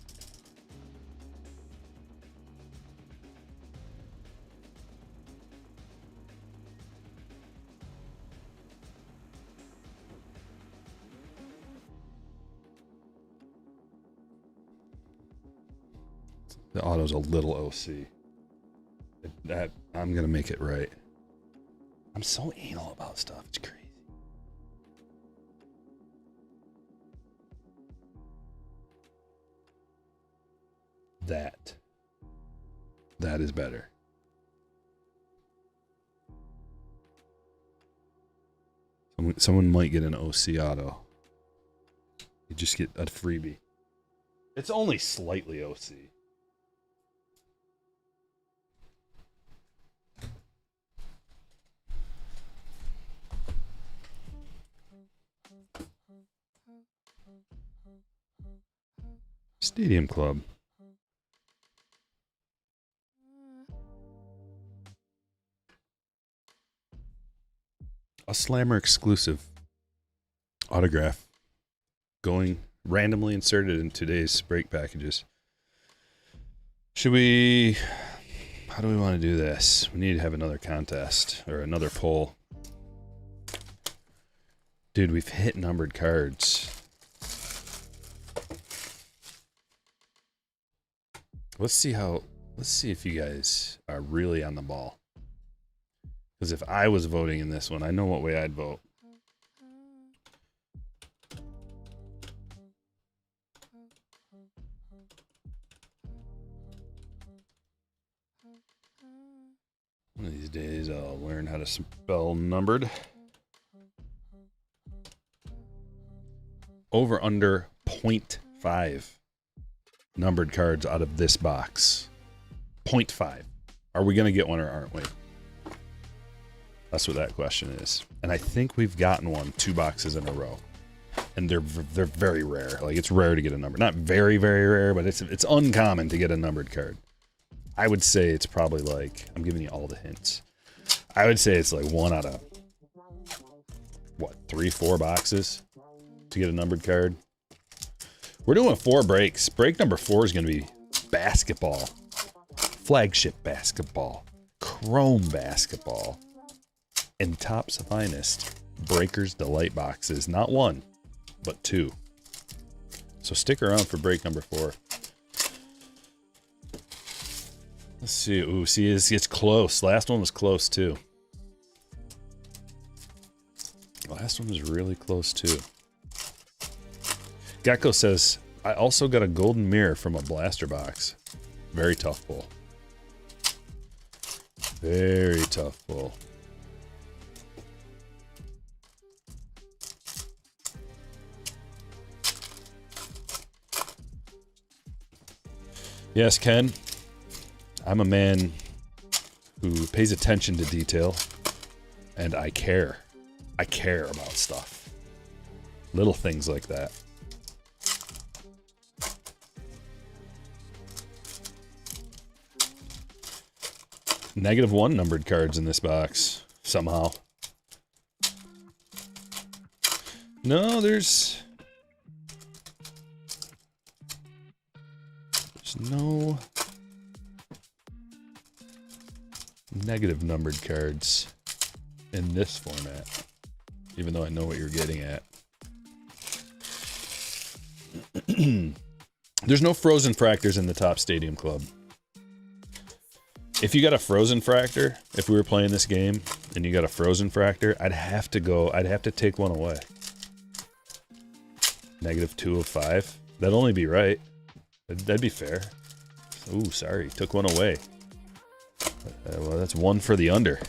The auto's a little OC. That I'm gonna make it right. I'm so anal about stuff. It's crazy. That is better. Someone might get an OC auto. You just get a freebie. It's only slightly OC. Stadium Club. A Slammer exclusive autograph going randomly inserted in today's break packages. Should we... How do we want to do this? We need to have another contest or another poll. Dude, we've hit numbered cards. Let's see if you guys are really on the ball. Because if I was voting in this one, I know what way I'd vote. One of these days I'll learn how to spell numbered. Over under 0.5 numbered cards out of this box. 0.5. Are we going to get one or aren't we? That's what that question is. And I think we've gotten one 2 boxes in a row. And they're very rare. Like, it's rare to get a number. Not very, very rare, but it's uncommon to get a numbered card. I would say it's probably like, I'm giving you all the hints. I would say it's like 1 out of, what, 3, 4 boxes to get a numbered card. We're doing 4 breaks. Break number 4 is going to be basketball. Flagship basketball. Chrome basketball. And Topps Finest Breakers Delight boxes. Not 1, but 2. So stick around for break number 4. Let's see. Ooh, see, it's close. Last one was close, too. Last one was really close, too. Gecko says, I also got a golden mirror from a blaster box. Very tough pull. Very tough pull. Yes, Ken. I'm a man who pays attention to detail, and I care. I care about stuff. Little things like that. -1 numbered cards in this box, somehow. No, there's no negative numbered cards in this format, even though I know what you're getting at. There's no frozen fractors in the Topps Stadium Club. If you got a frozen fractor, if we were playing this game and you got a frozen fractor, I'd have to take one away. -2 of 5. That'd only be right. That'd be fair. Ooh, sorry, took one away. Well, that's 1 for the under.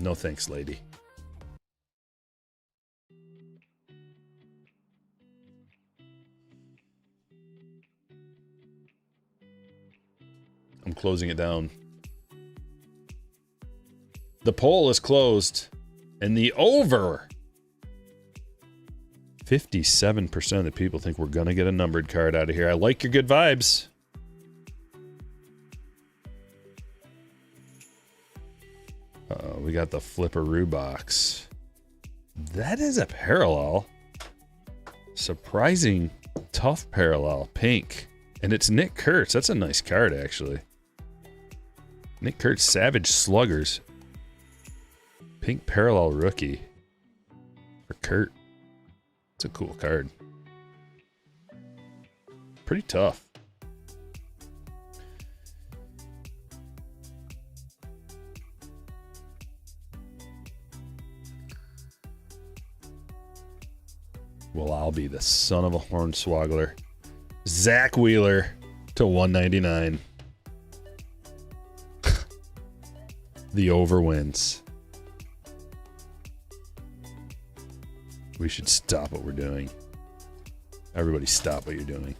No thanks, lady. I'm closing it down. The poll is closed, and the over. 57% of the people think we're gonna get a numbered card out of here. I like your good vibes. We got the Flipperoo box. That is a parallel. Surprising tough parallel. Pink. And it's Nick Kurtz. That's a nice card, actually. Nick Kurtz, Savage Sluggers. Pink parallel rookie. For Kurt. It's a cool card. Pretty tough. Well, I'll be the son of a hornswoggler. Zach Wheeler to 199. The over wins. We should stop what we're doing. Everybody stop what you're doing.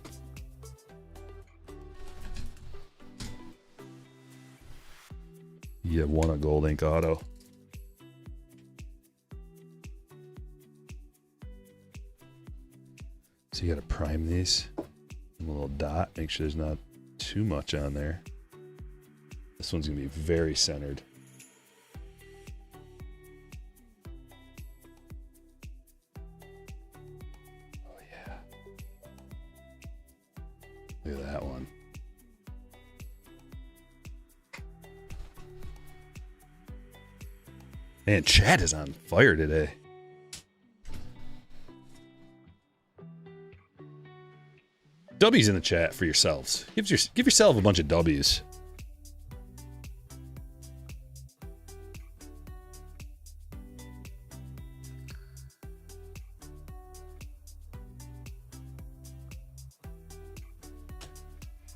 You won a gold ink auto. So you got to prime these. A little dot. Make sure there's not too much on there. This one's going to be very centered. Oh, yeah. Look at that one. Man, chat is on fire today. W's in the chat for yourselves. Give yourself a bunch of W's.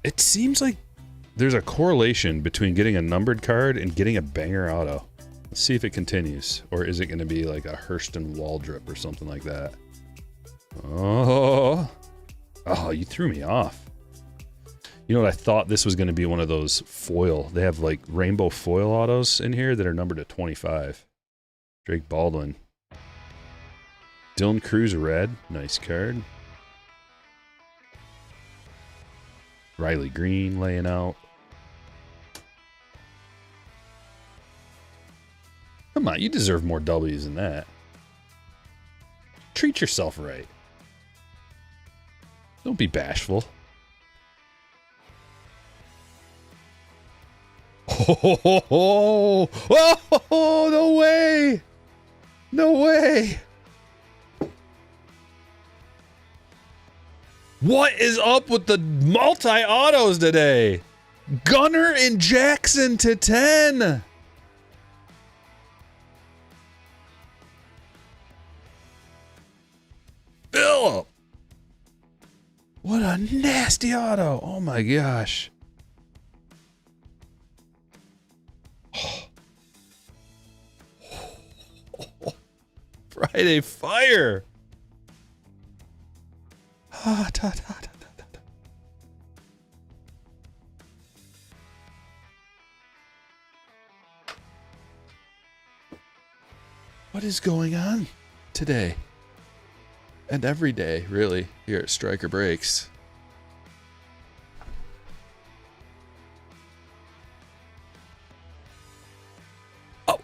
It seems like there's a correlation between getting a numbered card and getting a banger auto. Let's see if it continues. Or is it going to be like a Hurston Waldrop or something like that? Oh, you threw me off. You know what? I thought this was going to be one of those foil. They have like rainbow foil autos in here that are numbered to 25. Drake Baldwin. Dylan Cruz red. Nice card. Riley Green laying out. Come on, you deserve more W's than that. Treat yourself right. Don't be bashful. Oh, no way. No way. What is up with the multi-autos today? Gunner and Jackson to 10. Phillip. What a nasty auto. Oh my gosh. Friday Fire. What is going on today? And every day, really, here at Stryker Breaks. Oh,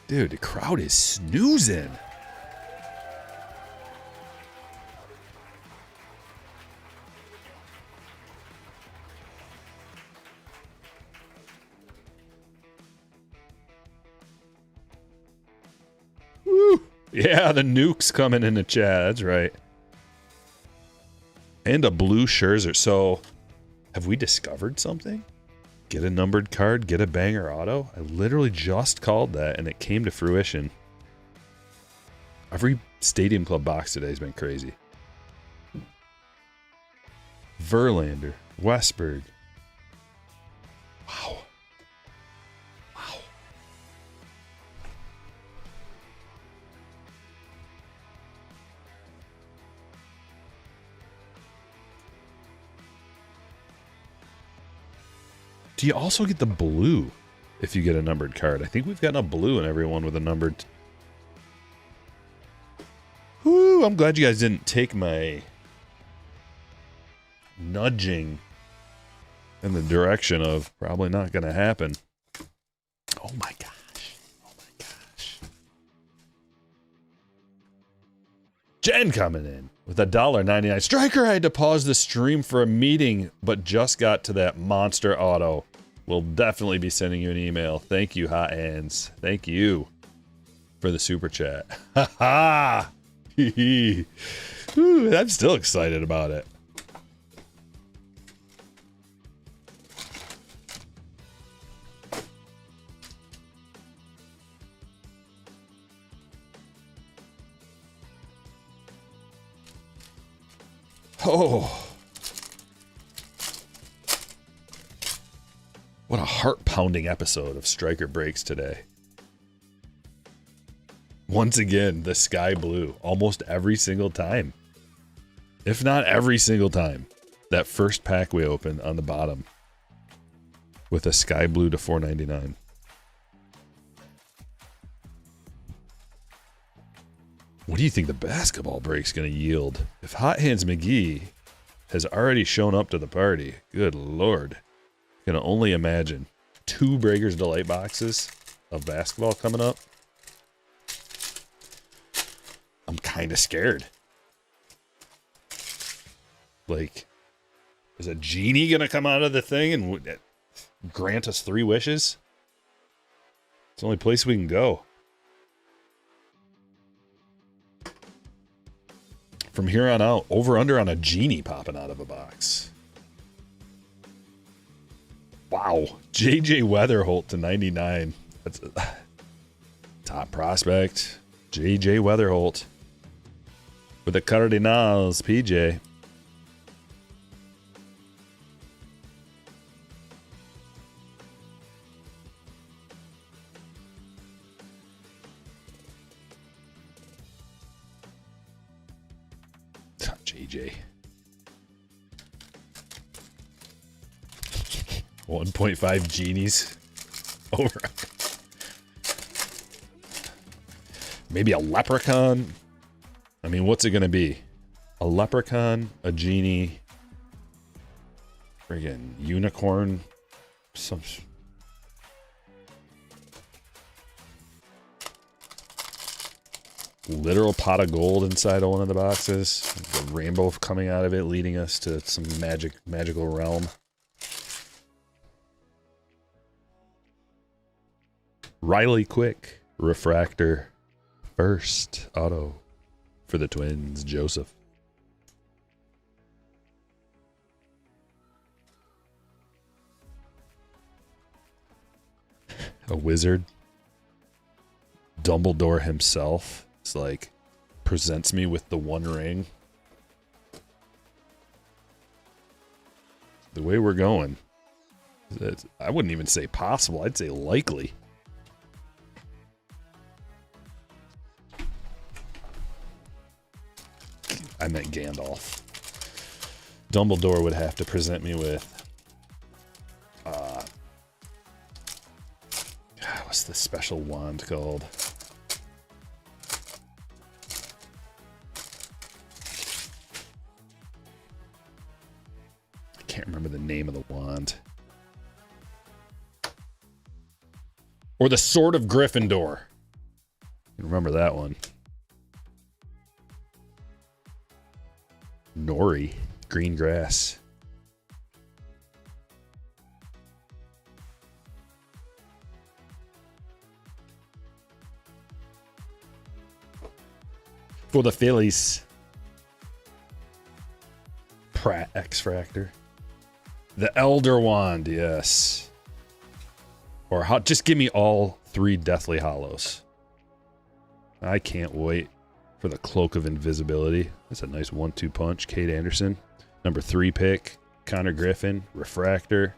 dude, the crowd is snoozing. Woo! Yeah, the nuke's coming in the chat. That's right. And a blue Scherzer. So, have we discovered something? Get a numbered card, get a banger auto. I literally just called that, and it came to fruition. Every Stadium Club box today has been crazy. Verlander, Westberg. Wow. Wow. Do you also get the blue if you get a numbered card? I think we've gotten a blue in everyone with a numbered. Woo, I'm glad you guys didn't take my nudging in the direction of probably not going to happen. Oh my gosh. Oh my gosh. Jen coming in with $1.99. Stryker, I had to pause the stream for a meeting, but just got to that monster auto. We'll definitely be sending you an email. Thank you, Hot Hands. Thank you for the super chat. Ha ha! I'm still excited about it. Oh. What a heart-pounding episode of Stryker Breaks today. Once again, the sky blue. Almost every single time. If not every single time. That first pack we opened on the bottom. With a sky blue to $4.99. What do you think the basketball break's going to yield? If Hot Hands McGee has already shown up to the party, good Lord. I can only imagine 2 Breakers Delight boxes of basketball coming up. I'm kind of scared. Like, is a genie going to come out of the thing and grant us 3 wishes? It's the only place we can go. From here on out, over under on a genie popping out of a box. Wow. JJ Weatherholt to 99. That's a top prospect. JJ Weatherholt. With the Cardinals, PJ. JJ. 1.5 genies. Over. Maybe a leprechaun. I mean, what's it going to be? A leprechaun, a genie, friggin' unicorn, some... literal pot of gold inside of one of the boxes. The rainbow coming out of it, leading us to some magical realm. Riley Quick, refractor, first auto for the Twins, Joseph. A wizard. Dumbledore himself. It's like, presents me with the one ring. The way we're going, I wouldn't even say possible. I'd say likely. I meant Gandalf. Dumbledore would have to present me with... what's the special wand called? Can't remember the name of the wand. Or the Sword of Gryffindor. You remember that one. Nori, green grass. For the Phillies. Pratt X-Fractor. The Elder Wand, yes. Or just give me all 3 Deathly Hollows. I can't wait for the Cloak of Invisibility. That's a nice 1-2 punch. Kate Anderson. Number 3 pick. Connor Griffin. Refractor.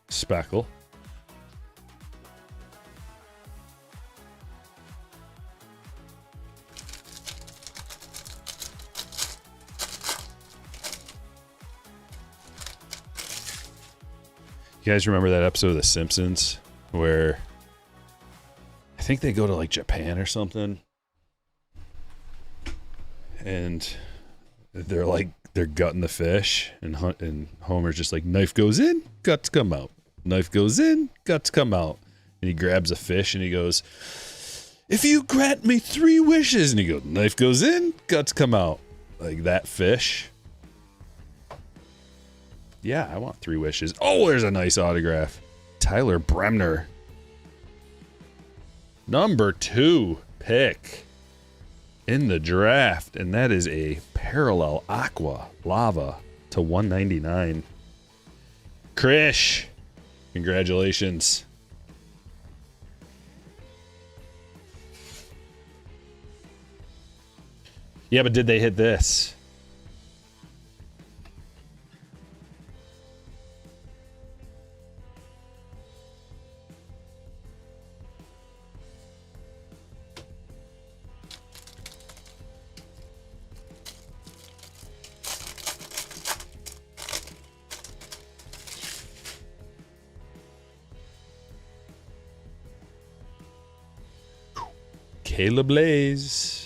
Speckle. You guys remember that episode of The Simpsons where I think they go to like Japan or something and they're gutting the fish and Homer's just like, knife goes in, guts come out. Knife goes in, guts come out. And he grabs a fish and he goes, if you grant me 3 wishes. And he goes, knife goes in, guts come out. Like that fish. Yeah, I want 3 wishes. Oh, there's a nice autograph. Tyler Bremner. Number 2 pick in the draft. And that is a parallel aqua lava to 199. Krish. Congratulations. Yeah, but did they hit this? Caleb Blaze.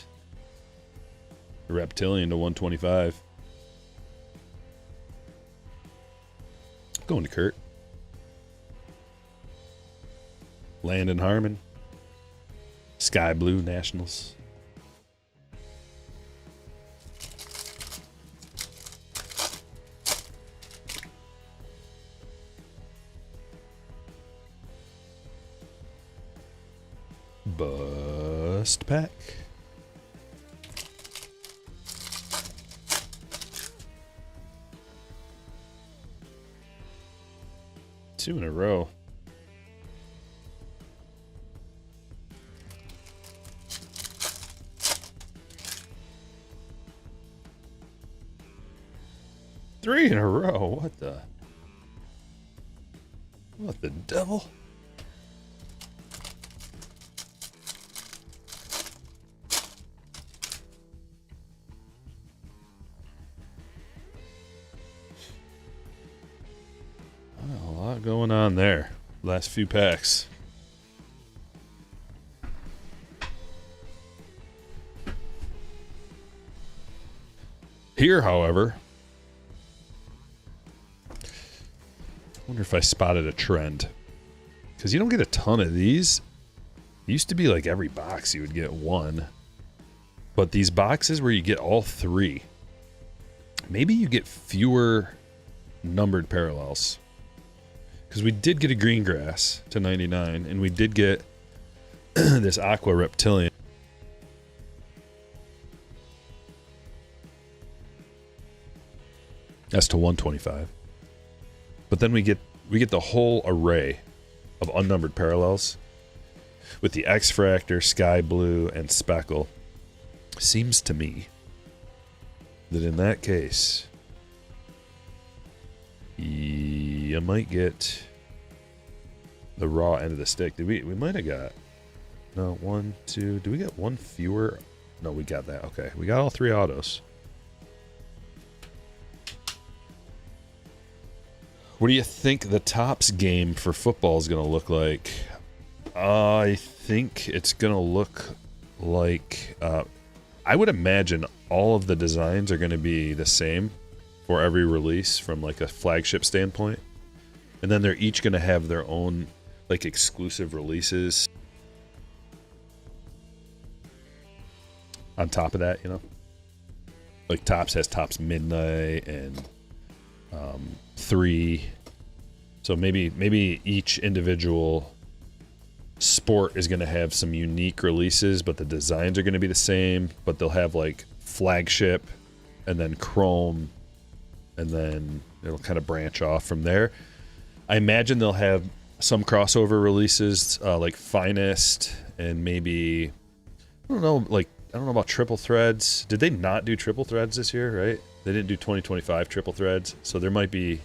Reptilian to 125. Going to Kurt. Landon Harmon. Sky Blue Nationals. Bust pack. Two in a row. Three in a row. What the devil? A lot going on there. Last few packs. Here, however, I wonder if I spotted a trend. Because you don't get a ton of these. It used to be like every box you would get one. But these boxes where you get all three, maybe you get fewer numbered parallels. Because we did get a green grass to 99, and we did get this aqua reptilian. That's to 125. But then we get the whole array of unnumbered parallels with the X-Fractor, Sky Blue, and Speckle. Seems to me that in that case, you might get the raw end of the stick. We might have got, no, one, two, do we get one fewer? No, we got that. Okay, we got all three autos. What do you think the Topps game for football is going to look like? I think it's going to look like, I would imagine all of the designs are going to be the same for every release from like a flagship standpoint. And then they're each going to have their own like exclusive releases on top of that, you know? Like Topps has Topps Midnight and 3. So maybe each individual sport is going to have some unique releases, but the designs are going to be the same, but they'll have like flagship and then chrome, and then it'll kind of branch off from there. I imagine they'll have some crossover releases, like Finest, and maybe, I don't know about triple threads. Did they not do triple threads this year, right? They didn't do 2025 triple threads, so there might be.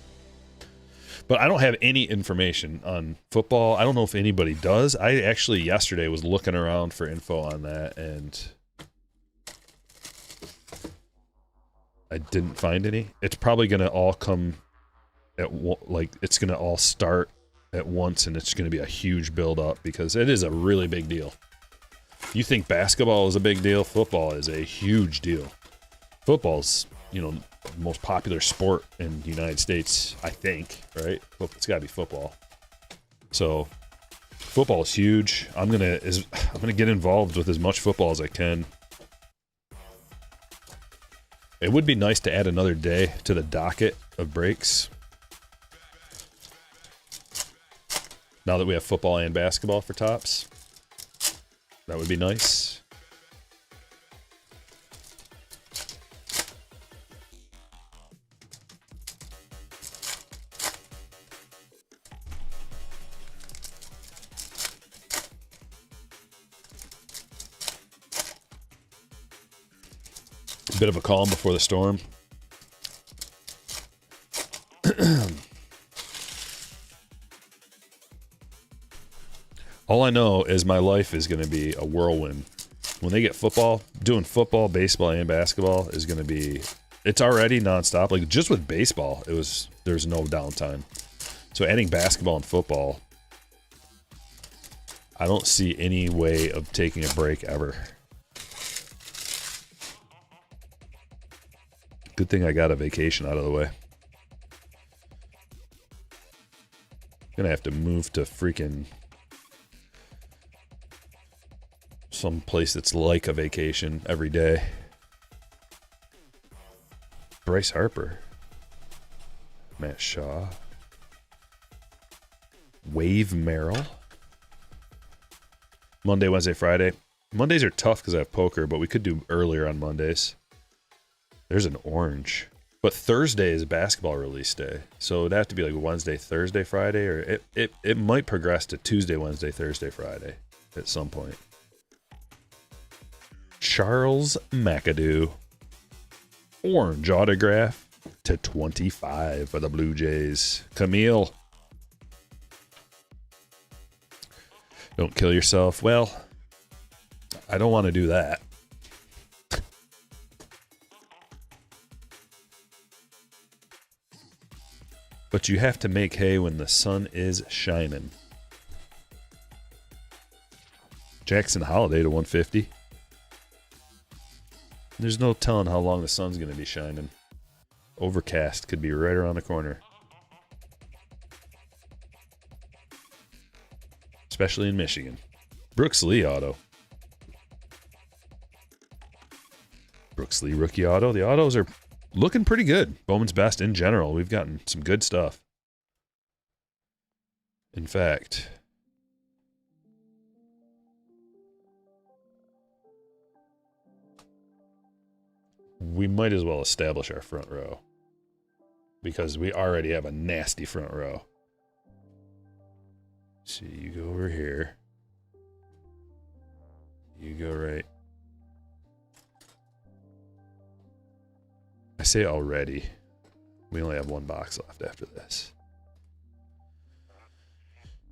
But I don't have any information on football. I don't know if anybody does. I actually yesterday was looking around for info on that, and I didn't find any. It's probably going to all come at it's going to all start at once, and it's going to be a huge build up because it is a really big deal. You think basketball is a big deal? Football is a huge deal. Football's, the most popular sport in the United States, I think, right? It's got to be football. So football is huge. I'm gonna get involved with as much football as I can. It would be nice to add another day to the docket of breaks. Now that we have football and basketball for Topps, that would be nice. Bit of a calm before the storm. All I know is my life is going to be a whirlwind. When they get football, doing football, baseball, and basketball is going to be... It's already nonstop. Like, just with baseball, there's no downtime. So adding basketball and football, I don't see any way of taking a break ever. Good thing I got a vacation out of the way. Gonna have to move to freaking some place that's like a vacation every day. Bryce Harper. Matt Shaw. Wave Merrill. Monday, Wednesday, Friday. Mondays are tough because I have poker, but we could do earlier on Mondays. There's an orange. But Thursday is basketball release day. So it'd have to be like Wednesday, Thursday, Friday, or it might progress to Tuesday, Wednesday, Thursday, Friday at some point. Charles McAdoo. Orange autograph to 25 for the Blue Jays. Camille. Don't kill yourself. Well, I don't want to do that. But you have to make hay when the sun is shining. Jackson Holiday to 150. There's no telling how long the sun's going to be shining. Overcast could be right around the corner. Especially in Michigan. Brooks Lee auto. Brooks Lee rookie auto. The autos are looking pretty good. Bowman's best in general. We've gotten some good stuff. In fact, we might as well establish our front row because we already have a nasty front row. See, you go over here. You go right. I say already. We only have one box left after this.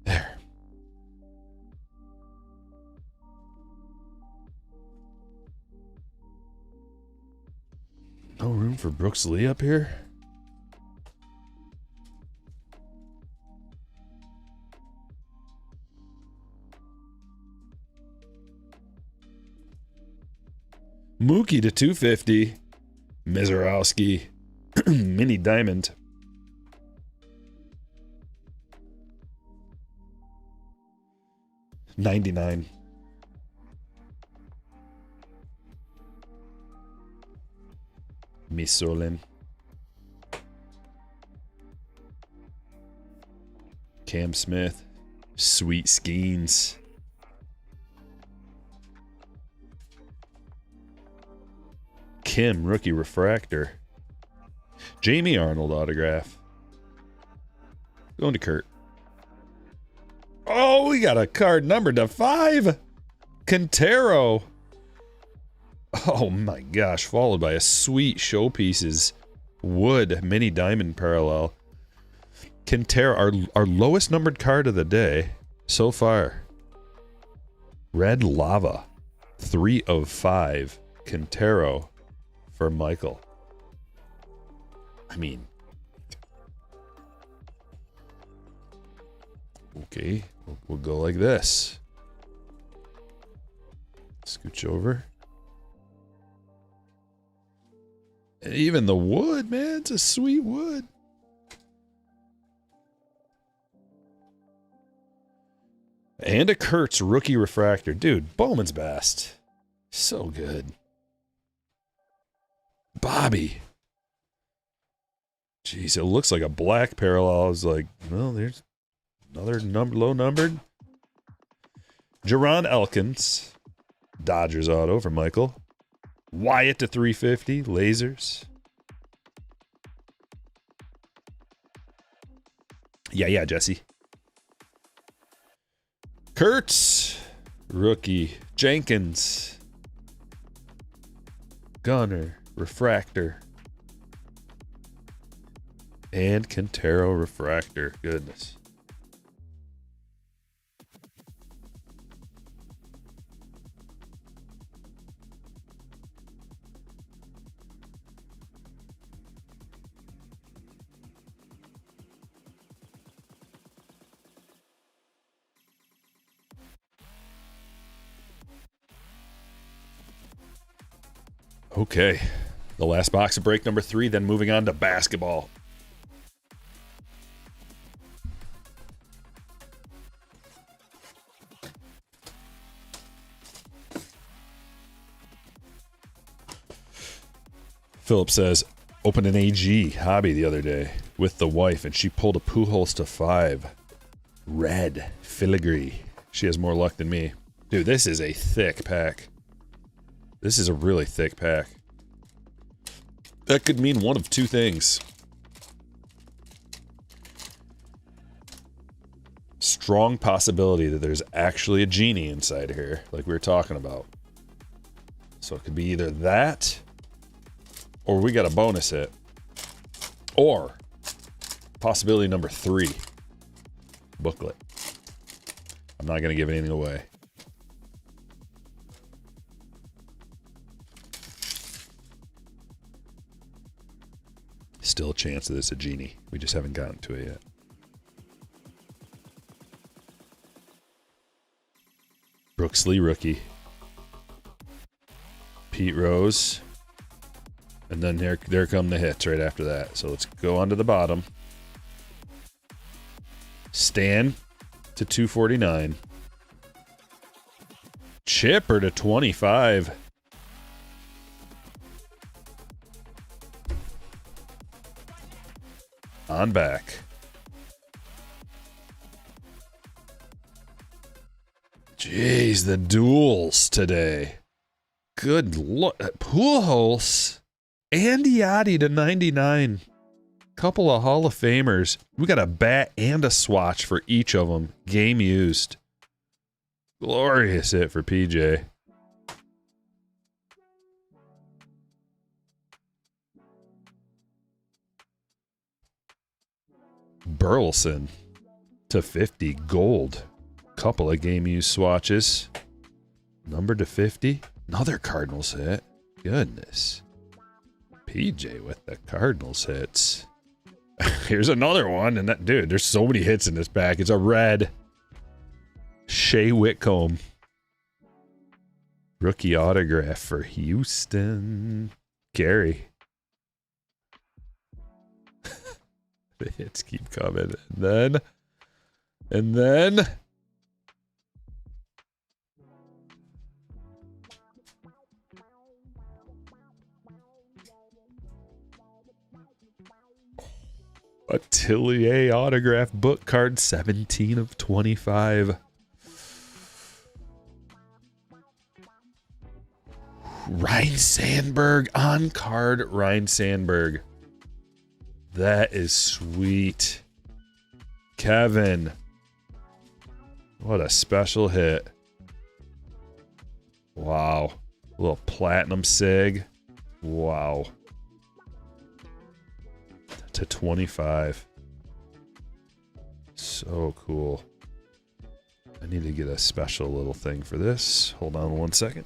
There. No room for Brooks Lee up here? Mookie to 250. Mizorowski. Mini Diamond. $99. Misolin. Cam Smith. Sweet Skeens. Kim, rookie refractor. Jamie Arnold autograph. Going to Kurt. Oh, we got a card numbered to 5. Quintero. Oh my gosh, followed by a sweet showpieces wood mini diamond parallel. Quintero, our lowest numbered card of the day so far. Red Lava. 3 of 5. Quintero for Michael. I mean, okay, we'll go like this. Scooch over. And even the wood, man, it's a sweet wood. And a Kurtz rookie refractor. Dude, Bowman's best. So good. Bobby. Jeez, it looks like a black parallel. I was like, well, there's another low numbered. Jerron Elkins. Dodgers auto for Michael. Wyatt to 350. Lasers. Yeah, Jesse. Kurtz. Rookie. Jenkins. Gunner. refractor. And Quintero refractor. Goodness. Okay, the last box of break number 3, then moving on to basketball. Philip says, opened an AG hobby the other day with the wife, and she pulled a Pujols to 5. Red filigree. She has more luck than me. Dude, this is a thick pack. This is a really thick pack. That could mean one of two things. Strong possibility that there's actually a genie inside here, like we were talking about. So it could be either that, or we got a bonus hit. Or, possibility number 3, booklet. I'm not going to give anything away. Still a chance that it's a genie. We just haven't gotten to it yet. Brooks Lee rookie. Pete Rose. And then there come the hits right after that. So let's go on to the bottom. Stan to 249. Chipper to 25. On back. Jeez, the duels today. Good look. Pujols and Yachty to 99. Couple of Hall of Famers. We got a bat and a swatch for each of them. Game used. Glorious hit for PJ. Burleson to 50 gold. Couple of game used swatches. Number to 50. Another Cardinals hit. Goodness. PJ with the Cardinals hits. Here's another one. And that, dude, there's so many hits in this pack. It's a red. Shea Whitcomb. Rookie autograph for Houston. Gary. The hits keep coming. And then. Atelier autograph book card, 17 of 25. Ryan Sandberg on card. Ryan Sandberg. That is sweet. Kevin. What a special hit. Wow. A little platinum sig. Wow. To 25. So cool. I need to get a special little thing for this. Hold on one second.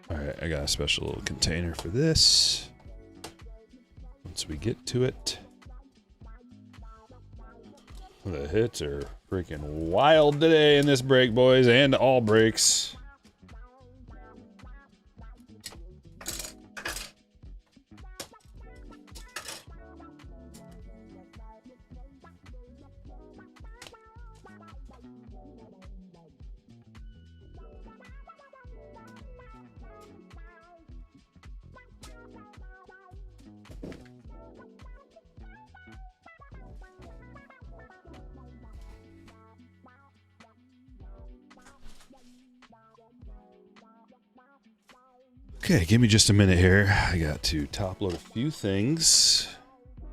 Alright, I got a special little container for this. Once we get to it. The hits are freaking wild today in this break, boys, and all breaks. Okay, give me just a minute here. I got to top load a few things,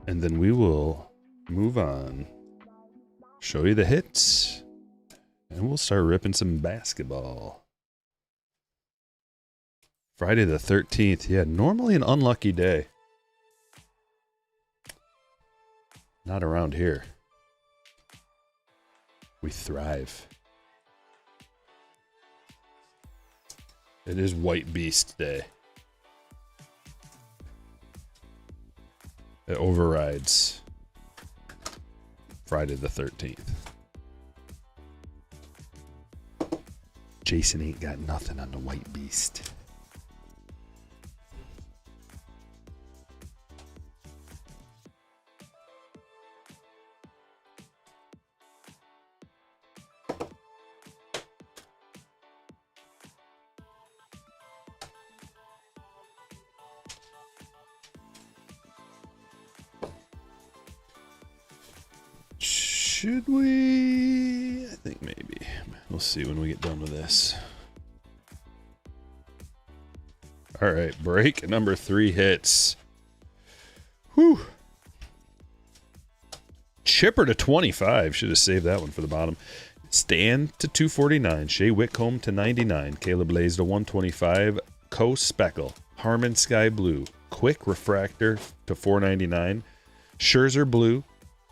and then we will move on. Show you the hits, and we'll start ripping some basketball. Friday the 13th. Yeah, normally an unlucky day. Not around here. We thrive. It is White Beast Day. It overrides Friday the 13th. Jason ain't got nothing on the White Beast. Should we? I think maybe. We'll see when we get done with this. All right, break number 3 hits. Whew. Chipper to 25. Should have saved that one for the bottom. Stan to 249. Shea Whitcomb to 99. Caleb Lays to 125. Co Speckle. Harmon Sky Blue. Quick Refractor to 499. Scherzer Blue.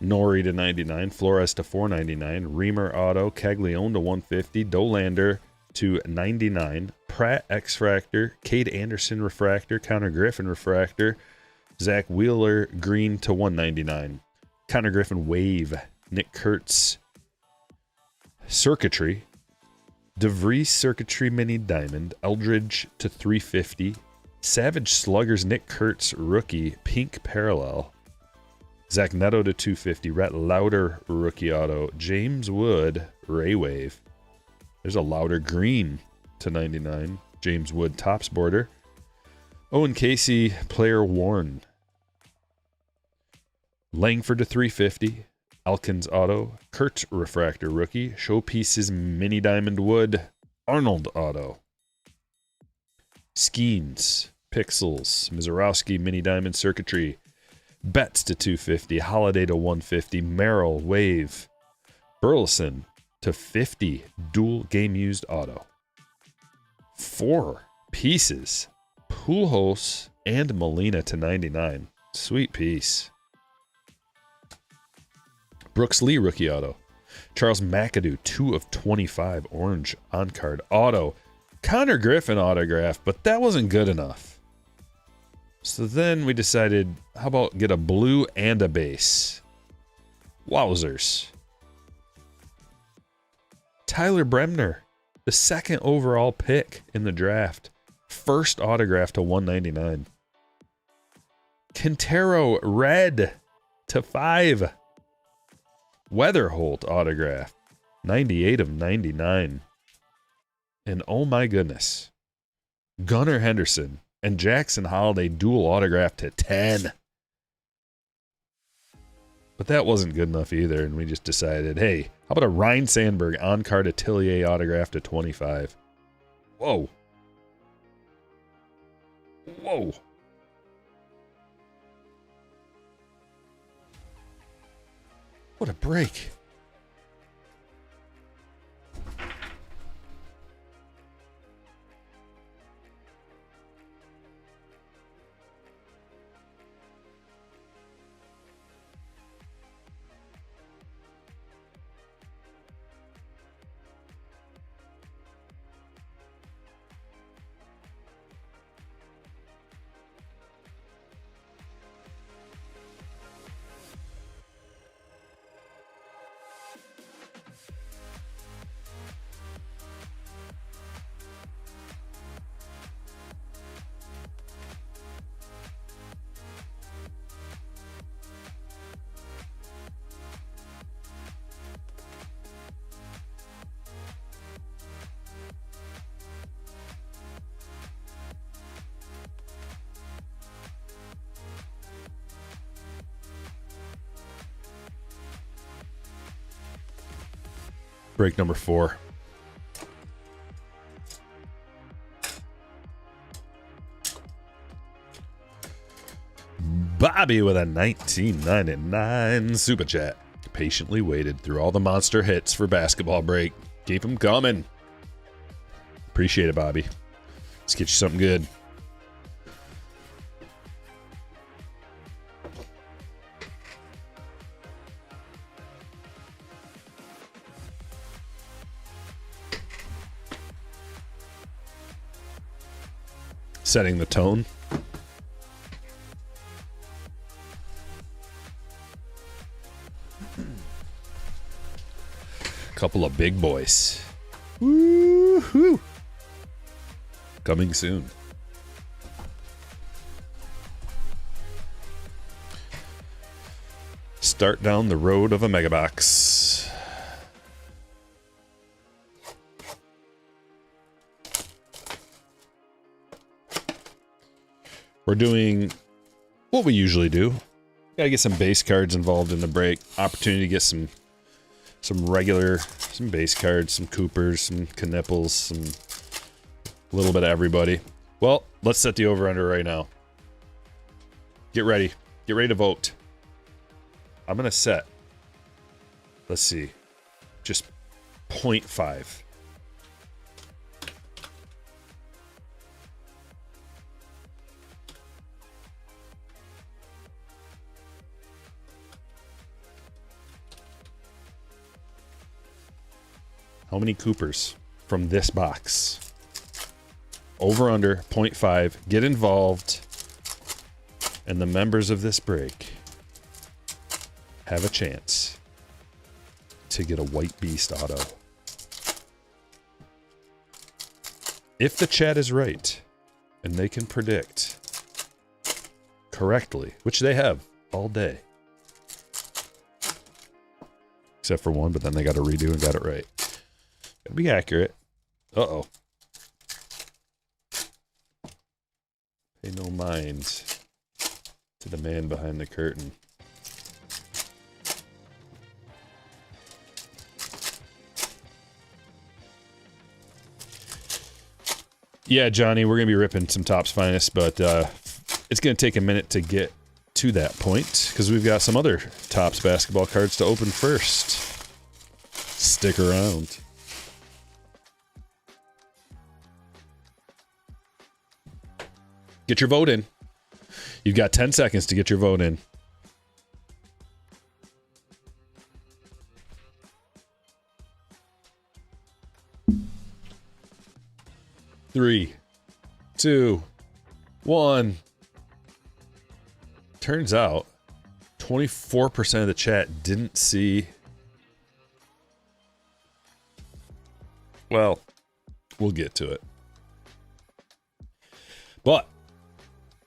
Nori to 99, Flores to 499, Reamer Auto, Caglione to 150, Dolander to 99, Pratt X-Fractor, Cade Anderson Refractor, Connor Griffin Refractor, Zach Wheeler Green to 199, Connor Griffin Wave, Nick Kurtz Circuitry, DeVries Circuitry Mini Diamond, Eldridge to 350, Savage Sluggers Nick Kurtz Rookie Pink Parallel, Zach Neto to 250. Rhett Lauder rookie auto. James Wood Ray Wave. There's a Lauder green to 99. James Wood Topps border. Owen Casey player worn. Langford to 350. Elkins auto. Kurt refractor rookie. Showpieces mini diamond wood. Arnold auto. Skeens. Pixels. Mizorowski mini diamond circuitry. Betts to 250, Holiday to 150, Merrill, Wave, Burleson to 50, dual game used auto. 4 pieces, Pujols and Molina to 99. Sweet piece. Brooks Lee rookie auto. Charles McAdoo, 2 of 25, orange on-card auto. Connor Griffin autograph, but that wasn't good enough. So then we decided, how about get a blue and a base? Wowzers. Tyler Bremner, the 2nd overall pick in the draft. First autograph to 199. Quintero red to 5. Weatherholt autograph. 98 of 99. And oh my goodness. Gunnar Henderson and Jackson Holiday dual autograph to 10. But that wasn't good enough either, and we just decided, hey, how about a Ryan Sandberg on-card Atelier autograph to 25? Whoa. Whoa. What a break. Break number 4. Bobby with a 1999 super chat. Patiently waited through all the monster hits for basketball break. Keep them coming. Appreciate it, Bobby. Let's get you something good. Setting the tone. Couple of big boys. Woo-hoo. Coming soon. Start down the road of a mega box. We're doing what we usually do. Gotta get some base cards involved in the break. Opportunity to get some regular, some base cards, some Coopers, some Knipples, some little bit of everybody. Well, let's set the over-under right now. Get ready. Get ready to vote. I'm gonna set, let's see, just 0.5. How many Coopers from this box? Over under 0.5. Get involved. And the members of this break have a chance to get a White Beast auto. If the chat is right and they can predict correctly, which they have all day. Except for one, but then they got to redo and got it right. Gotta be accurate. Uh-oh. Pay no mind to the man behind the curtain. Yeah, Johnny, we're going to be ripping some Topps Finest, but it's going to take a minute to get to that point because we've got some other Topps basketball cards to open first. Stick around. Get your vote in. You've got 10 seconds to get your vote in. Three, two, one. Turns out 24% of the chat didn't see. Well, we'll get to it. But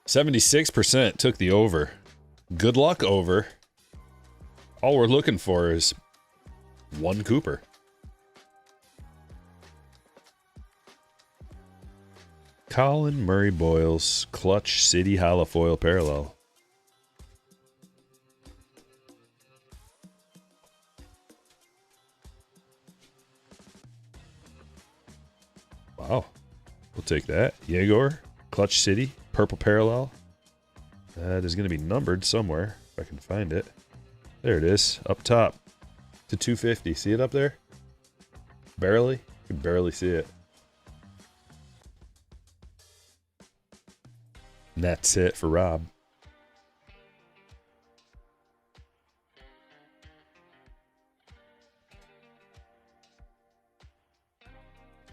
76% took the over. Good luck, over. All we're looking for is one Cooper. Colin Murray Boyles, Clutch City Holofoil Parallel. Wow. We'll take that. Yegor, Clutch City, Purple Parallel. That is going to be numbered somewhere, if I can find it. There it is, up top to 250. See it up there? Barely? You can barely see it. And that's it for Rob.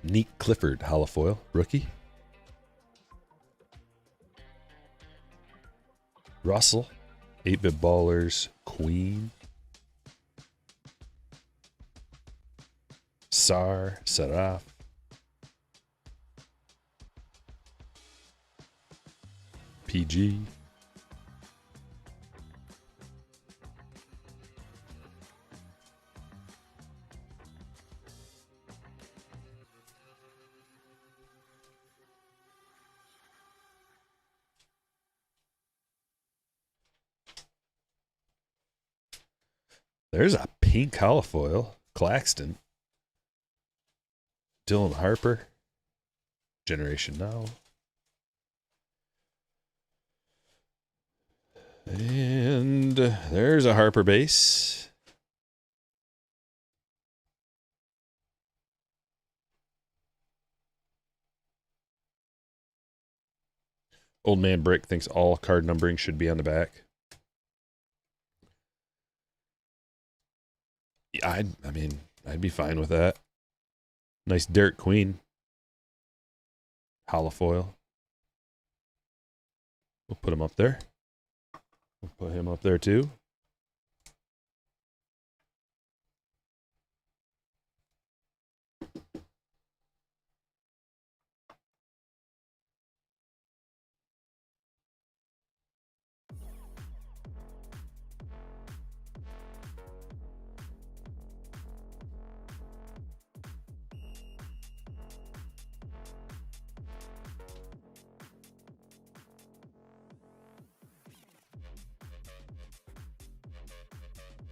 Neat Clifford Holofoil, rookie. Russell, 8-Bit Ballers, Queen. Sar, Saraf. PG. There's a pink holofoil, Claxton. Dylan Harper. Generation Now. And there's a Harper base. Old Man Brick thinks all card numbering should be on the back. Yeah, I mean, I'd be fine with that. Nice Derek Queen. Holofoil. We'll put him up there. We'll put him up there too.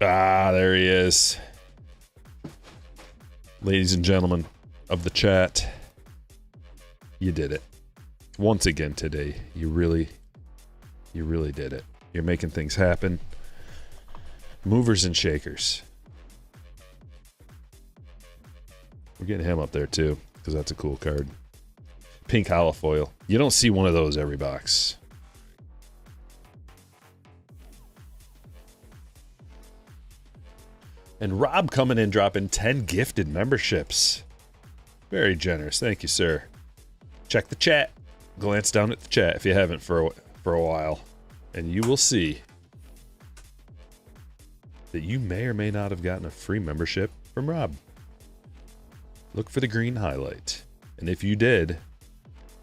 Ah, there he is. Ladies and gentlemen of the chat, you did it. Once again today, you really did it. You're making things happen. Movers and shakers. We're getting him up there too, because that's a cool card. Pink holofoil. You don't see one of those every box. And Rob coming in, dropping 10 gifted memberships. Very generous. Thank you, sir. Check the chat. Glance down at the chat if you haven't for a while. And you will see that you may or may not have gotten a free membership from Rob. Look for the green highlight. And if you did,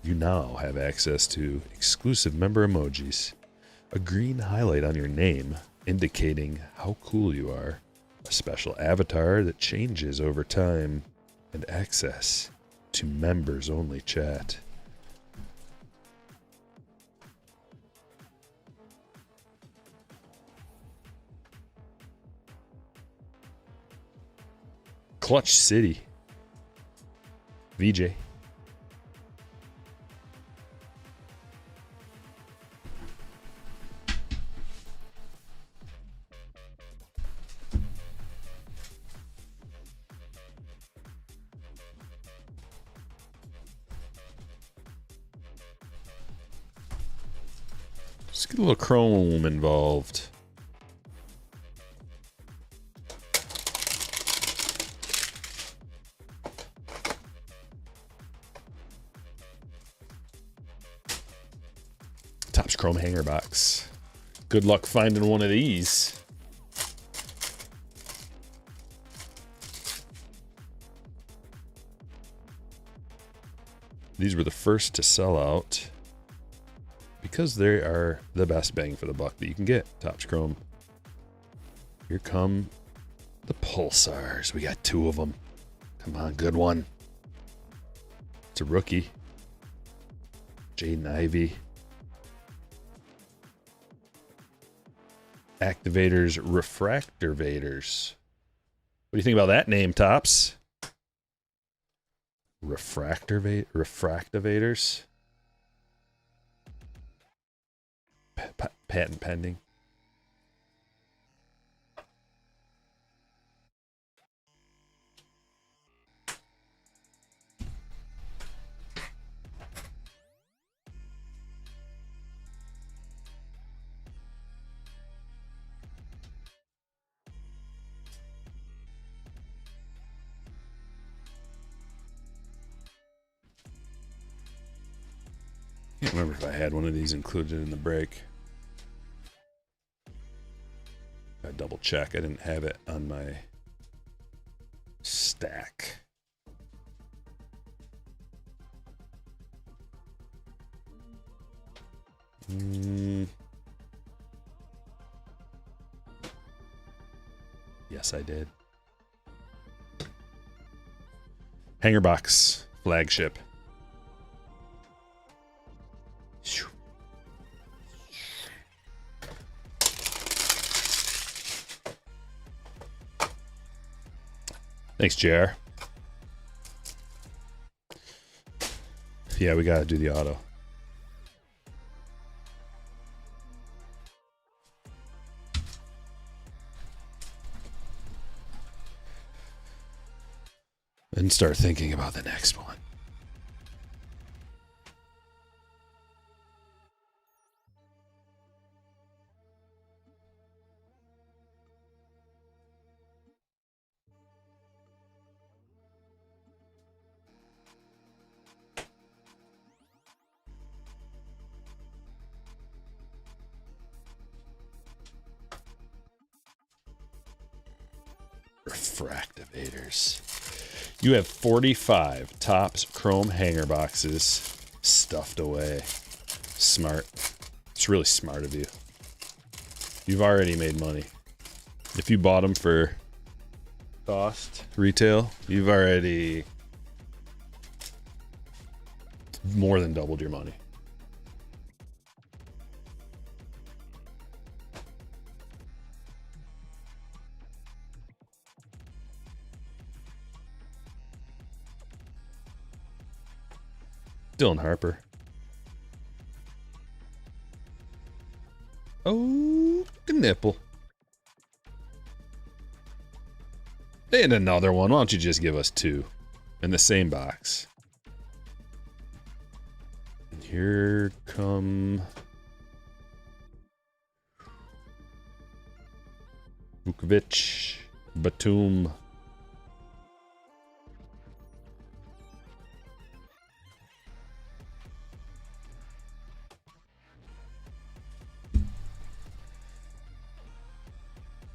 you now have access to exclusive member emojis. A green highlight on your name indicating how cool you are. A special avatar that changes over time, and access to members only chat. Clutch City. VJ. Let's get a little chrome involved. Topps Chrome hanger box. Good luck finding one of these. These were the first to sell out because they are the best bang for the buck that you can get. Topps Chrome. Here come the Pulsars. We got 2 of them. Come on, good one. It's a rookie. Jaden Ivey. Activators, Refractorvators. What do you think about that name, Topps? Refractivators. Patent pending. I can't remember if I had one of these included in the break. I double check. I didn't have it on my stack. Yes, I did. Hanger box, flagship. Thanks, JR. Yeah, we gotta do the auto. And start thinking about the next one. Refractivators. You have 45 Topps Chrome hanger boxes stuffed away. Smart. It's really smart of you. You've already made money. If you bought them for cost retail, you've already more than doubled your money. Dylan Harper. Oh, the nipple. And another one. Why don't you just give us two in the same box? And here come Vukovic, Batum.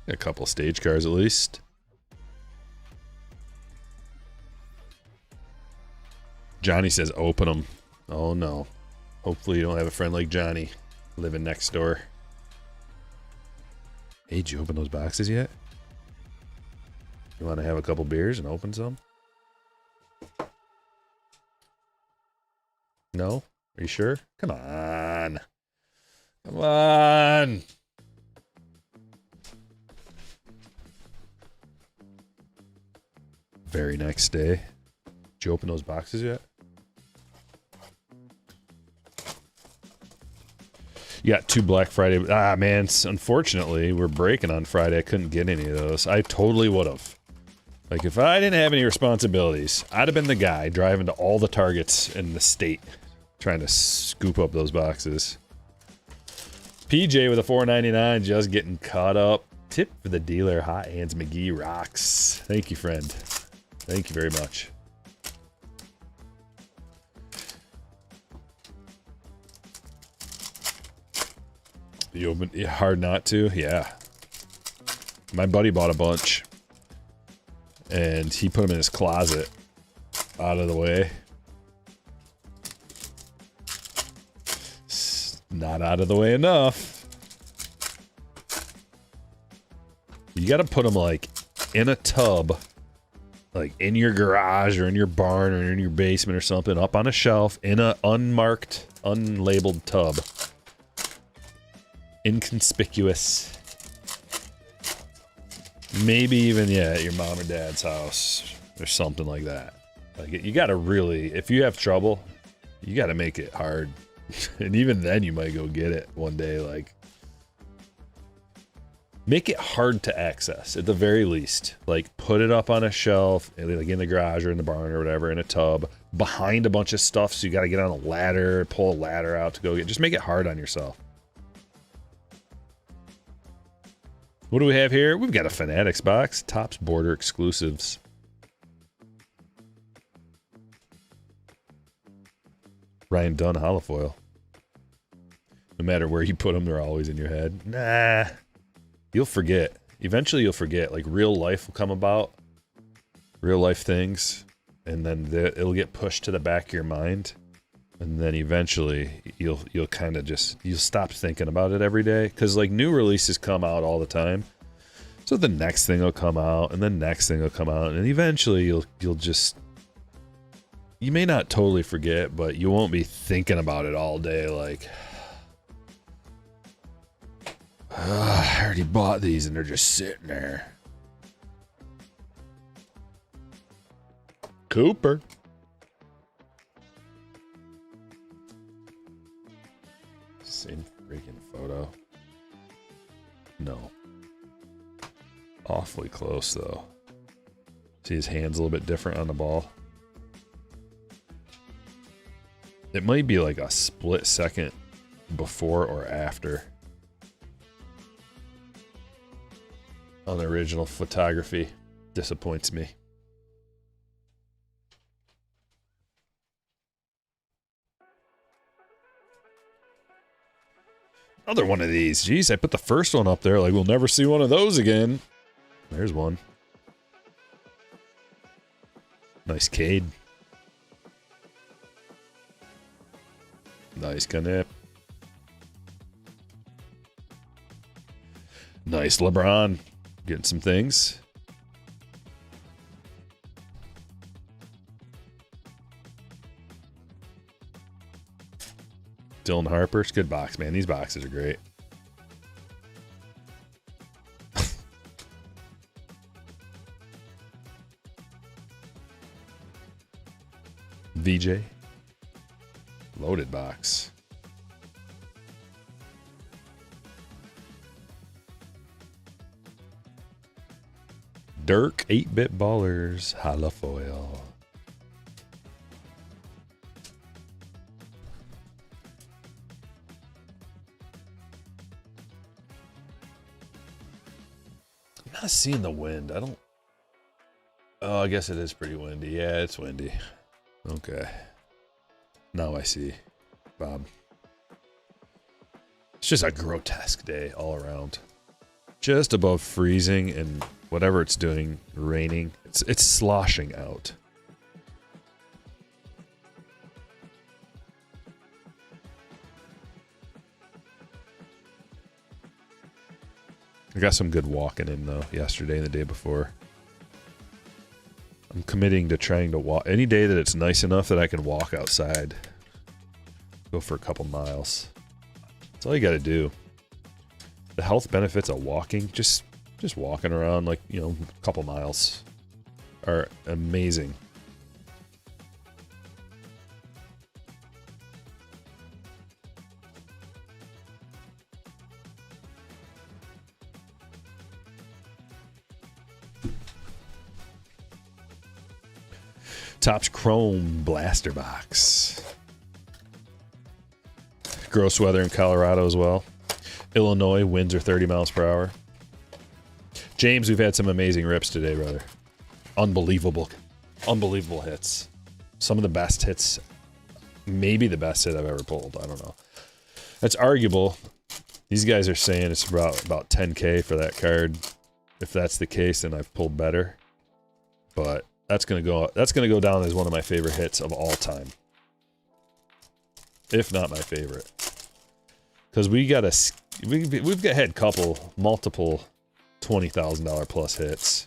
A couple stage cars at least. Johnny says open them. Oh no. Hopefully you don't have a friend like Johnny living next door. Hey, did you open those boxes yet? You want to have a couple beers and open some? No? Are you sure? Come on. Come on. Very next day. Did you open those boxes yet? You got two Black Friday. Ah, man. Unfortunately, we're breaking on Friday. I couldn't get any of those. I totally would have. Like, if I didn't have any responsibilities, I'd have been the guy driving to all the Targets in the state trying to scoop up those boxes. PJ with a $4.99 just getting caught up. Tip for the dealer. Hot Hands McGee rocks. Thank you, friend. Thank you very much. You open hard not to? Yeah. My buddy bought a bunch. And he put them in his closet. Out of the way. Not out of the way enough. You gotta put them like in a tub. Like in your garage or in your barn or in your basement or something. Up on a shelf in a unmarked, unlabeled tub. Inconspicuous. Maybe even, yeah, at your mom or dad's house or something like that. Like, you gotta really, if you have trouble, you gotta make it hard. And even then you might go get it one day. Like, make it hard to access at the very least. Like, put it up on a shelf, like in the garage or in the barn or whatever, in a tub, behind a bunch of stuff, so you gotta get on a ladder, pull a ladder out to go get. Just make it hard on yourself. What do we have here? We've got a Fanatics box. Topps Border exclusives. Ryan Dunn holofoil. No matter where you put them, they're always in your head. Nah. You'll forget. Eventually you'll forget. Like, real life will come about. Real life things. And then it'll get pushed to the back of your mind. And then eventually you'll kind of just, you'll stop thinking about it every day. Because, like, new releases come out all the time. So the next thing will come out, and the next thing will come out, and eventually you'll just, you may not totally forget, but you won't be thinking about it all day. Like, I already bought these and they're just sitting there. Cooper. close though. See his hand's a little bit different on the ball. It might be like a split second before or after on the original photography. Disappoints me. Another one of these. Jeez, I put the first one up there like we'll never see one of those again. There's one. Nice Cade. Nice Canip. Nice LeBron. Getting some things. Dylan Harper's good box, man. These boxes are great. VJ. Loaded box. Dirk 8-bit ballers. Holofoil. I'm not seeing the wind. I don't. Oh, I guess it is pretty windy. Yeah, it's windy. Okay. Now I see, Bob. It's just a grotesque day all around. Just above freezing and whatever it's doing, raining. It's sloshing out. I got some good walking in though yesterday and the day before. I'm committing to trying to walk any day that it's nice enough that I can walk outside. Go for a couple miles. That's all you got to do. The health benefits of walking, just walking around like, you know, a couple miles are amazing. Topps Chrome Blaster Box. Gross weather in Colorado as well. Illinois, winds are 30 miles per hour. James, we've had some amazing rips today, brother. Unbelievable hits. Some of the best hits, maybe the best hit I've ever pulled. I don't know. That's arguable. These guys are saying it's about 10K for that card. If that's the case, then I've pulled better. But that's gonna go down as one of my favorite hits of all time, if not my favorite. Because we've had multiple $20,000 plus hits.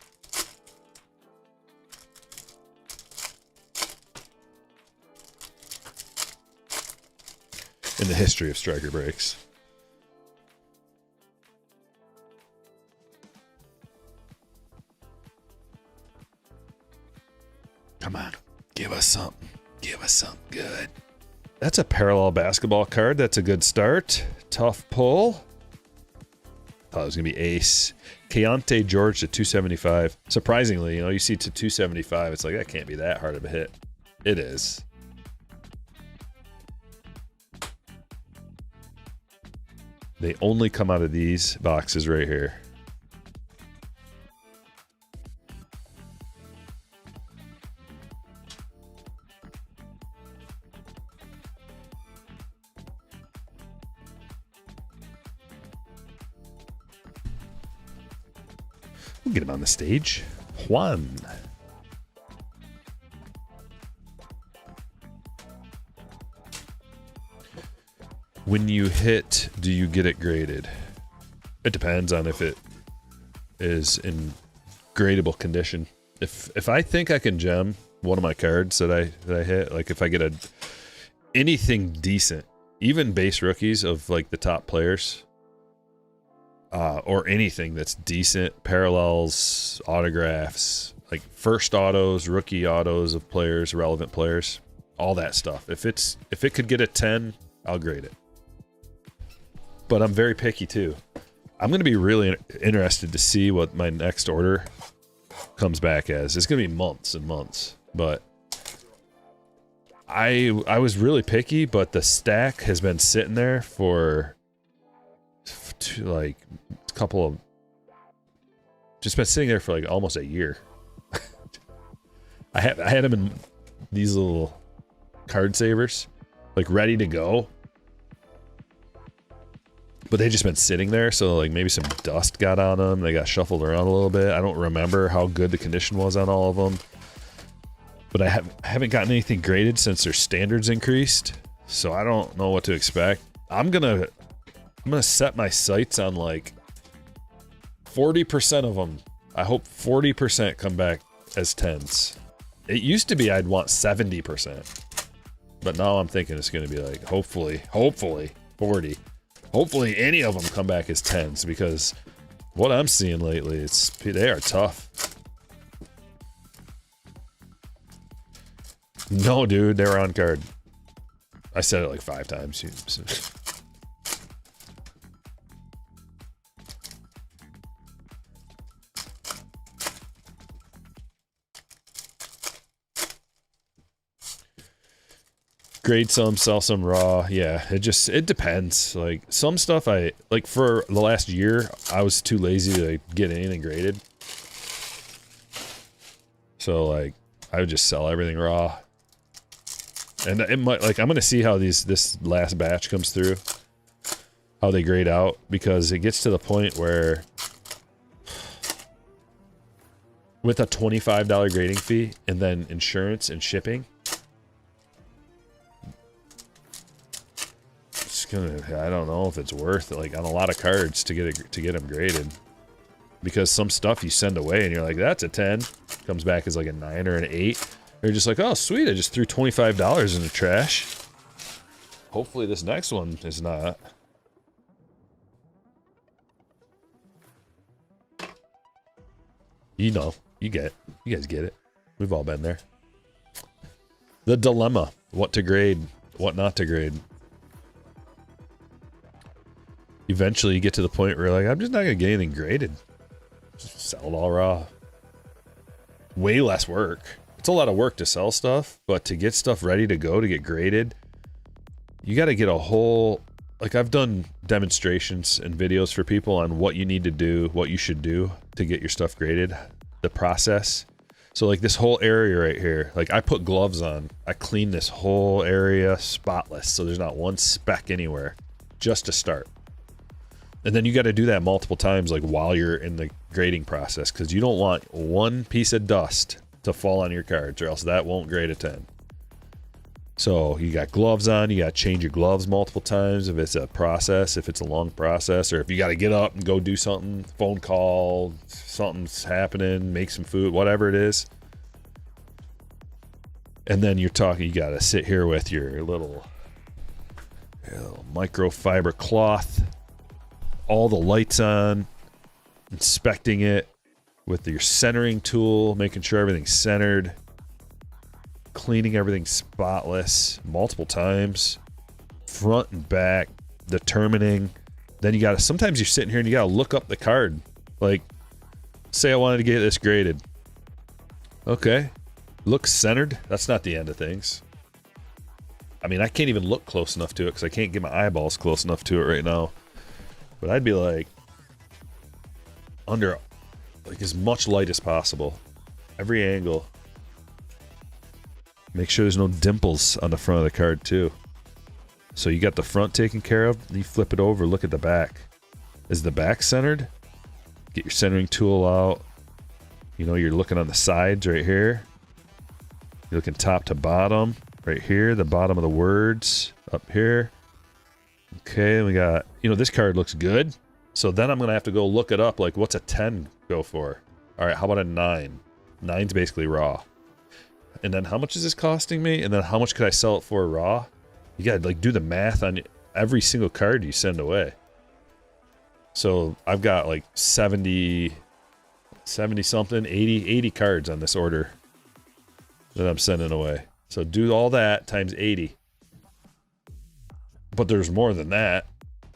In the history of Stryker breaks. Come on, give us something. Give us something good. That's a parallel basketball card. That's a good start. Tough pull. Thought it was gonna be ace. Keontae George to 275. Surprisingly, you know, you see to 275, it's like that can't be that hard of a hit. It is. They only come out of these boxes right here. We'll get him on the stage. Juan. When you hit, do you get it graded? It depends on if it is in gradable condition. If I think I can gem one of my cards that I hit, like if I get anything decent, even base rookies of like the top players, or anything that's decent, parallels, autographs, like first autos, rookie autos of players, relevant players, all that stuff. If it could get a 10, I'll grade it. But I'm very picky too. I'm going to be really interested to see what my next order comes back as. It's going to be months and months, but I was really picky, but the stack has been sitting there for like a couple of, just been sitting there for like almost a year. I had them in these little card savers, like ready to go, but they just been sitting there. So like maybe some dust got on them. They got shuffled around a little bit. I don't remember how good the condition was on all of them, but I haven't gotten anything graded since their standards increased. So I don't know what to expect. I'm gonna set my sights on like 40% of them. I hope 40% come back as 10s. It used to be I'd want 70%, but now I'm thinking it's going to be like hopefully 40. Hopefully any of them come back as 10s, because what I'm seeing lately, they are tough. No, dude, they were on card. I said it like 5 times. Grade some, sell some raw. Yeah, it depends. Like some stuff like for the last year, I was too lazy to get anything graded. So like I would just sell everything raw. And it might, like, I'm gonna see how this last batch comes through, how they grade out, because it gets to the point where with a $25 grading fee and then insurance and shipping, I don't know if it's worth it, like on a lot of cards to get them graded, because some stuff you send away and you're like, that's a 10, comes back as like a 9 or an 8. Or you're just like, oh sweet, I just threw $25 in the trash. Hopefully this next one is not. You know, you guys get it. We've all been there. The dilemma: what to grade, what not to grade. Eventually you get to the point where you're like, I'm just not gonna get anything graded. Just sell it all raw. Way less work. It's a lot of work to sell stuff, but to get stuff ready to go, to get graded, you got to get a whole, like I've done demonstrations and videos for people on what you need to do, what you should do to get your stuff graded, the process. So like this whole area right here, like I put gloves on, I clean this whole area spotless, so there's not one speck anywhere, just to start. And then you got to do that multiple times, like while you're in the grading process, because you don't want one piece of dust to fall on your cards, or else that won't grade a 10. So you got gloves on, you got to change your gloves multiple times if it's a process, if it's a long process, or if you got to get up and go do something, phone call, something's happening, make some food, whatever it is. And then you got to sit here with your little microfiber cloth, all the lights on, inspecting it with your centering tool, making sure everything's centered, cleaning everything spotless multiple times, front and back, determining. Then you gotta, sometimes you're sitting here and you gotta look up the card. Like, say I wanted to get this graded. Okay, looks centered. That's not the end of things. I mean, I can't even look close enough to it because I can't get my eyeballs close enough to it right now. But I'd be like, under like as much light as possible, every angle. Make sure there's no dimples on the front of the card too. So you got the front taken care of, you flip it over, look at the back. Is the back centered? Get your centering tool out. You know, you're looking on the sides right here. You're looking top to bottom, right here, the bottom of the words, up here. Okay, we got, you know, this card looks good. So then I'm going to have to go look it up, like what's a 10 go for? All right, how about a 9? 9's basically raw. And then how much is this costing me? And then how much could I sell it for raw? You got to like do the math on every single card you send away. So I've got like 70 something, 80 cards on this order that I'm sending away. So do all that times 80. But there's more than that.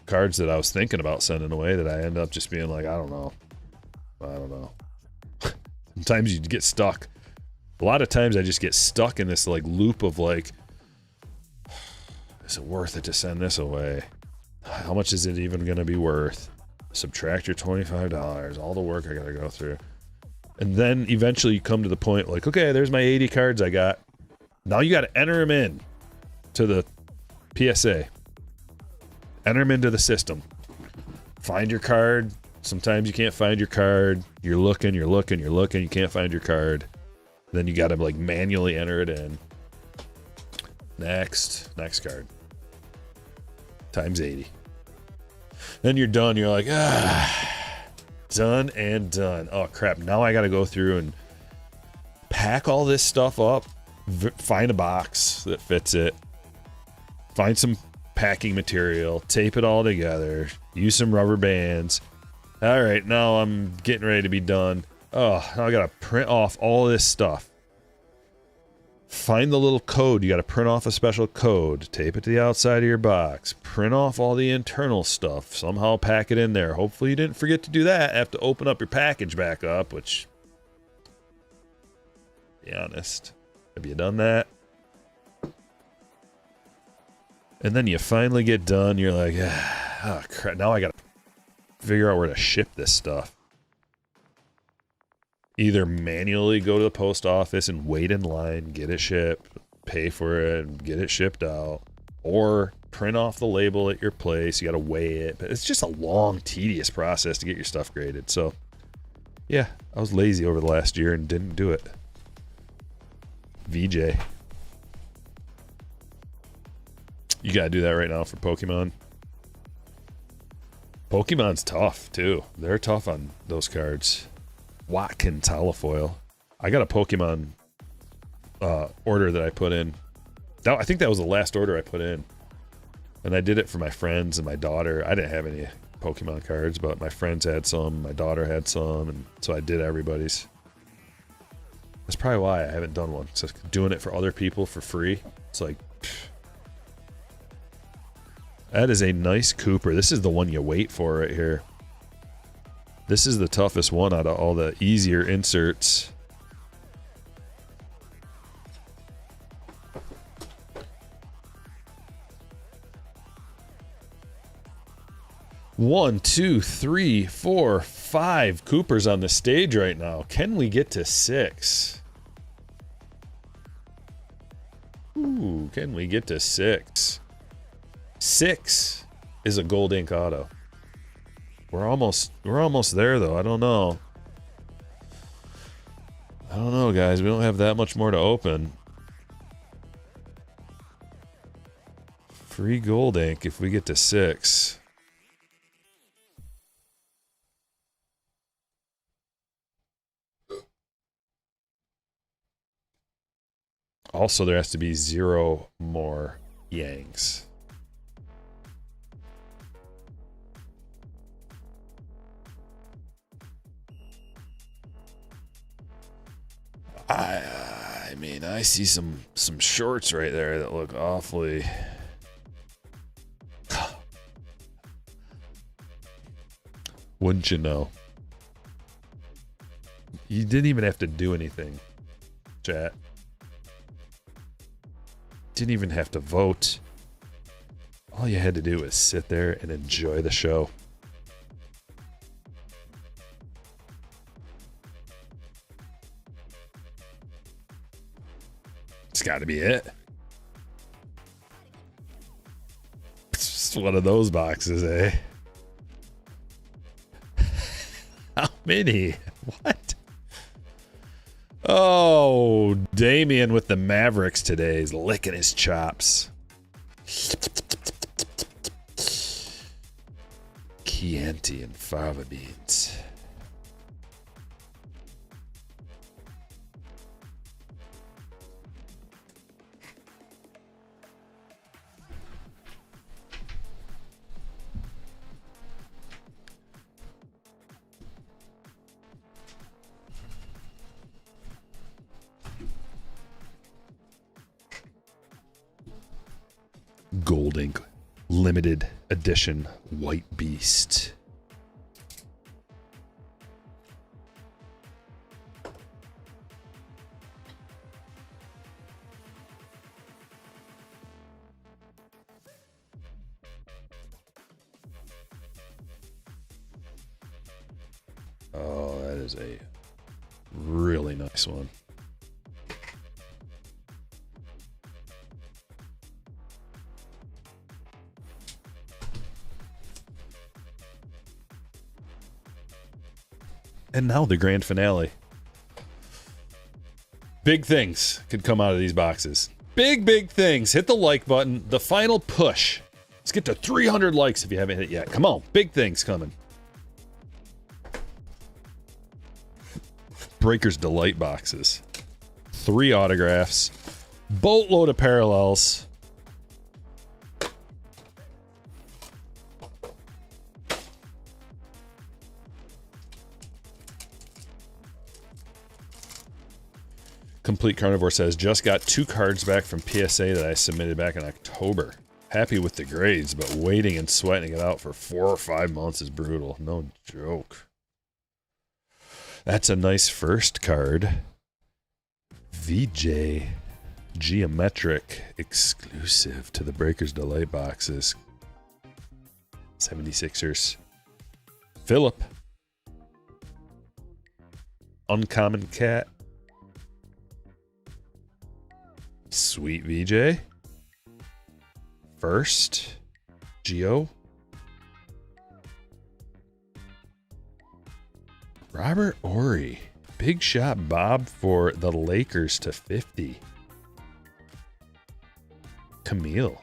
cards that I was thinking about sending away that I end up just being like, I don't know. Sometimes you get stuck. A lot of times I just get stuck in this like loop of like, is it worth it to send this away? How much is it even going to be worth? Subtract your $25, all the work I got to go through. And then eventually you come to the point like, okay, there's my 80 cards I got. Now you got to enter them in to the PSA. Enter them into the system. Find your card. Sometimes you can't find your card. You're looking, you can't find your card. Then you got to like manually enter it in. Next card. Times 80. Then you're done. You're like, done and done. Oh crap. Now I got to go through and pack all this stuff up. Find a box that fits it. Find some packing material. Tape it all together. Use some rubber bands. All right, now I'm getting ready to be done. Oh, now I gotta print off all this stuff. Find the little code. You gotta print off a special code. Tape it to the outside of your box. Print off all the internal stuff. Somehow pack it in there. Hopefully you didn't forget to do that. Have to open up your package back up, which, be honest, have you done that? And then you finally get done. You're like, oh crap, now I gotta figure out where to ship this stuff. Either manually go to the post office and wait in line, get it shipped, pay for it, and get it shipped out, or print off the label at your place. You got to weigh it. But it's just a long, tedious process to get your stuff graded. So, yeah, I was lazy over the last year and didn't do it. VJ. You got to do that right now for Pokemon. Pokemon's tough, too. They're tough on those cards. Watkin Telefoil. I got a Pokemon order that I put in. I think that was the last order I put in. And I did it for my friends and my daughter. I didn't have any Pokemon cards, but my friends had some, my daughter had some, and so I did everybody's. That's probably why I haven't done one. So doing it for other people for free, it's like, pfft. That is a nice Cooper. This is the one you wait for right here. This is the toughest one out of all the easier inserts. One, two, three, four, five Coopers on the stage right now. Can we get to 6? Ooh, can we get to 6? 6 is a gold ink auto. We're almost there though. I don't know, guys. We don't have that much more to open. Free gold ink if we get to 6. Also, there has to be 0 more Yangs. I mean, I see some shorts right there that look awfully. Wouldn't you know? You didn't even have to do anything, chat. Didn't even have to vote. All you had to do was sit there and enjoy the show. It's got to be it. It's just one of those boxes, eh? How many? What? Oh, Damien with the Mavericks today is licking his chops. Chianti and fava beans. Gold ink limited edition White Beast. Oh, that is a really nice one. And now the grand finale. Big things could come out of these boxes. Big things. Hit the like button. The final push. Let's get to 300 likes if you haven't hit it yet. Come on. Big things coming. Breaker's Delight boxes. 3 autographs. Boatload of parallels. Complete Carnivore says, just got 2 cards back from PSA that I submitted back in October. Happy with the grades, but waiting and sweating it out for 4 or 5 months is brutal. No joke. That's a nice first card. VJ Geometric exclusive to the Breaker's Delight boxes. 76ers. Phillip. Uncommon Cat. Sweet VJ. First. Geo. Robert Horry. Big shot Bob for the Lakers to 50. Camille.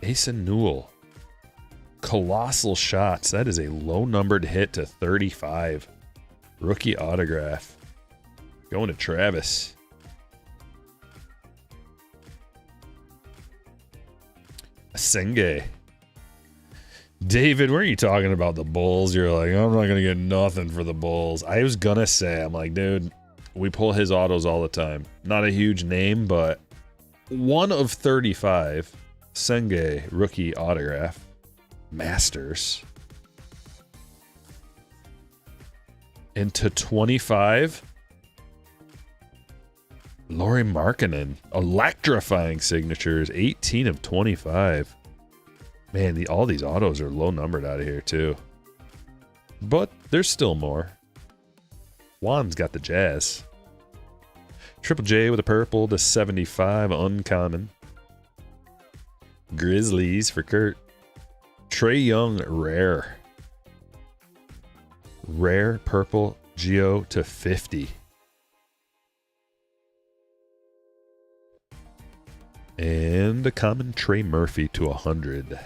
Asa Newell. Colossal shots. That is a low numbered hit to 35. Rookie autograph. Going to Travis. Senge. David, were you talking about the Bulls? You're like, I'm not going to get nothing for the Bulls. I was going to say, I'm like, dude, we pull his autos all the time. Not a huge name, but 1 of 35. Senge rookie autograph. Masters. Into 25. Lauri Markkanen. Electrifying signatures. 18 of 25. Man, all these autos are low numbered out of here too. But there's still more. Juan's got the Jazz. Triple J with a purple to 75. Uncommon. Grizzlies for Kurt. Trae Young rare. Rare purple Geo to 50. And a common Trey Murphy to 100.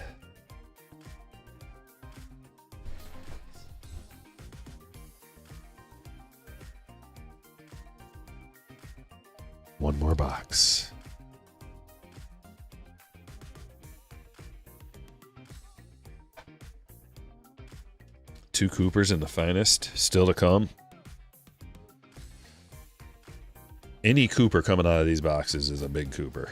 One more box. Two Coopers in the finest, still to come. Any Cooper coming out of these boxes is a big Cooper.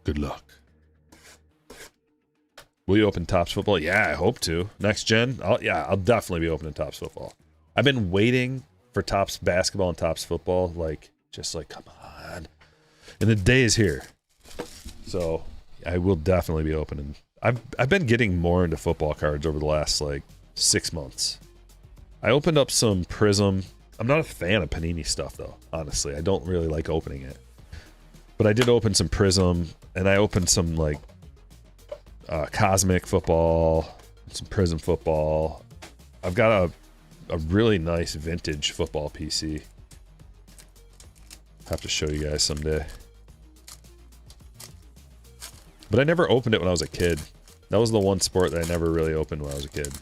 Good luck. Will you open Topps Football? Yeah, I hope to. Next gen? I'll definitely be opening Topps Football. I've been waiting for Topps Basketball and Topps Football, just like, come on. And the day is here. So I will definitely be opening. I've been getting more into football cards over the last, 6 months. I opened up some Prism. I'm not a fan of Panini stuff, though, honestly. I don't really like opening it. But I did open some Prism, and I opened some, Cosmic Football, some Prism Football. I've got a really nice vintage football PC. Have to show you guys someday. But I never opened it when I was a kid. That was the one sport that I never really opened when I was a kid.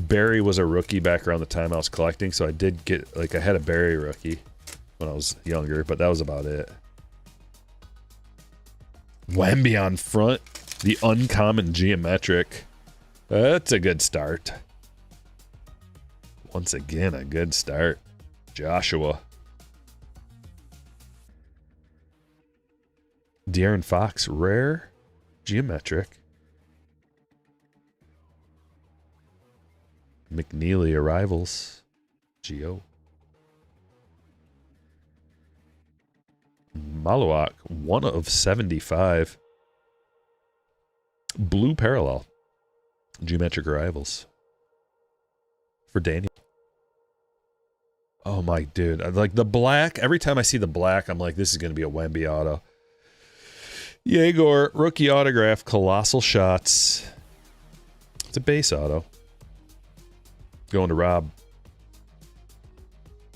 Barry was a rookie back around the time I was collecting, so I did get, like, I had a Barry rookie when I was younger, but that was about it. Wemby on front, the uncommon geometric. That's a good start. Once again, a good start. Joshua. De'Aaron Fox, rare, geometric. McNeely arrivals, Geo. Maluak, 1 of 75. Blue parallel, geometric arrivals for Daniel. Oh my dude, like the black. Every time I see the black, I'm like, this is going to be a Wemby auto. Yegor, rookie autograph, colossal shots. It's a base auto. Going to Rob.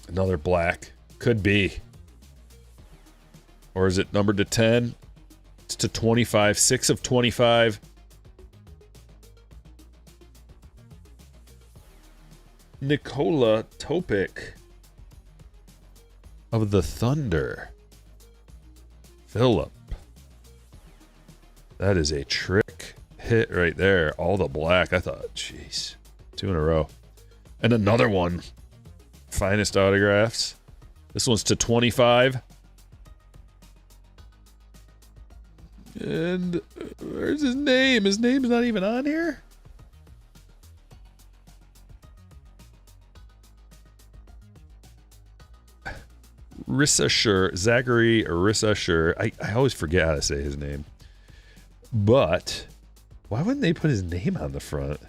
Another black. Could be. Or is it numbered to 10? It's to 25. 6 of 25. Nikola Topic of the Thunder. Phillip. That is a trick hit right there. All the black. I thought, jeez. 2 in a row. And another one. Finest autographs. This one's to 25. And where's his name? His name's not even on here? Rissasher. Zachary Rissasher. I always forget how to say his name. But why wouldn't they put his name on the front?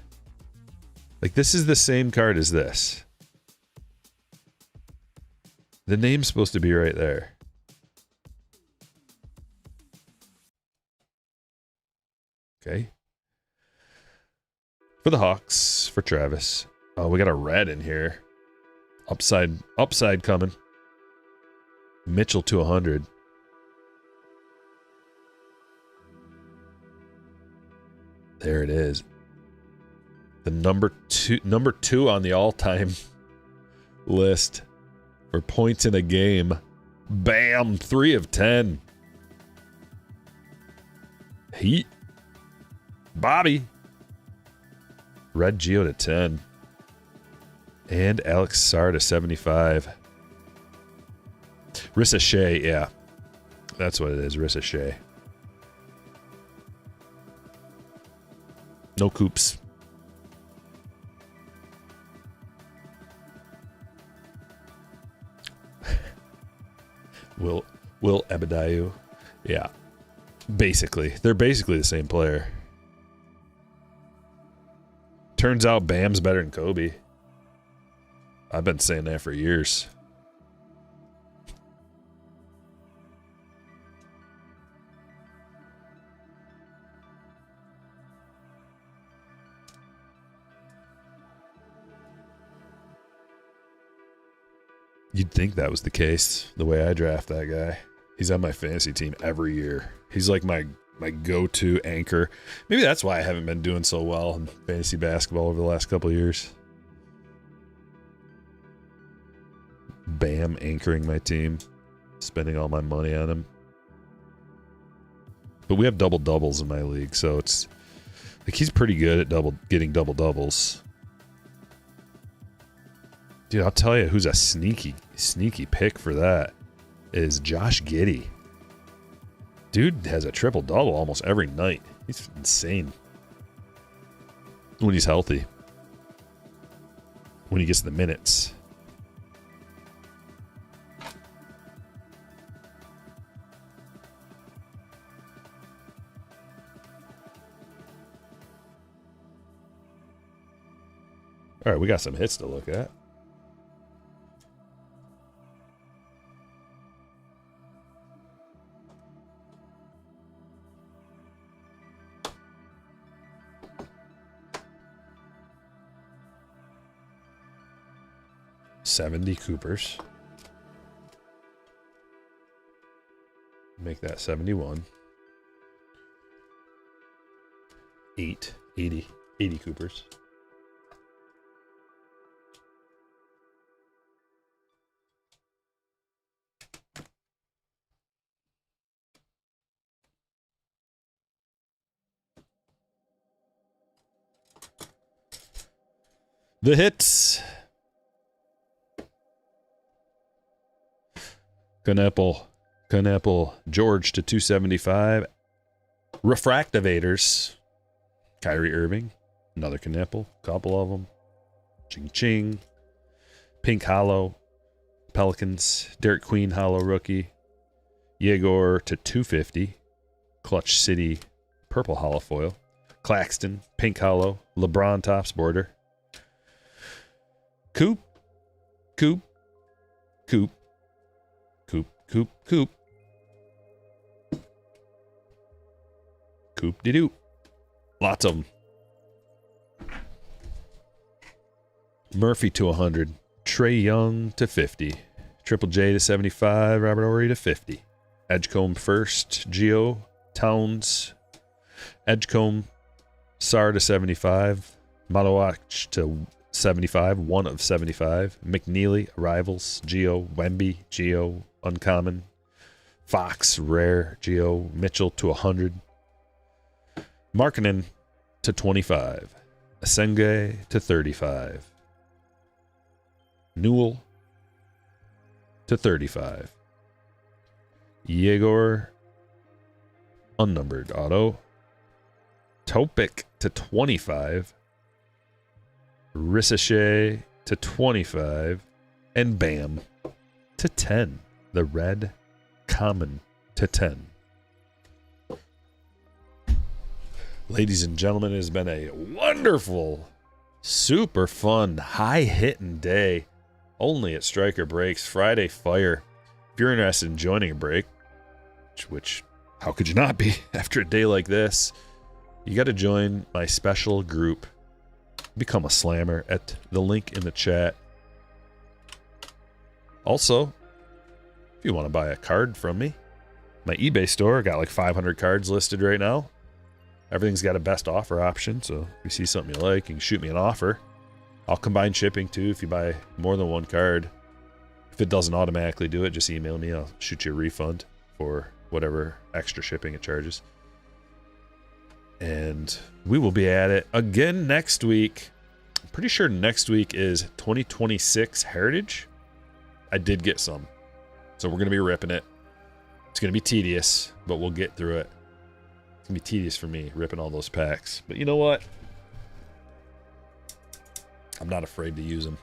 Like, this is the same card as this. The name's supposed to be right there. Okay. For the Hawks, for Travis. Oh, we got a red in here. Upside coming. Mitchell to 100. There it is. The number two on the all-time list for points in a game. Bam! 3 of 10. Heat. Bobby. Red Geo to 10. And Alex Sarr to 75. Rissa Shea, yeah. That's what it is, Rissa Shea. No coops. Will Ebediah. Yeah. Basically. They're basically the same player. Turns out Bam's better than Kobe. I've been saying that for years. You'd think that was the case, the way I draft that guy. He's on my fantasy team every year. He's like my go-to anchor. Maybe that's why I haven't been doing so well in fantasy basketball over the last couple of years. Bam anchoring my team, spending all my money on him. But we have double-doubles in my league, so it's like he's pretty good at getting double-doubles. Dude, I'll tell you who's a sneaky pick for that is Josh Giddey. Dude has a triple-double almost every night. He's insane. When he's healthy. When he gets the minutes. All right, we got some hits to look at. $70 Coopers. Make that 71. 80 Coopers. The hits. Knuppel, George to 275. Refractivators. Kyrie Irving, another Knuppel, couple of them. Ching Ching. Pink Hollow, Pelicans. Derek Queen Hollow rookie. Yegor to 250. Clutch City, purple hollow foil. Claxton, pink hollow. LeBron tops border. Coop. Coop-de-doo. Lots of them. Murphy to 100. Trey Young to 50. Triple J to 75. Robert Horry to 50. Edgecombe first. Geo. Towns. Edgecombe. Sar to 75. Malawach to 75. 1 of 75. McNeely. Arrivals. Geo. Wemby. Geo. Uncommon. Fox. Rare. Geo. Mitchell to 100. Markkanen to 25. Asenge to 35. Newell to 35. Yegor, unnumbered auto. Topic to 25. Ricochet to 25. And Bam to 10. The red common to 10. Ladies and gentlemen, it has been a wonderful, super fun, high-hitting day. Only at Stryker Breaks, Friday Fire. If you're interested in joining a break, which how could you not be after a day like this, you got to join my special group. Become a slammer at the link in the chat. Also, if you want to buy a card from me, my eBay store got like 500 cards listed right now. Everything's got a best offer option, so if you see something you like, you can shoot me an offer. I'll combine shipping too if you buy more than one card. If it doesn't automatically do it, just email me. I'll shoot you a refund for whatever extra shipping it charges. And we will be at it again next week. I'm pretty sure next week is 2026 Heritage. I did get some, so we're going to be ripping it. It's going to be tedious, but we'll get through it. It's going to be tedious for me, ripping all those packs. But you know what? I'm not afraid to use them.